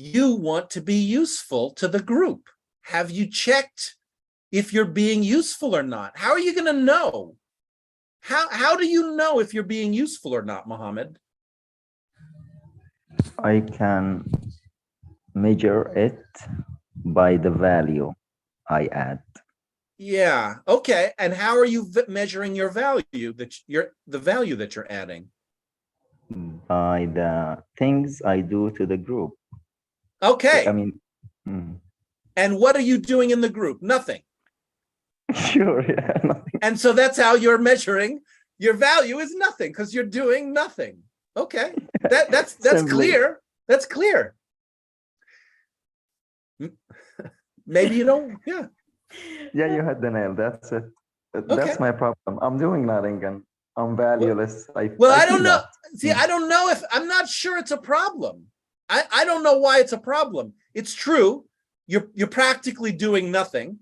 You want to be useful to the group. Have you checked if you're being useful or not? How are you going to know? How do you know if you're being useful or not, Mohammed? I can measure it by the value I add. Yeah. Okay. And how are you measuring your value, the value that you're adding? By the things I do to the group. Okay. I mean, and what are you doing in the group? Nothing. Sure. Yeah. Nothing. And so that's how you're measuring your value is nothing, because you're doing nothing. Okay. That's clear. That's clear. Maybe you don't. Yeah. Yeah, you had the nail. That's it. That's my problem. I'm doing nothing and I'm valueless. I don't know. See, I don't know if I'm not sure it's a problem. I don't know why it's a problem. It's true. You're practically doing nothing.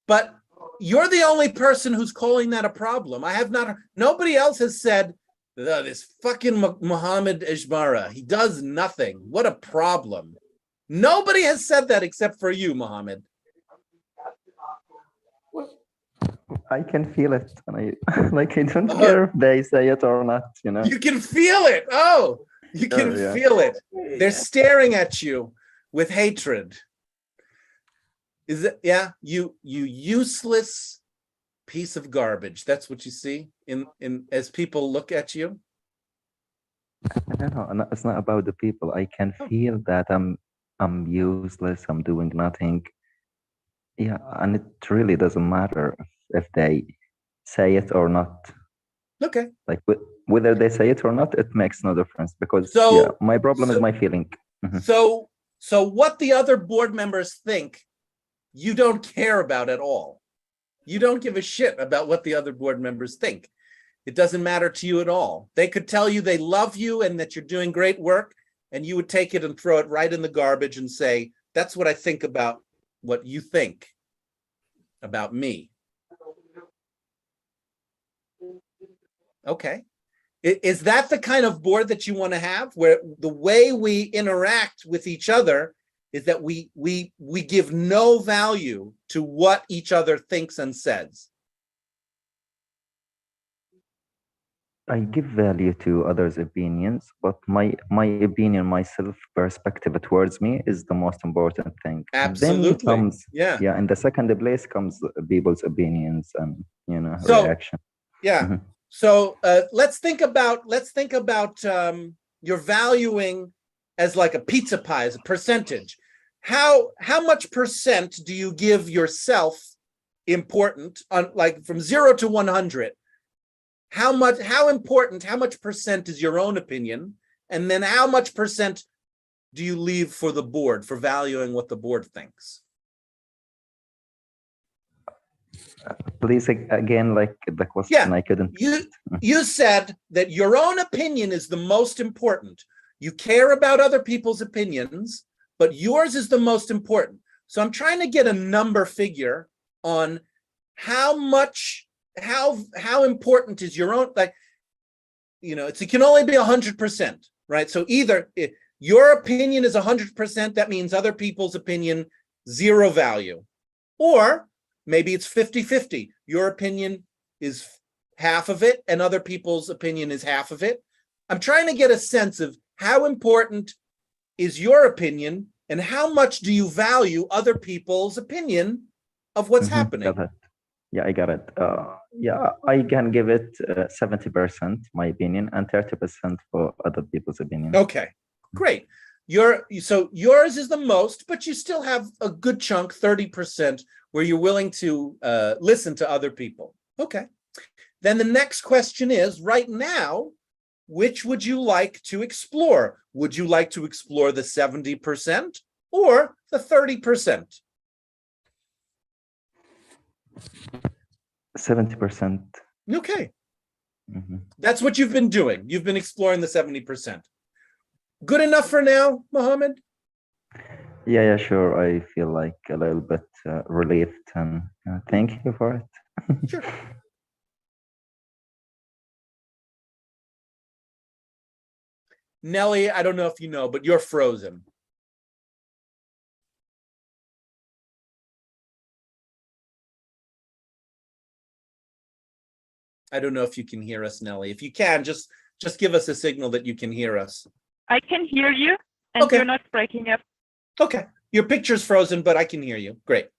But you're the only person who's calling that a problem. I have not, nobody else has said, this fucking Mohammed Ejbara, he does nothing. What a problem. Nobody has said that except for you, Mohammed. I can feel it. And I don't care if they say it or not, you know. You can feel it. Oh, you can feel it. They're staring at you with hatred. Is it? Yeah, you useless piece of garbage. That's what you see in as people look at you. I don't know. It's not about the people. I can feel that I'm useless. I'm doing nothing. Yeah, and it really doesn't matter if they say it or not. Okay. Like whether they say it or not, it makes no difference, because my problem is my feeling. Mm-hmm. So what the other board members think, you don't care about at all. You don't give a shit about what the other board members think. It doesn't matter to you at all. They could tell you they love you and that you're doing great work, and you would take it and throw it right in the garbage and say, that's what I think about what you think about me. Okay. Is that the kind of board that you want to have, where the way we interact with each other is that we give no value to what each other thinks and says? I give value to others' opinions, but my opinion, my self-perspective towards me is the most important thing. Absolutely. Then comes, in the second place comes people's opinions and reaction. Yeah. Mm-hmm. So let's think about your valuing as like a pizza pie, as a percentage. How much percent do you give yourself important on, like, from 0 to 100? How much percent is your own opinion? And then how much percent do you leave for the board, for valuing what the board thinks? Please, again, like the question, I couldn't. You said that your own opinion is the most important. You care about other people's opinions, but yours is the most important. So I'm trying to get a number figure on how important is your own, like, it can only be 100%, right? So either your opinion is 100%, that means other people's opinion, 0 value. Or maybe it's 50-50. Your opinion is half of it and other people's opinion is half of it. I'm trying to get a sense of, how important is your opinion and how much do you value other people's opinion of what's happening? Got it. Yeah, I got it. Yeah, I can give it 70% my opinion and 30% for other people's opinion. Okay, great. So yours is the most, but you still have a good chunk, 30%, where you're willing to listen to other people. Okay. Then the next question is, right now, which would you like to explore? Would you like to explore the 70% or the 30%? 70%. Okay. That's what you've been doing. You've been exploring the 70%. Good enough for now, Mohammed? Yeah, sure. I feel like a little bit relieved, and thank you for it. Sure. Nelly, I don't know if you know, but you're frozen. I don't know if you can hear us, Nelly. If you can, just give us a signal that you can hear us. I can hear you, and you're not breaking up. Okay. Your picture's frozen, but I can hear you. Great.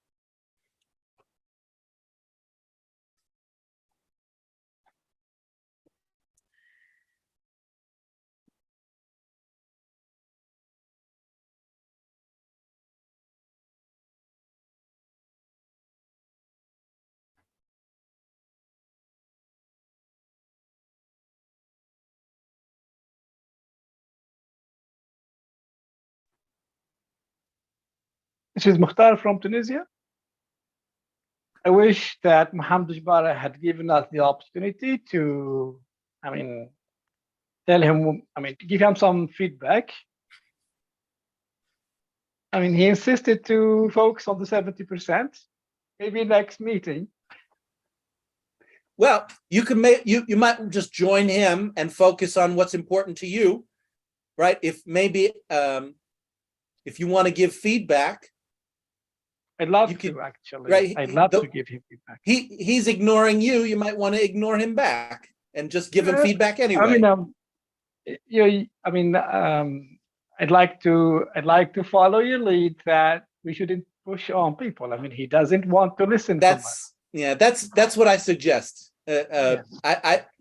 This is Mukhtar from Tunisia. I wish that Mohammed Jbara had given us the opportunity to, tell him, to give him some feedback. He insisted to focus on the 70%. Maybe next meeting. Well, you can you might just join him and focus on what's important to you, right? If maybe if you want to give feedback, I'd love to actually. Right? I'd love to give him feedback. He's ignoring you. You might want to ignore him back and just give him feedback anyway. I'd like to follow your lead that we shouldn't push on people. He doesn't want to listen. That's what I suggest. I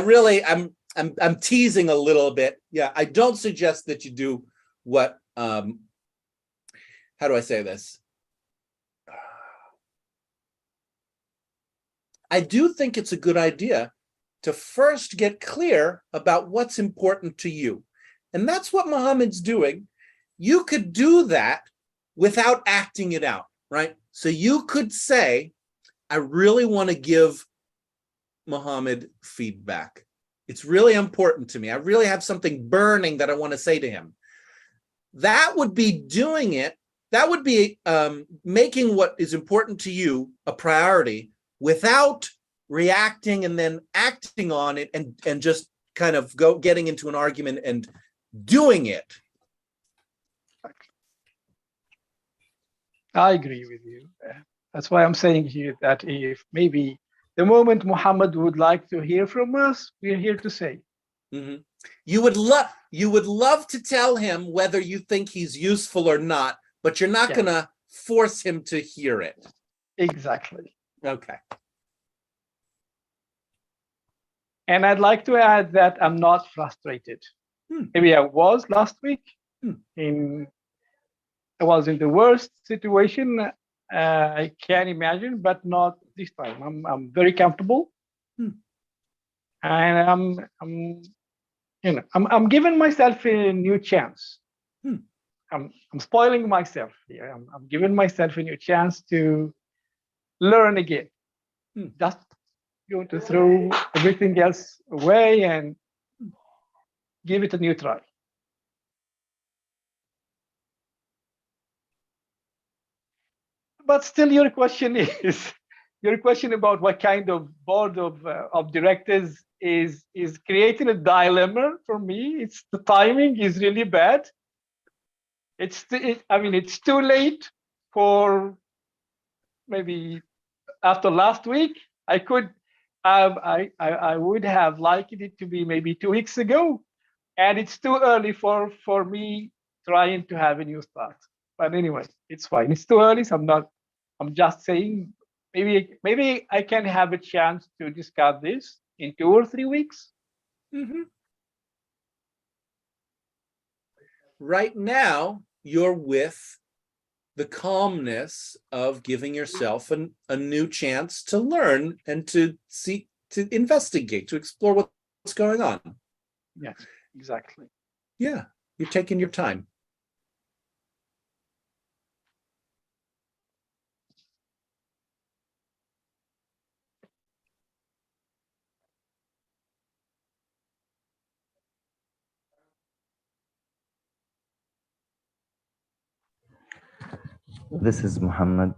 really I'm teasing a little bit. Yeah, I don't suggest that you do what how do I say this? I do think it's a good idea to first get clear about what's important to you. And that's what Mohammed's doing. You could do that without acting it out, right? So you could say, I really want to give Mohammed feedback. It's really important to me. I really have something burning that I want to say to him. That would be doing it. That would be making what is important to you a priority without reacting and then acting on it and just kind of getting into an argument and doing it. I agree with you. That's why I'm saying here that if maybe the moment Muhammad would like to hear from us, we're here to say. Mm-hmm. You would love to tell him whether you think he's useful or not, but you're not going to force him to hear it. Exactly. Okay. And I'd like to add that I'm not frustrated. Maybe I was last week. I was in the worst situation I can imagine, but not this time. I'm very comfortable, and I'm giving myself a new chance. I'm spoiling myself here. I'm giving myself a new chance to learn again. Just going to throw everything else away and give it a new try. But still, your question about what kind of board of directors is creating a dilemma for me. It's the timing is really bad. It's too late for maybe after last week. I would have liked it to be maybe 2 weeks ago, and it's too early for me trying to have a new start. But anyway, it's fine. It's too early, so I'm just saying maybe I can have a chance to discuss this in 2 or 3 weeks. Mhm. Right now, you're with the calmness of giving yourself a new chance to learn and to seek, to investigate, to explore what's going on. Yes, exactly. Yeah, you're taking your time. This is Muhammad.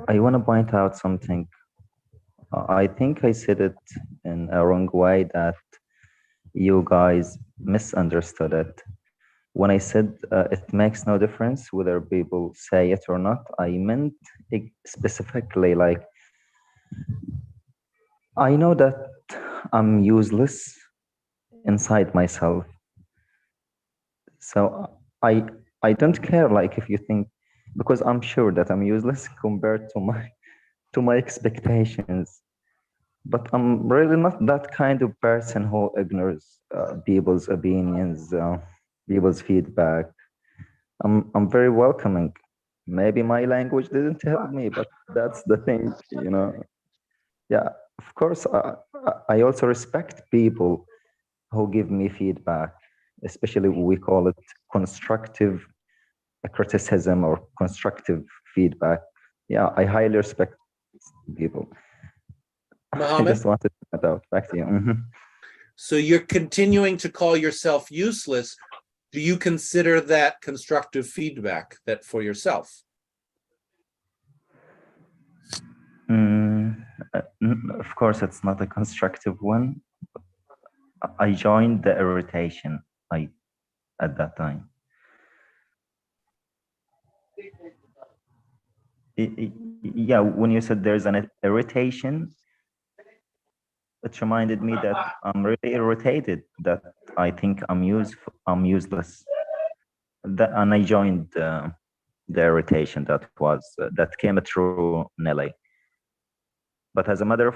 I want to point out something. I think I said it in a wrong way that you guys misunderstood it. When I said it makes no difference whether people say it or not, I meant it specifically like I know that I'm useless inside myself. So I don't care like if you think, because I'm sure that I'm useless compared to my expectations. But I'm really not that kind of person who ignores people's opinions, people's feedback. I'm very welcoming. Maybe my language didn't help me, but that's the thing, you know. Yeah, of course. I also respect people who give me feedback, especially we call it constructive criticism or constructive feedback. Yeah, I highly respect people. I Mohammed? just wanted to point out. Back to you. Mhm. So you're continuing to call yourself useless. Do you consider that constructive feedback that for yourself? Of course, it's not a constructive one. I joined the irritation at that time. Yeah, when you said there's an irritation, it reminded me that I'm really irritated, that I think I'm useless. And I joined the irritation that came through Nelly. But as a matter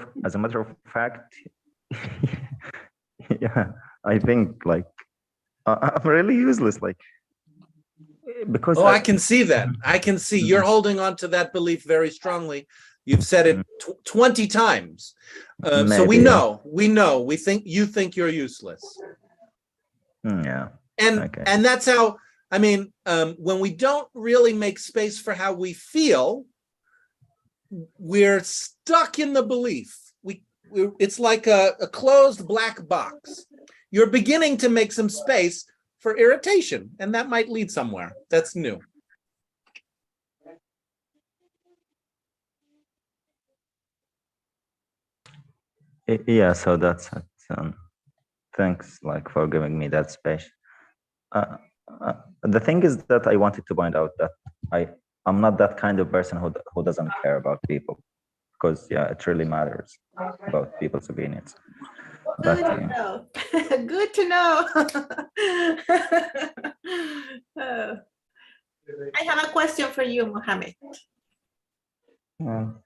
of fact, yeah, I think like I'm really useless, like because I can see that. I can see you're holding on to that belief very strongly. You've said it 20 times. So we know, we think you think you're useless. Yeah. And that's how, I mean, when we don't really make space for how we feel, we're stuck in the belief. It's like a closed black box. You're beginning to make some space for irritation, and that might lead somewhere. That's new. Yeah, so that's it. Thanks, like, for giving me that space. The thing is that I wanted to point out that I'm not that kind of person who doesn't care about people, because yeah, it really matters about people's opinions. Good to know. Good to know. I have a question for you, Mohammed.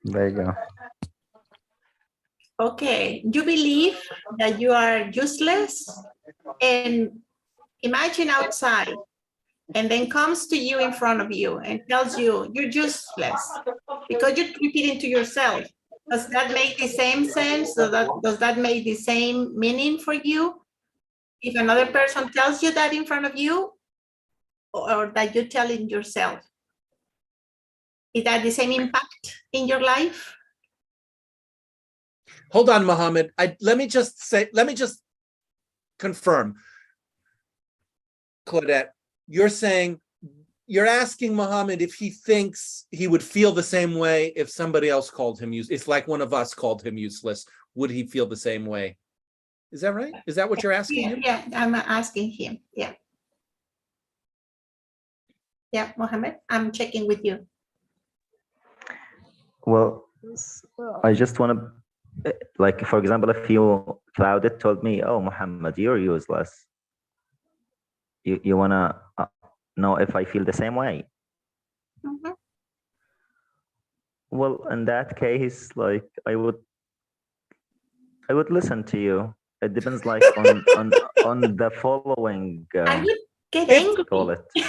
There you go. Okay, you believe that you are useless, and imagine outside, and then comes to you in front of you and tells you you're useless because you're repeating to yourself. Does that make the same sense? Does that make the same meaning for you? If another person tells you that in front of you, or that you're telling yourself, is that the same impact in your life? Hold on, Mohammed. Let me just confirm. Claudette, you're asking Mohammed if he thinks he would feel the same way if somebody else called him useless. It's like one of us called him useless. Would he feel the same way? Is that right? Is that what you're asking him? Yeah, I'm asking him. Yeah. Yeah, Mohammed, I'm checking with you. Well, I just want to, like, for example, if you, Claudette, told me, oh, Muhammad, you're useless, you wanna know if I feel the same way. Mhm. Well, in that case, like I would listen to you. It depends, like on the following. I would get Call angry. it.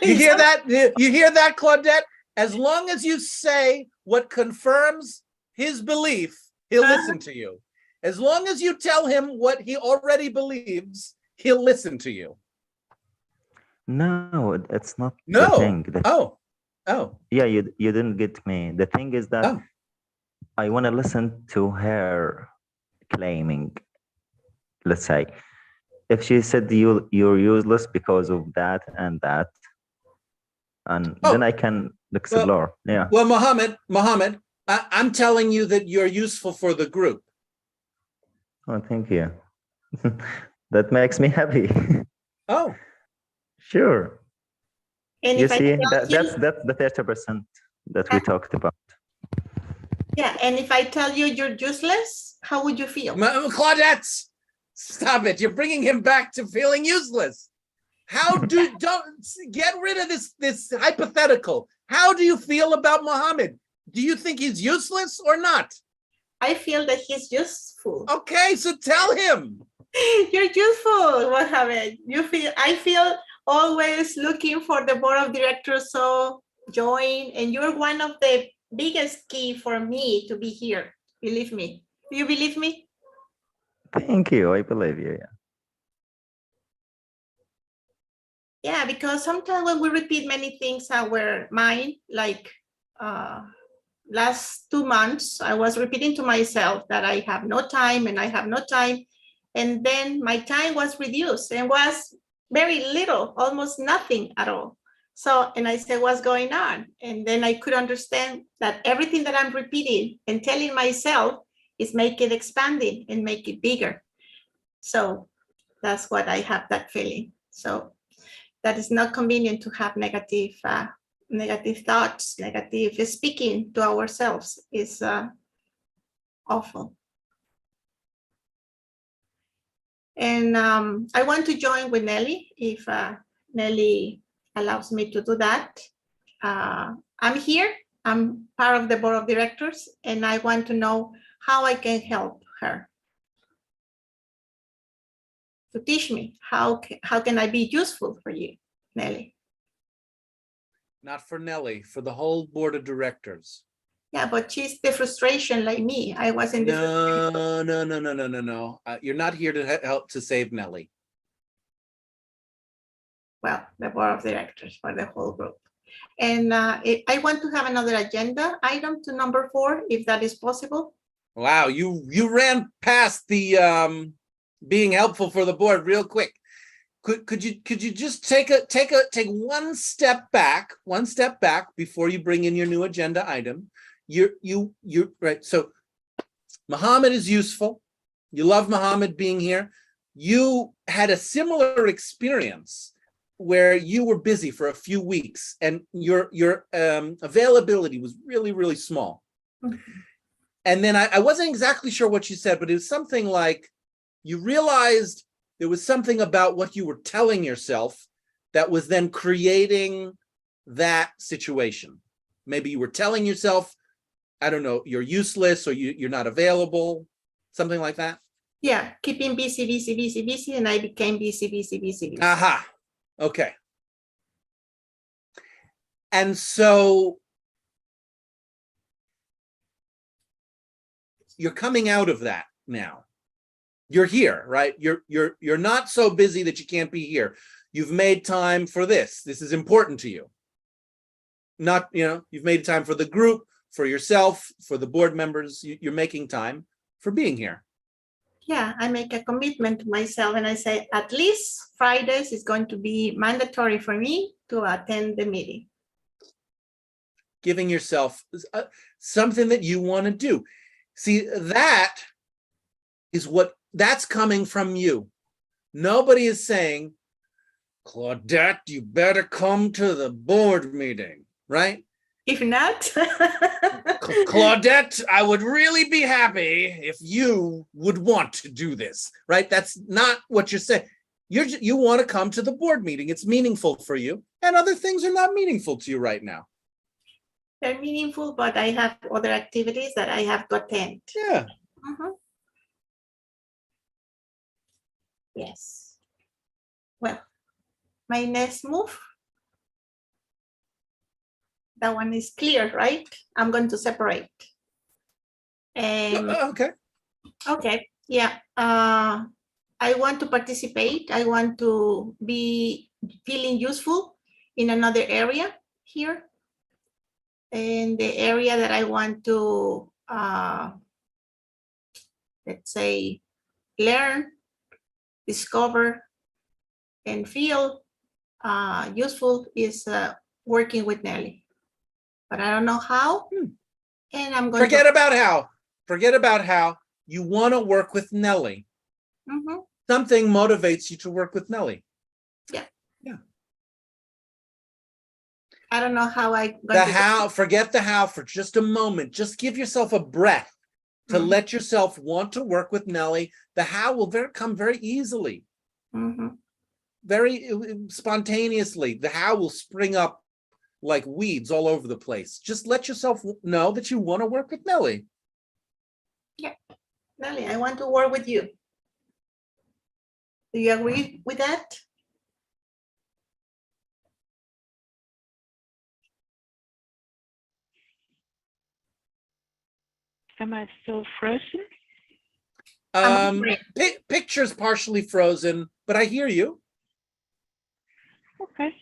You hear that? You hear that, Claudette? As long as you say what confirms his belief, he'll listen to you. As long as you tell him what he already believes, he'll listen to you. No, it's not the No. thing. Oh. Yeah, you didn't get me. The thing is that I want to listen to her claiming. Let's say, if she said you're useless because of that and that, and then I can explore. Yeah. Well, Mohammed, I'm telling you that you're useful for the group. Oh, thank you. That makes me happy. Oh. Sure. And You if I see, tell that's the 30% that we talked about. Yeah, and if I tell you you're useless, how would you feel? Claudette, stop it. You're bringing him back to feeling useless. Don't get rid of this hypothetical. How do you feel about Muhammad? Do you think he's useless or not? I feel that he's useful. Okay, so tell him. You're useful, Mohammed. I feel always looking for the board of directors, so join, and you're one of the biggest key for me to be here. Believe me. Do you believe me? Thank you. I believe you. Yeah. Yeah, because sometimes when we repeat many things our mind, like last 2 months, I was repeating to myself that I have no time and I have no time. And then my time was reduced and was very little, almost nothing at all. So, and I said, what's going on? And then I could understand that everything that I'm repeating and telling myself is make it expanding and make it bigger. So that's what I have that feeling. So that is not convenient to have negative thoughts, negative speaking to ourselves is awful. And I want to join with Nelly if Nelly allows me to do that. I'm here, I'm part of the board of directors, and I want to know how I can help her. To teach me, how can I be useful for you, Nelly? Not for Nelly, for the whole board of directors. Yeah, but she's the frustration like me. I was in the No. You're not here to help to save Nelly. Well, the board of directors for the whole group. And I want to have another agenda item to number 4, if that is possible. Wow, you ran past the being helpful for the board real quick. Could you just take one step back before you bring in your new agenda item? You're right. So Muhammad is useful. You love Muhammad being here. You had a similar experience where you were busy for a few weeks and your availability was really, really small. Mm-hmm. And then I wasn't exactly sure what you said, but it was something like you realized there was something about what you were telling yourself that was then creating that situation. Maybe you were telling yourself, I don't know, you're useless or you're not available, something like that. Yeah, keeping busy, and I became busy. Aha, okay. And so you're coming out of that now. You're here, right? You're not so busy that you can't be here. You've made time for this. This is important to you. Not, you've made time for the group, for yourself, for the board members. You're making time for being here. Yeah, I make a commitment to myself and I say, at least Fridays is going to be mandatory for me to attend the meeting. Giving yourself something that you want to do. See, that's coming from you. Nobody is saying, Claudette, you better come to the board meeting, right? If not, Claudette, I would really be happy if you would want to do this, right? That's not what you're saying. You want to come to the board meeting. It's meaningful for you, and other things are not meaningful to you right now. They're meaningful, but I have other activities that I have to attend. Yeah. Yes. Well, my next move. That one is clear, right? I'm going to separate. And okay. Okay. Yeah. I want to participate. I want to be feeling useful in another area here. And the area that I want to, let's say, learn, discover, and feel useful is working with Nelly. But I don't know how. And I'm going Forget about how. Forget about how. You want to work with Nelly. Something motivates you to work with Nelly. Yeah. Yeah. I don't know how I. The how, forget the how for just a moment. Just give yourself a breath to let yourself want to work with Nelly. The how will come very easily. Very spontaneously. The how will spring up like weeds all over the place. Just let yourself know that you want to work with Nelly. Yeah. Nelly, I want to work with you. Do you agree with that? Am I still frozen? Picture's partially frozen, but I hear you. Okay.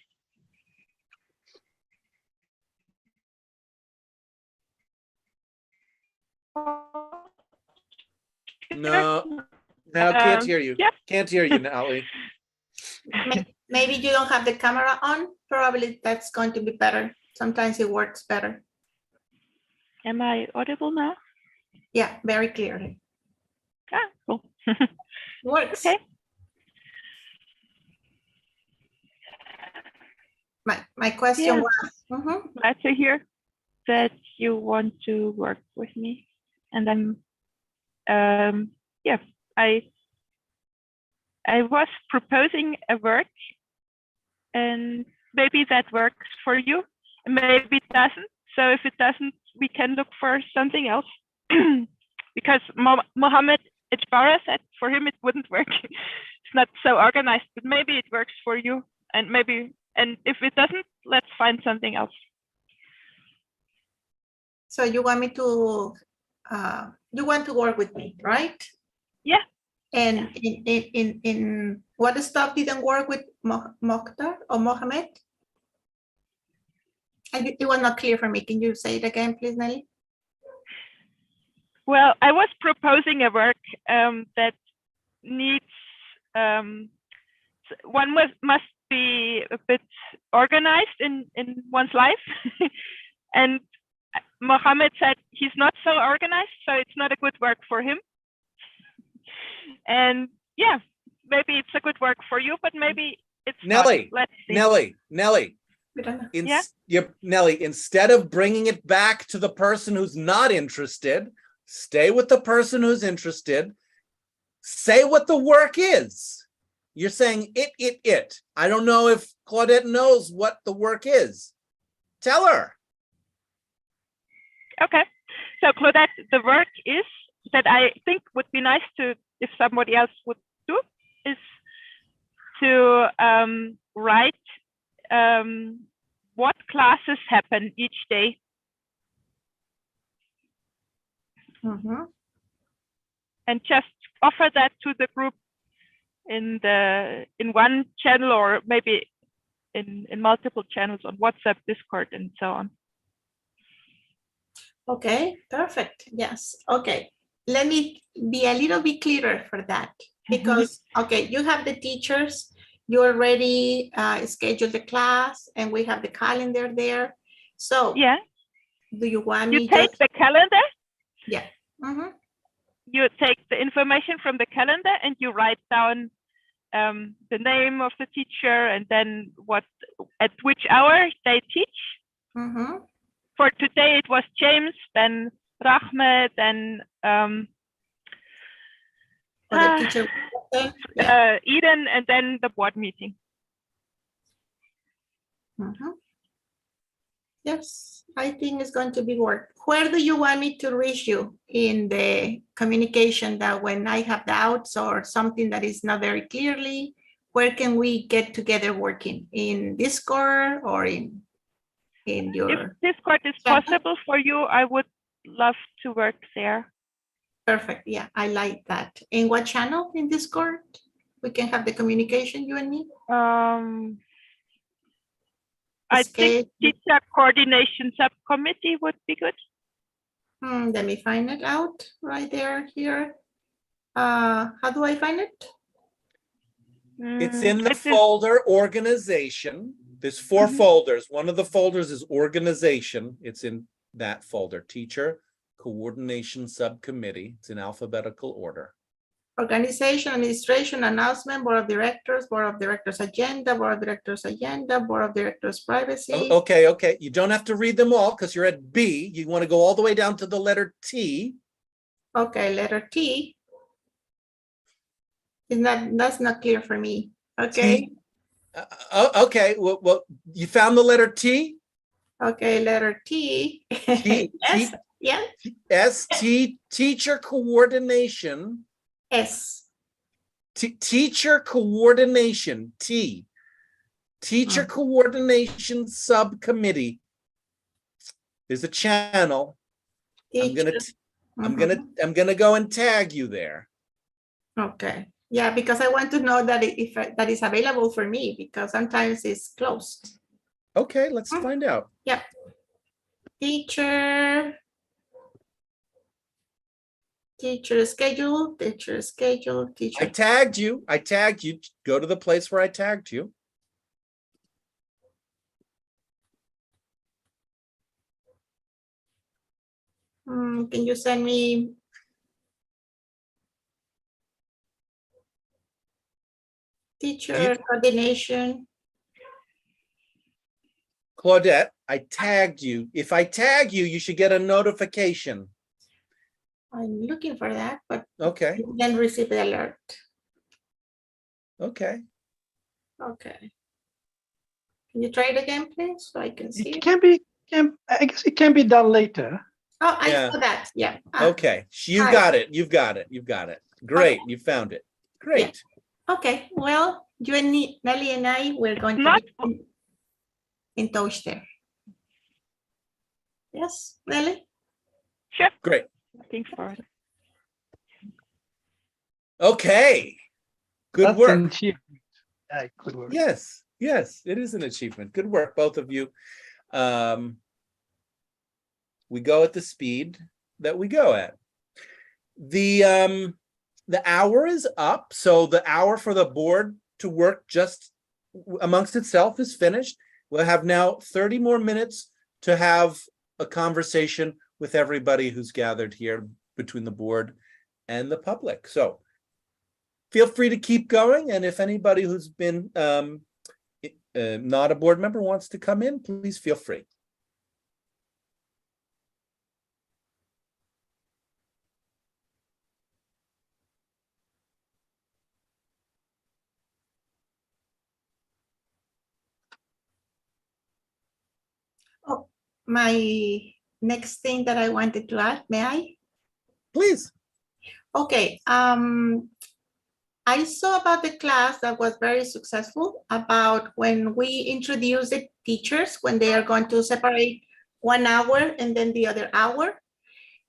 No, can't hear you. Yeah. Can't hear you, Nelly. Maybe you don't have the camera on. Probably that's going to be better. Sometimes it works better. Am I audible now? Yeah, very clearly. Ah, cool. Works. Okay. My question was. Glad to hear that you want to work with me, and I'm yeah, I was proposing a work, and maybe that works for you, and maybe it doesn't. So if it doesn't, we can look for something else. Because Mohammed Ejbara said for him it wouldn't work. It's not so organized, but maybe it works for you, and if it doesn't, let's find something else. So you want me to, you want to work with me, right? Yeah. And in what stuff didn't work with Mokhtar or Mohammed? It was not clear for me. Can you say it again, please, Nelly? Well, I was proposing a work that needs, one must be a bit organized in one's life. And Mohammed said he's not so organized, so it's not a good work for him. And yeah, maybe it's a good work for you, but maybe it's Nelly, not. Let's see. Nelly. Nelly, instead of bringing it back to the person who's not interested, stay with the person who's interested. Say what the work is. You're saying it. I don't know if Claudette knows what the work is. Tell her. Okay. So Claudette, the work is that I think would be nice to, if somebody else would do, is to write what classes happen each day. And just offer that to the group in one channel, or maybe in multiple channels on WhatsApp, Discord, and so on. Okay, perfect. Yes. Okay. Let me be a little bit clearer for that, because okay, you have the teachers, you already scheduled the class, and we have the calendar there. So yeah, do you want me to take the calendar? Yeah. You take the information from the calendar and you write down the name of the teacher, and then at which hour they teach. For today it was James, then Rahmed, then or the teacher. Eden and then the board meeting. Yes, I think it's going to be work. Where do you want me to reach you in the communication, that when I have doubts or something that is not very clearly, where can we get together working? In Discord or in your? If Discord is possible for you, I would love to work there. Perfect. Yeah, I like that. In what channel in Discord we can have the communication, you and me? I think teacher coordination subcommittee would be good. Let me find it out right there here. How do I find it? It's in the folder organization. There's 4 folders. One of the folders is organization. It's in that folder, teacher coordination subcommittee. It's in alphabetical order. Organization, administration, announcement, board of directors agenda, board of directors agenda, board of directors privacy. Okay. You don't have to read them all because you're at B. You want to go all the way down to the letter T. Okay, letter T. That's not clear for me. Okay. Okay. Well, you found the letter T? Okay, letter T. S. Yeah. S, T, teacher coordination. S. Teacher coordination, T. Teacher coordination subcommittee. There's a channel. I'm gonna go and tag you there. Okay. Yeah, because I want to know that if that is available for me, because sometimes it's closed. Okay, let's find out. Yep. Teacher schedule. I tagged you. Go to the place where I tagged you. Can you send me? Teacher coordination. Claudette, I tagged you. If I tag you, you should get a notification. I'm looking for that, but okay. Then receive the alert. Okay. Okay. Can you try it again, please, so I can see it? I guess it can be done later. Oh, I saw that. Yeah. Okay. You've got it. You've got it. Great. Okay. You found it. Great. Yeah. Okay. Well, you and Nelly and I, we're going to be in touch there. Yes, Nelly? Sure. Great. Thanks for it. Okay. Good work. An achievement. Good work. Yes, it is an achievement. Good work, both of you. We go at the speed that we go at. The hour is up, so the hour for the board to work just amongst itself is finished. We'll have now 30 more minutes to have a conversation with everybody who's gathered here between the board and the public. So feel free to keep going. And if anybody who's been not a board member wants to come in, please feel free. Oh, my next thing that I wanted to add, may I? Please. Okay. I saw about the class that was very successful about when we introduce the teachers, when they are going to separate 1 hour and then the other hour.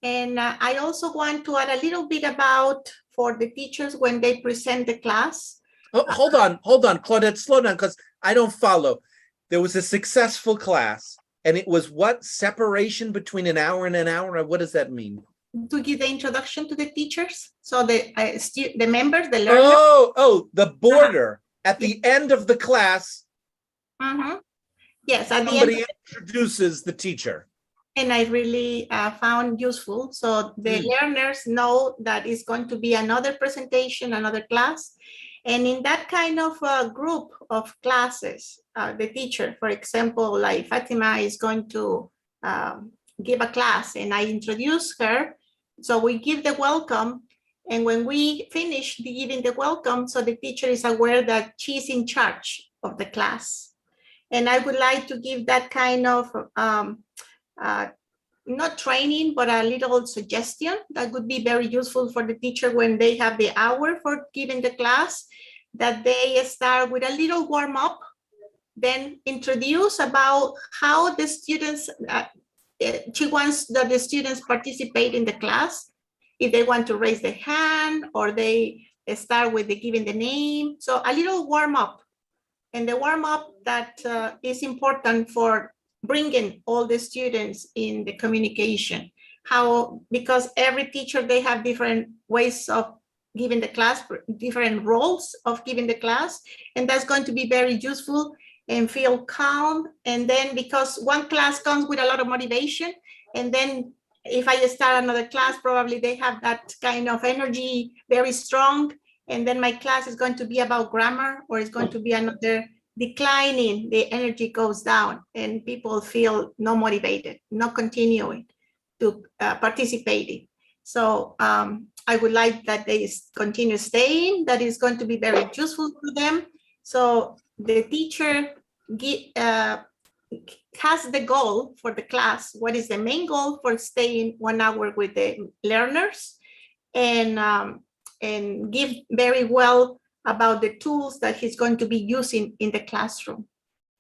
And I also want to add a little bit about for the teachers when they present the class. Oh, hold on, Claudette, slow down, because I don't follow. There was a successful class, and it was what? Separation between an hour and an hour? What does that mean? To give the introduction to the teachers, so the members, the learners. Oh, the border at the end of the class. Yes, at somebody the end introduces the teacher. And I really found useful, so the learners know that it's going to be another presentation, another class, and in that kind of group of classes, the teacher, for example, like Fatima is going to give a class, and I introduce her. So we give the welcome, And when we finish giving the welcome, so the teacher is aware that she's in charge of the class. And I would like to give that kind of, not training, but a little suggestion that would be very useful for the teacher when they have the hour for giving the class, that they start with a little warm up, then introduce about how the students, she wants that the students participate in the class, if they want to raise their hand or they start with the giving the name. So a little warm up, and the warm up that is important for bringing all the students in the communication. How, because every teacher, they have different ways of giving the class, different roles of giving the class, and that's going to be very useful and feel calm. And then because one class comes with a lot of motivation, and then if I start another class, probably they have that kind of energy very strong, and then my class is going to be about grammar, or it's going to be another declining, the energy goes down and people feel not motivated, not continuing to participating. So I would like that they continue staying. That is going to be very useful to them. So the teacher has the goal for the class. What is the main goal for staying 1 hour with the learners, and give very well about the tools that he's going to be using in the classroom.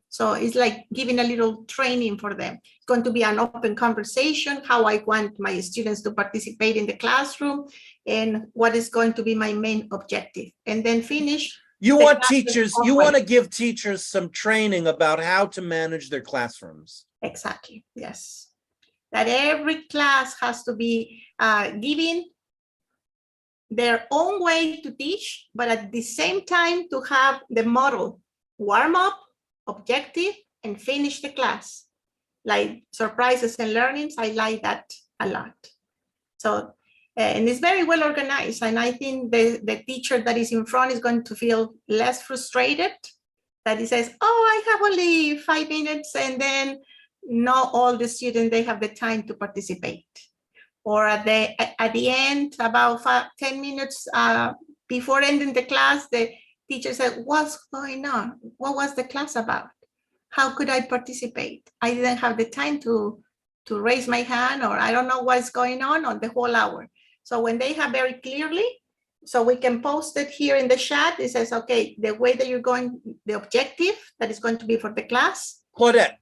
So it's like giving a little training for them. It's going to be an open conversation, how I want my students to participate in the classroom, and what is going to be my main objective. And then finish. You want teachers, you want to give teachers some training about how to manage their classrooms. Exactly, yes. That every class has to be giving their own way to teach, but at the same time to have the model, warm up, objective, and finish the class. Like surprises and learnings, I like that a lot. So, and it's very well organized. And I think the teacher that is in front is going to feel less frustrated, that he says, oh, I have only 5 minutes, and then not all the students, they have the time to participate. Or at the end, about 10 minutes before ending the class, the teacher said, what's going on? What was the class about? How could I participate? I didn't have the time to raise my hand, or I don't know what's going on the whole hour. So when they have very clearly, so we can post it here in the chat, it says, okay, the way that you're going, the objective that is going to be for the class. Claudette,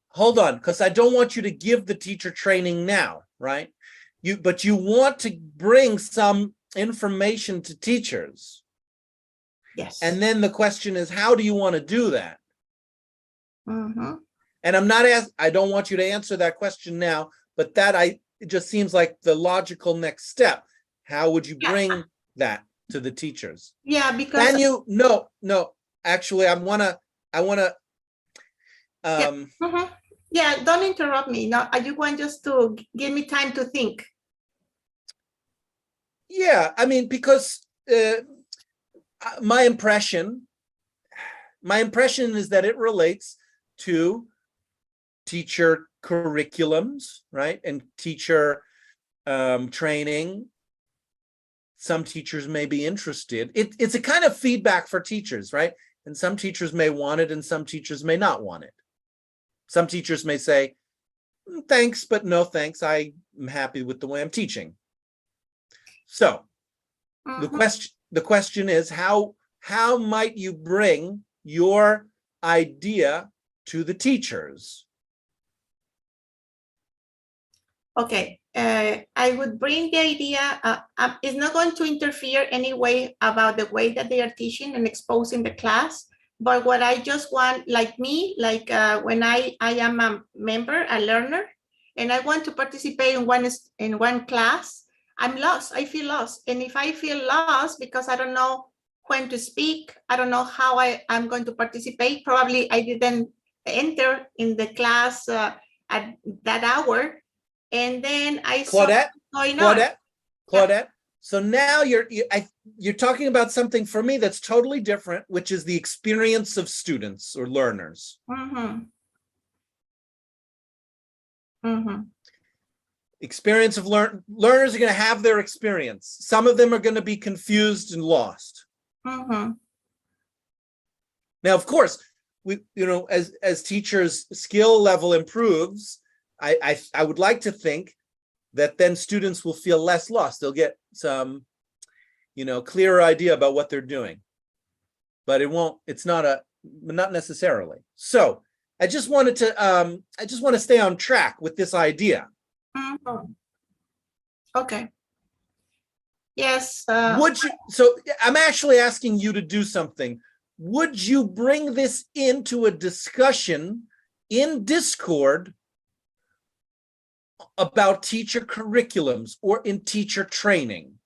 hold on, because I don't want you to give the teacher training now, right? But you want to bring some information to teachers. Yes. And then the question is, how do you want to do that? Mm-hmm. And I don't want you to answer that question now, but it just seems like the logical next step. How would you bring that to the teachers? Yeah, because Can you? No. Actually, I wanna. Yeah, don't interrupt me. No, I just want just to give me time to think. Yeah, I mean, because my impression is that it relates to teacher curriculums, right? And teacher training. Some teachers may be interested. It's a kind of feedback for teachers, right? And some teachers may want it and some teachers may not want it. Some teachers may say, thanks, but no thanks. I'm happy with the way I'm teaching. So the question is, how might you bring your idea to the teachers? Okay, I would bring the idea, it's not going to interfere anyway about the way that they are teaching and exposing the class, but what I just want, like me, like when I am a member, a learner, and I want to participate in one class, I'm lost, I feel lost. And if I feel lost because I don't know when to speak, I don't know how I'm going to participate, probably I didn't enter in the class at that hour, and then I saw what's going on. Claudette. So now you're talking about something for me that's totally different, which is the experience of students or learners. Mm-hmm. Mm-hmm. Experience of learners are going to have their experience. Some of them are going to be confused and lost. Mm-hmm. Now, of course, we, as teachers' skill level improves, I would like to think that then students will feel less lost. They'll get some, clearer idea about what they're doing. But it won't. It's not necessarily. So I just want to stay on track with this idea. Mm-hmm. Okay. Yes. Would you? So I'm actually asking you to do something. Would you bring this into a discussion in Discord about teacher curriculums or in teacher training?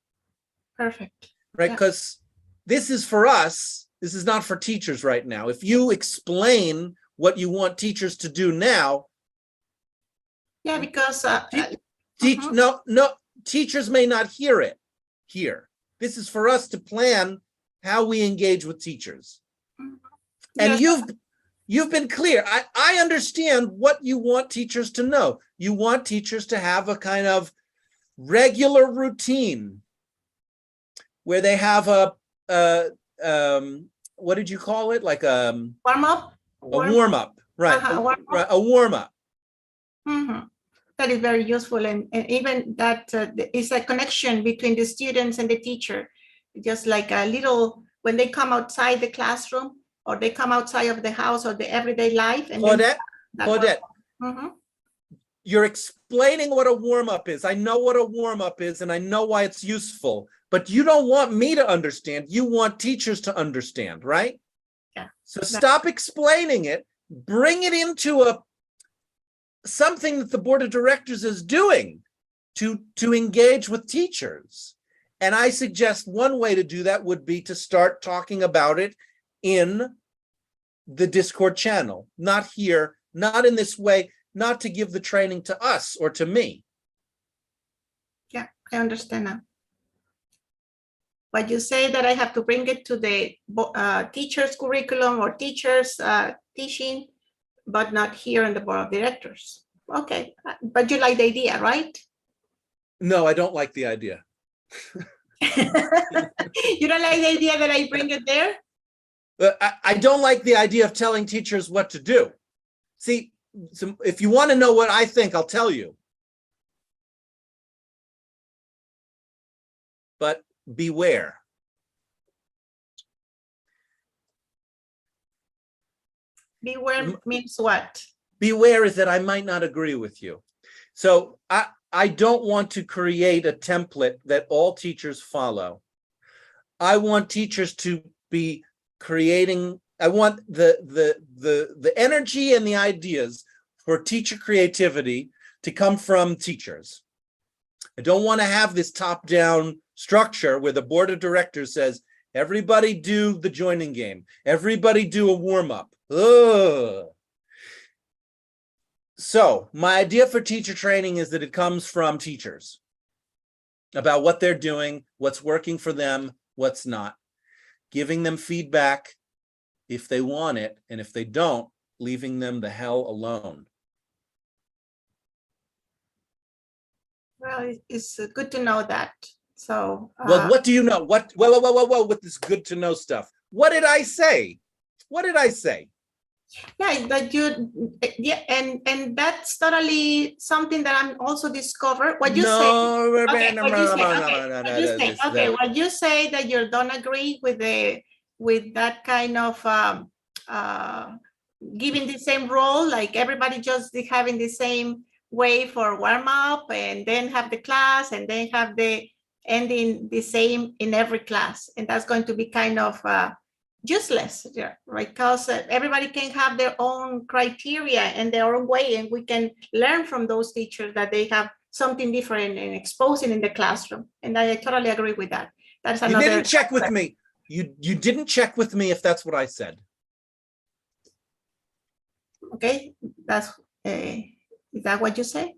Perfect. Right? Because this is for us. This is not for teachers right now. If you explain what you want teachers to do now. Yeah, because teachers may not hear it here. This is for us to plan how we engage with teachers. And you've been clear. I understand what you want teachers to know. You want teachers to have a kind of regular routine where they have what did you call it? Like warm up? A warm up, right? A warm up. Mm-hmm. That is very useful, and even that is a connection between the students and the teacher. Just like a little, when they come outside the classroom, or they come outside of the house or the everyday life. And Claudette, you're explaining what a warm-up is. I know what a warm-up is, and I know why it's useful, but you don't want me to understand. You want teachers to understand, right? Yeah. So stop explaining it, bring it into something that the board of directors is doing to engage with teachers. And I suggest one way to do that would be to start talking about it in the Discord channel, not here, not in this way, not to give the training to us or to me. Yeah, I understand now. But you say that I have to bring it to the teacher's curriculum or teacher's teaching, but not here in the board of directors. Okay, but you like the idea, right? No, I don't like the idea. You don't like the idea that I bring it there? I don't like the idea of telling teachers what to do. See, so if you want to know what I think, I'll tell you. But beware. Beware means what? Beware is that I might not agree with you. So I don't want to create a template that all teachers follow. I want teachers to be creating, I want the energy and the ideas for teacher creativity to come from teachers. I don't want to have this top-down structure where the board of directors says, everybody do the joining game, everybody do a warm-up. Ugh. So my idea for teacher training is that it comes from teachers about what they're doing, what's working for them, what's not, giving them feedback if they want it, and if they don't, leaving them the hell alone. Well, it's good to know that. So, well, what do you know? What? Whoa, with this good to know stuff. What did I say? What did I say? Yeah, that and that's totally something that I'm also discovered. What you say? Okay, what you say that you don't agree with that kind of giving the same role, like everybody just having the same way for warm up, and then have the class, and then have the ending the same in every class, and that's going to be kind of useless, right? Because everybody can have their own criteria and their own way, and we can learn from those teachers that they have something different and exposing in the classroom. And I totally agree with that. That's another. You didn't check with me. You didn't check with me if that's what I said. Okay, that's is that what you say?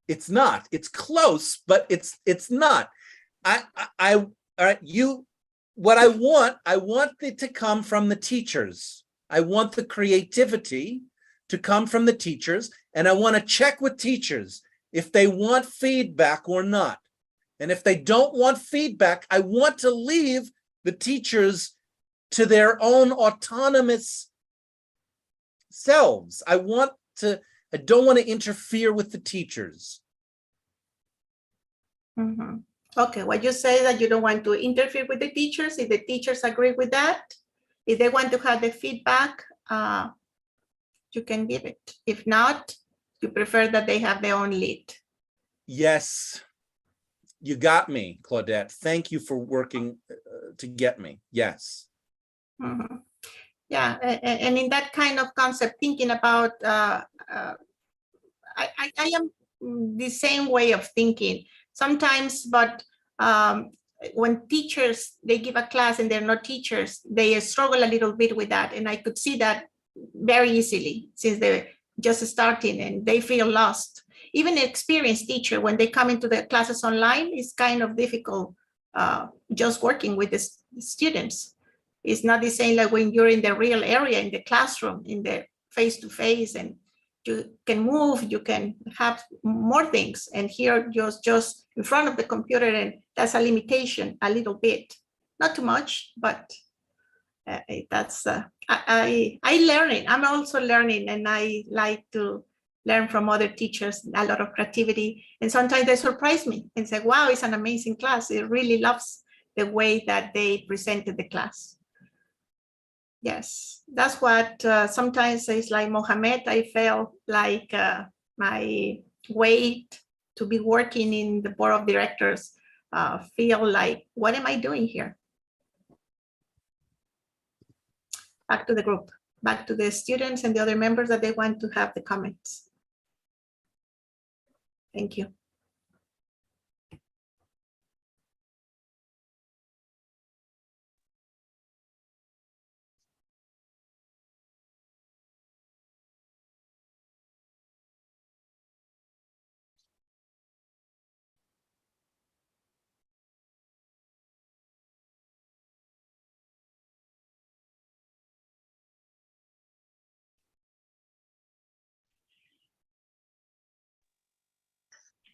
It's not. It's close, but it's not. All right, what I want it to come from the teachers. I want the creativity to come from the teachers, and I want to check with teachers if they want feedback or not. And if they don't want feedback, I want to leave the teachers to their own autonomous selves. I don't want to interfere with the teachers. Mhm. Okay, what you say that you don't want to interfere with the teachers. If the teachers agree with that, if they want to have the feedback, you can give it. If not, you prefer that they have their own lead. Yes, you got me, Claudette. Thank you for working to get me. Yes. Mhm. Yeah, and in that kind of concept, thinking about, I am the same way of thinking sometimes, but when teachers, they give a class and they're not teachers, they struggle a little bit with that. And I could see that very easily since they're just starting and they feel lost. Even an experienced teacher, when they come into the classes online, it's kind of difficult just working with the students. It's not the same like when you're in the real area, in the classroom, in the face-to-face, and you can move, you can have more things. And here you're just in front of the computer, and that's a limitation a little bit. Not too much, but that's, I learning. I'm also learning, and I like to learn from other teachers, a lot of creativity. And sometimes they surprise me and say, wow, it's an amazing class. It really loves the way that they presented the class. Yes, that's what sometimes it's like Mohammed. I felt like my weight to be working in the board of directors feel like, what am I doing here? Back to the group, back to the students and the other members that they want to have the comments. Thank you.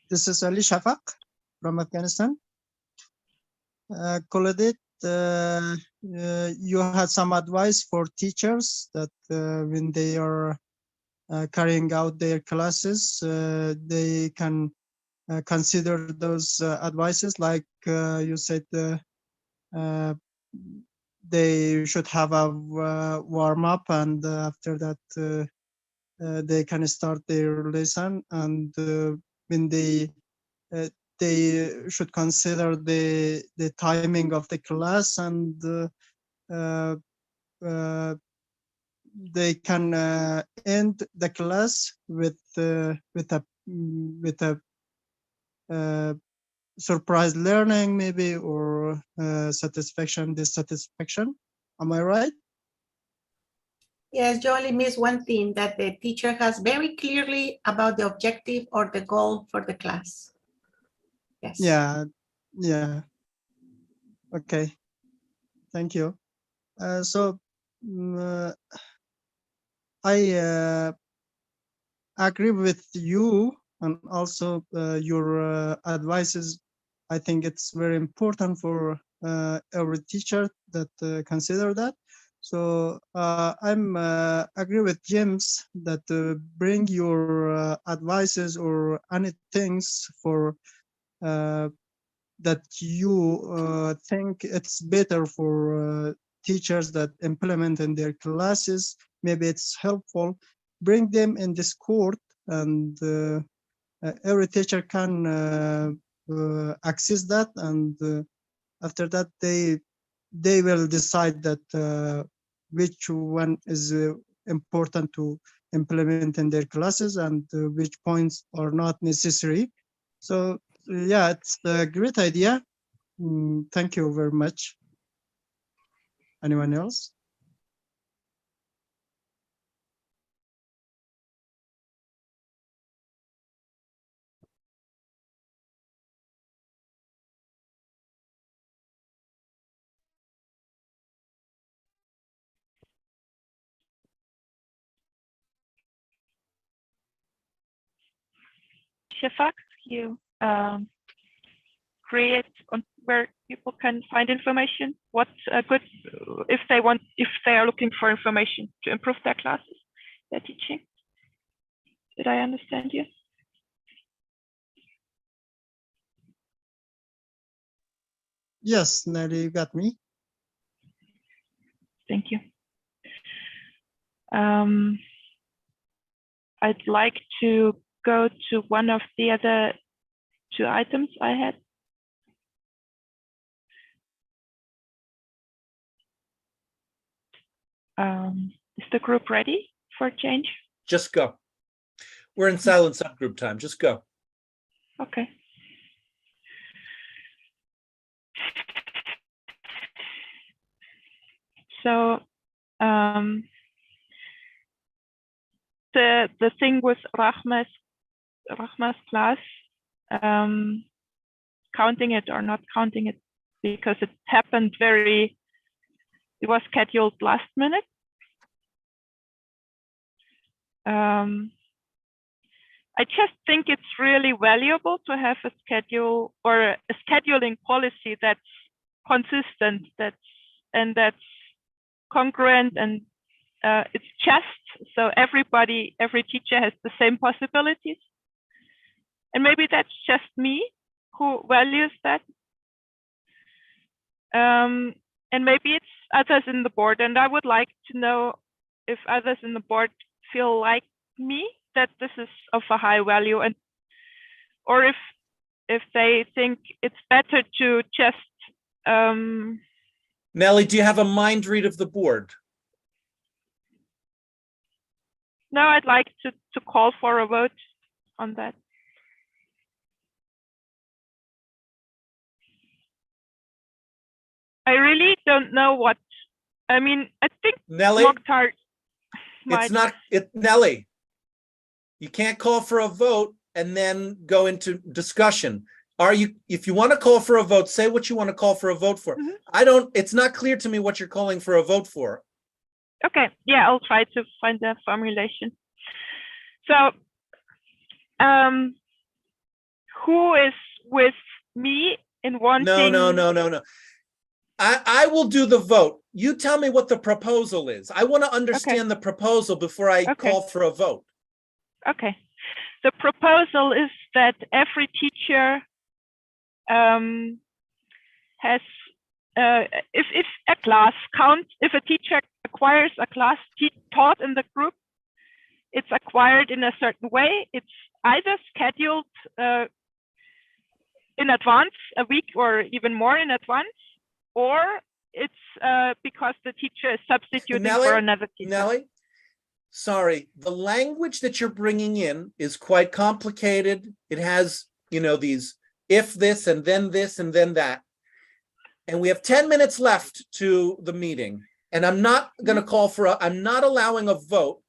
This is Ali Shafaq from Afghanistan. Claudette, you had some advice for teachers that when they are carrying out their classes, they can consider those advices, like you said, they should have a warm up, and after that they can start their lesson. And when they should consider the timing of the class, and they can end the class with a surprise learning, maybe, or satisfaction, dissatisfaction. Am I right? Yes, you only miss one thing, that the teacher has very clearly about the objective or the goal for the class. Yes. Yeah. Okay. Thank you. So I agree with you, and also your advices. I think it's very important for every teacher that consider that. So I'm agree with James that bring your advices or any things for that you think it's better for teachers that implement in their classes. Maybe it's helpful. Bring them in Discord, and every teacher can access that, and after that they will decide that which one is important to implement in their classes, and which points are not necessary. So yeah, it's a great idea. Thank you very much. Anyone else? Shafak you create on where people can find information? What's a good if they are looking for information to improve their classes, their teaching? Did I understand you? Yes, Nelly, you got me. Thank you. I'd like to go to one of the other 2 items I had. Is the group ready for change? Just go. We're in silent subgroup time. Just go. Okay. So the thing with Rahma's class, counting it or not counting it, because it happened it was scheduled last minute. I just think it's really valuable to have a schedule or a scheduling policy that's consistent, that's congruent, and it's just so every teacher has the same possibilities. And maybe that's just me who values that. And maybe it's others in the board, and I would like to know if others in the board feel like me, that this is of a high value, and or if they think it's better to just Nelly, do you have a mind read of the board? no, I'd like to call for a vote on that. I really don't know what, I mean, I think Nelly, Mokhtar might. Nelly, you can't call for a vote and then go into discussion. If you want to call for a vote, say what you want to call for a vote for. It's not clear to me what you're calling for a vote for. Okay, yeah, I'll try to find a formulation. So, who is with me in wanting? No. I will do the vote. You tell me what the proposal is. I want to understand the proposal before I call for a vote. Okay. The proposal is that every teacher has, if a class counts, if a teacher acquires a class taught in the group, it's acquired in a certain way. It's either scheduled in advance, a week or even more in advance, or it's because the teacher is substituting for another teacher. Nelly, sorry, the language that you're bringing in is quite complicated. It has, these if this and then that. And we have 10 minutes left to the meeting. And I'm not going to call I'm not allowing a vote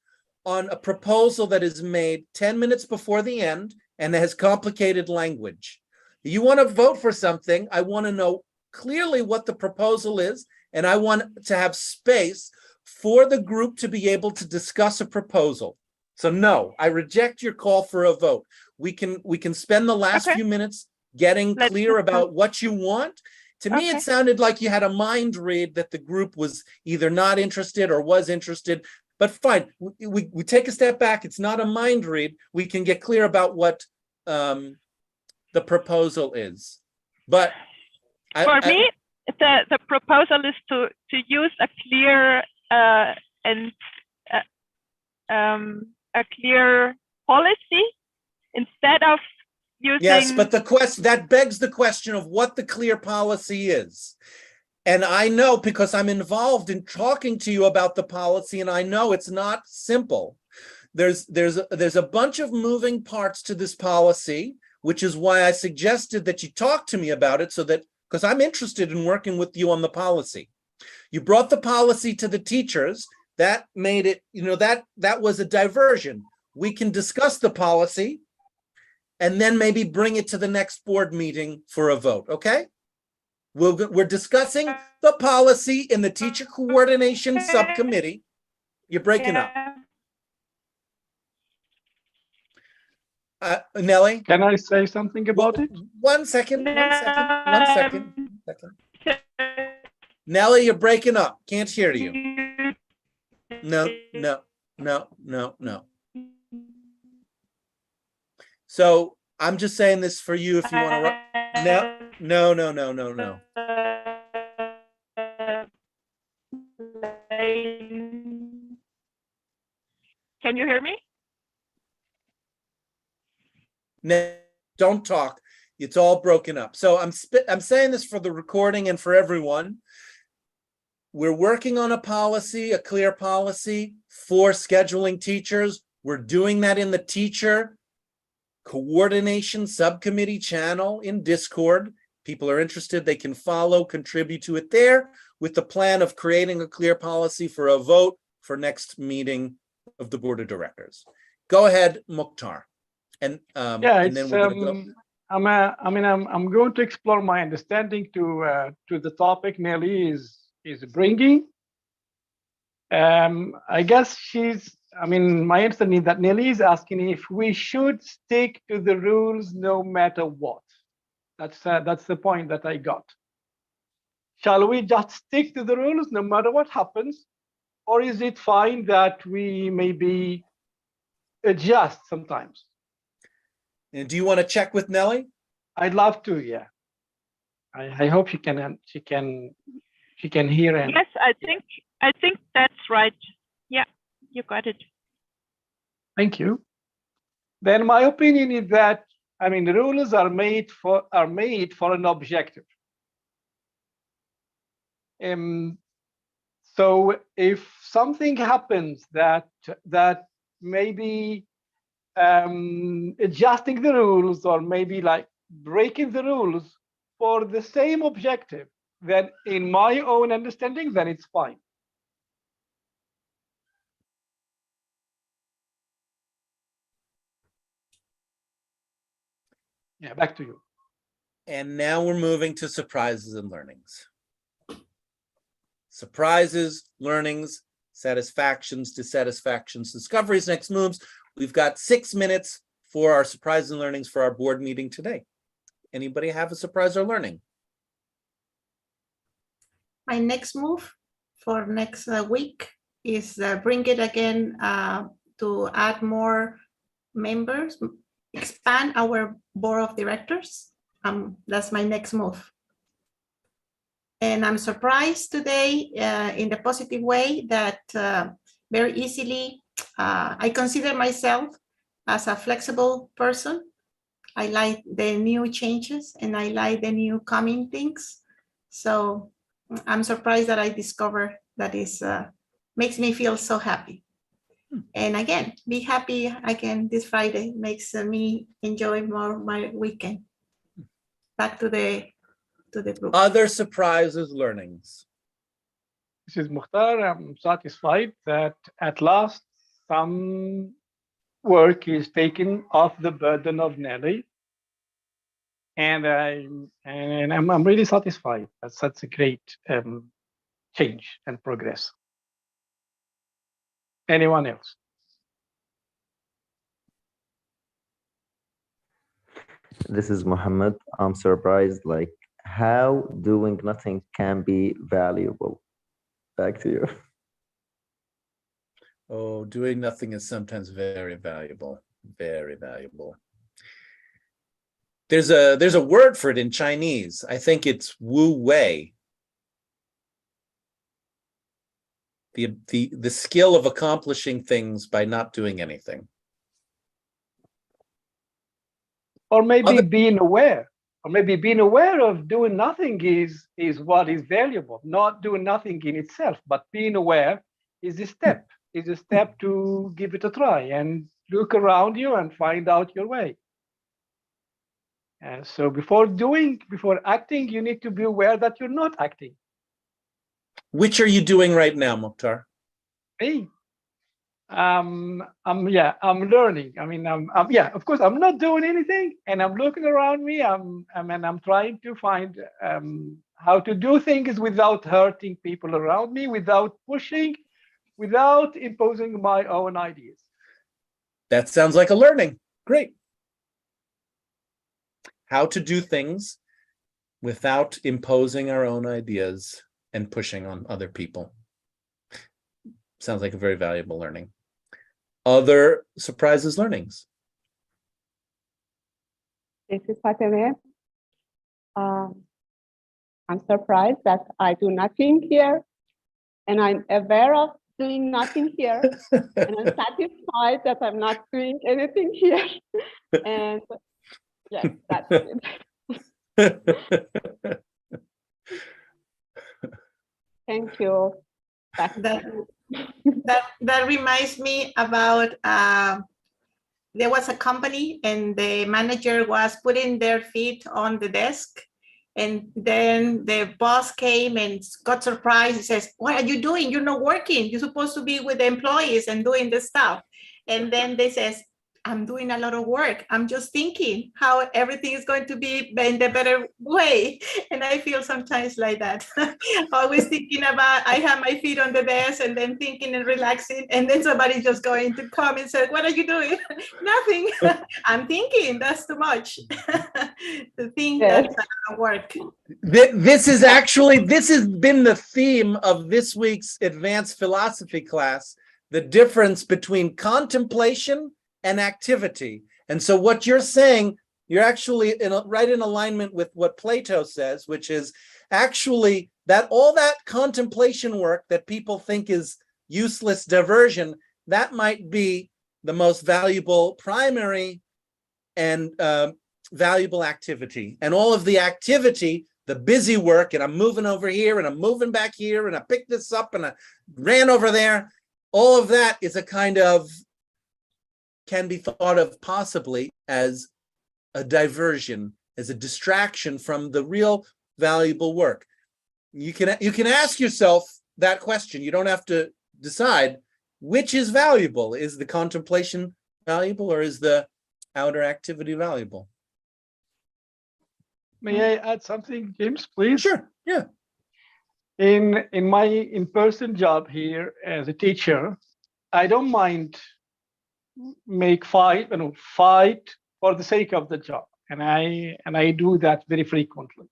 on a proposal that is made 10 minutes before the end and has complicated language. You want to vote for something, I want to know clearly what the proposal is, and I want to have space for the group to be able to discuss a proposal. So no, I reject your call for a vote. We can spend the last few minutes getting clear about what you want. To me, it sounded like you had a mind read that the group was either not interested or was interested, but fine, we take a step back. It's not a mind read. We can get clear about what the proposal is. But for me, the proposal is to use a clear a clear policy instead of using. Yes, but that begs the question of what the clear policy is. And I know, because I'm involved in talking to you about the policy, and I know it's not simple. There's a bunch of moving parts to this policy, which is why I suggested that you talk to me about it, so that, because I'm interested in working with you on the policy. You brought the policy to the teachers. That made it, that was a diversion. We can discuss the policy and then maybe bring it to the next board meeting for a vote, okay? We're discussing the policy in the teacher coordination subcommittee. You're breaking up. Nelly? Can I say something about it? One second. Nelly, you're breaking up. Can't hear you. No. So I'm just saying this for you if you want to. No. Can you hear me? No, don't talk. It's all broken up. So I'm saying this for the recording and for everyone. We're working on a policy, a clear policy for scheduling teachers. We're doing that in the teacher coordination subcommittee channel in Discord. People are interested, they can follow, contribute to it there with the plan of creating a clear policy for a vote for next meeting of the board of directors. Go ahead, Mukhtar. And and then we're going to go. I'm going to explore my understanding to the topic Nelly is bringing. I guess my understanding that Nelly is asking if we should stick to the rules no matter what. That's the point that I got. Shall we just stick to the rules no matter what happens? Or is it fine that we maybe adjust sometimes? And do you want to check with Nelly? I'd love to, yeah. I hope she can hear. And yes, I think that's right. Yeah, you got it. Thank you. Then my opinion is that the rules are made for an objective. So if something happens that maybe adjusting the rules or maybe like breaking the rules for the same objective, then in my own understanding, then it's fine. Yeah, back to you. And now we're moving to surprises and learnings. Surprises, learnings, satisfactions, dissatisfactions, discoveries, next moves. We've got 6 minutes for our surprises and learnings for our board meeting today. Anybody have a surprise or learning? My next move for next week is bring it again to add more members, expand our board of directors. That's my next move. And I'm surprised today in the positive way that very easily I consider myself as a flexible person. I like the new changes and I like the new coming things. So I'm surprised that I discovered that is makes me feel so happy. And again, be happy again this Friday makes me enjoy more my weekend. Back to the group. Other surprises, learnings. This is Mukhtar. I'm satisfied that at last some work is taken off the burden of Nelly. And I'm really satisfied. That's such a great change and progress. Anyone else? This is Muhammad. I'm surprised, like how doing nothing can be valuable. Back to you. Oh, doing nothing is sometimes very valuable. Very valuable. There's a word for it in Chinese. I think it's wu wei. The skill of accomplishing things by not doing anything. Or maybe being aware. Or maybe being aware of doing nothing is what is valuable. Not doing nothing in itself, but being aware is a step. Is a step to give it a try and look around you and find out your way. And so before acting, you need to be aware that you're not acting. Which are you doing right now, Mukhtar? Hey, I'm learning. Of course, I'm not doing anything, and I'm looking around me. I'm trying to find how to do things without hurting people around me, without pushing, without imposing my own ideas. That sounds like a learning. Great. how to do things without imposing our own ideas and pushing on other people. Sounds like a very valuable learning. Other surprises learnings? This is Fateme. I'm surprised that I do nothing here, and I'm aware of doing nothing here, and I'm satisfied that I'm not doing anything here. And yes, that's it. Thank you. That reminds me about there was a company and the manager was putting their feet on the desk, and then the boss came and got surprised. He says, "What are you doing? You're not working. You're supposed to be with the employees and doing the stuff." And then they says, "I'm doing a lot of work. I'm just thinking how everything is going to be in the better way." And I feel sometimes like that. Always thinking about, I have my feet on the desk and then thinking and relaxing. And then somebody's just going to come and say, "What are you doing?" Nothing. I'm thinking. That's too much. To think that's work. This has been the theme of this week's advanced philosophy class, the difference between contemplation and activity. And so what you're saying, you're actually right in alignment with what Plato says, which is actually that all that contemplation work that people think is useless diversion, that might be the most valuable primary and valuable activity. And all of the activity, the busy work, and I'm moving over here and I'm moving back here and I picked this up and I ran over there, all of that is a kind of, can be thought of possibly as a diversion, as a distraction from the real valuable work. You can ask yourself that question. You don't have to decide which is valuable. Is the contemplation valuable or is the outer activity valuable? May I add something, James, please? Sure, yeah. In my in-person job here as a teacher, I don't mind fight for the sake of the job, and I do that very frequently.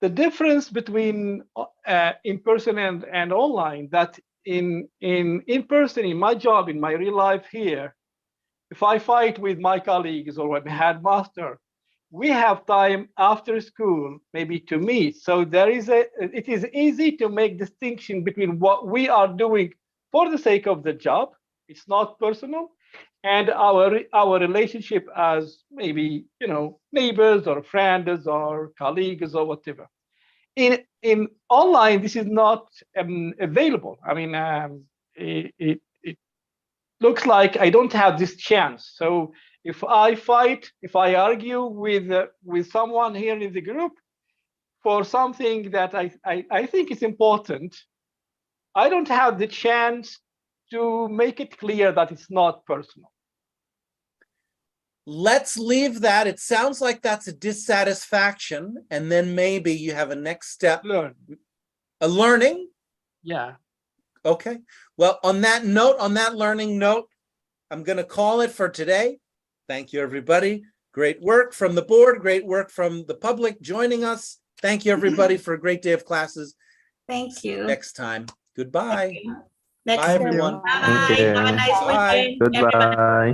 The difference between in-person and online, that in-person, in my job, in my real life here, if I fight with my colleagues or with my headmaster, we have time after school maybe to meet. So it is easy to make distinction between what we are doing for the sake of the job, it's not personal, and our relationship as maybe neighbors or friends or colleagues or whatever. In online, this is not available. I mean, it looks like I don't have this chance. So if I fight, if I argue with someone here in the group for something that I think is important, I don't have the chance to make it clear that it's not personal. Let's leave that. It sounds like that's a dissatisfaction, and then maybe you have a next step. A learning? Yeah. Okay. Well, on that note, on that learning note, I'm going to call it for today. Thank you, everybody. Great work from the board. Great work from the public joining us. Thank you, everybody, for a great day of classes. Thank you. Next time. Goodbye. Next Bye, everyone. Bye. Have a nice weekend. Goodbye.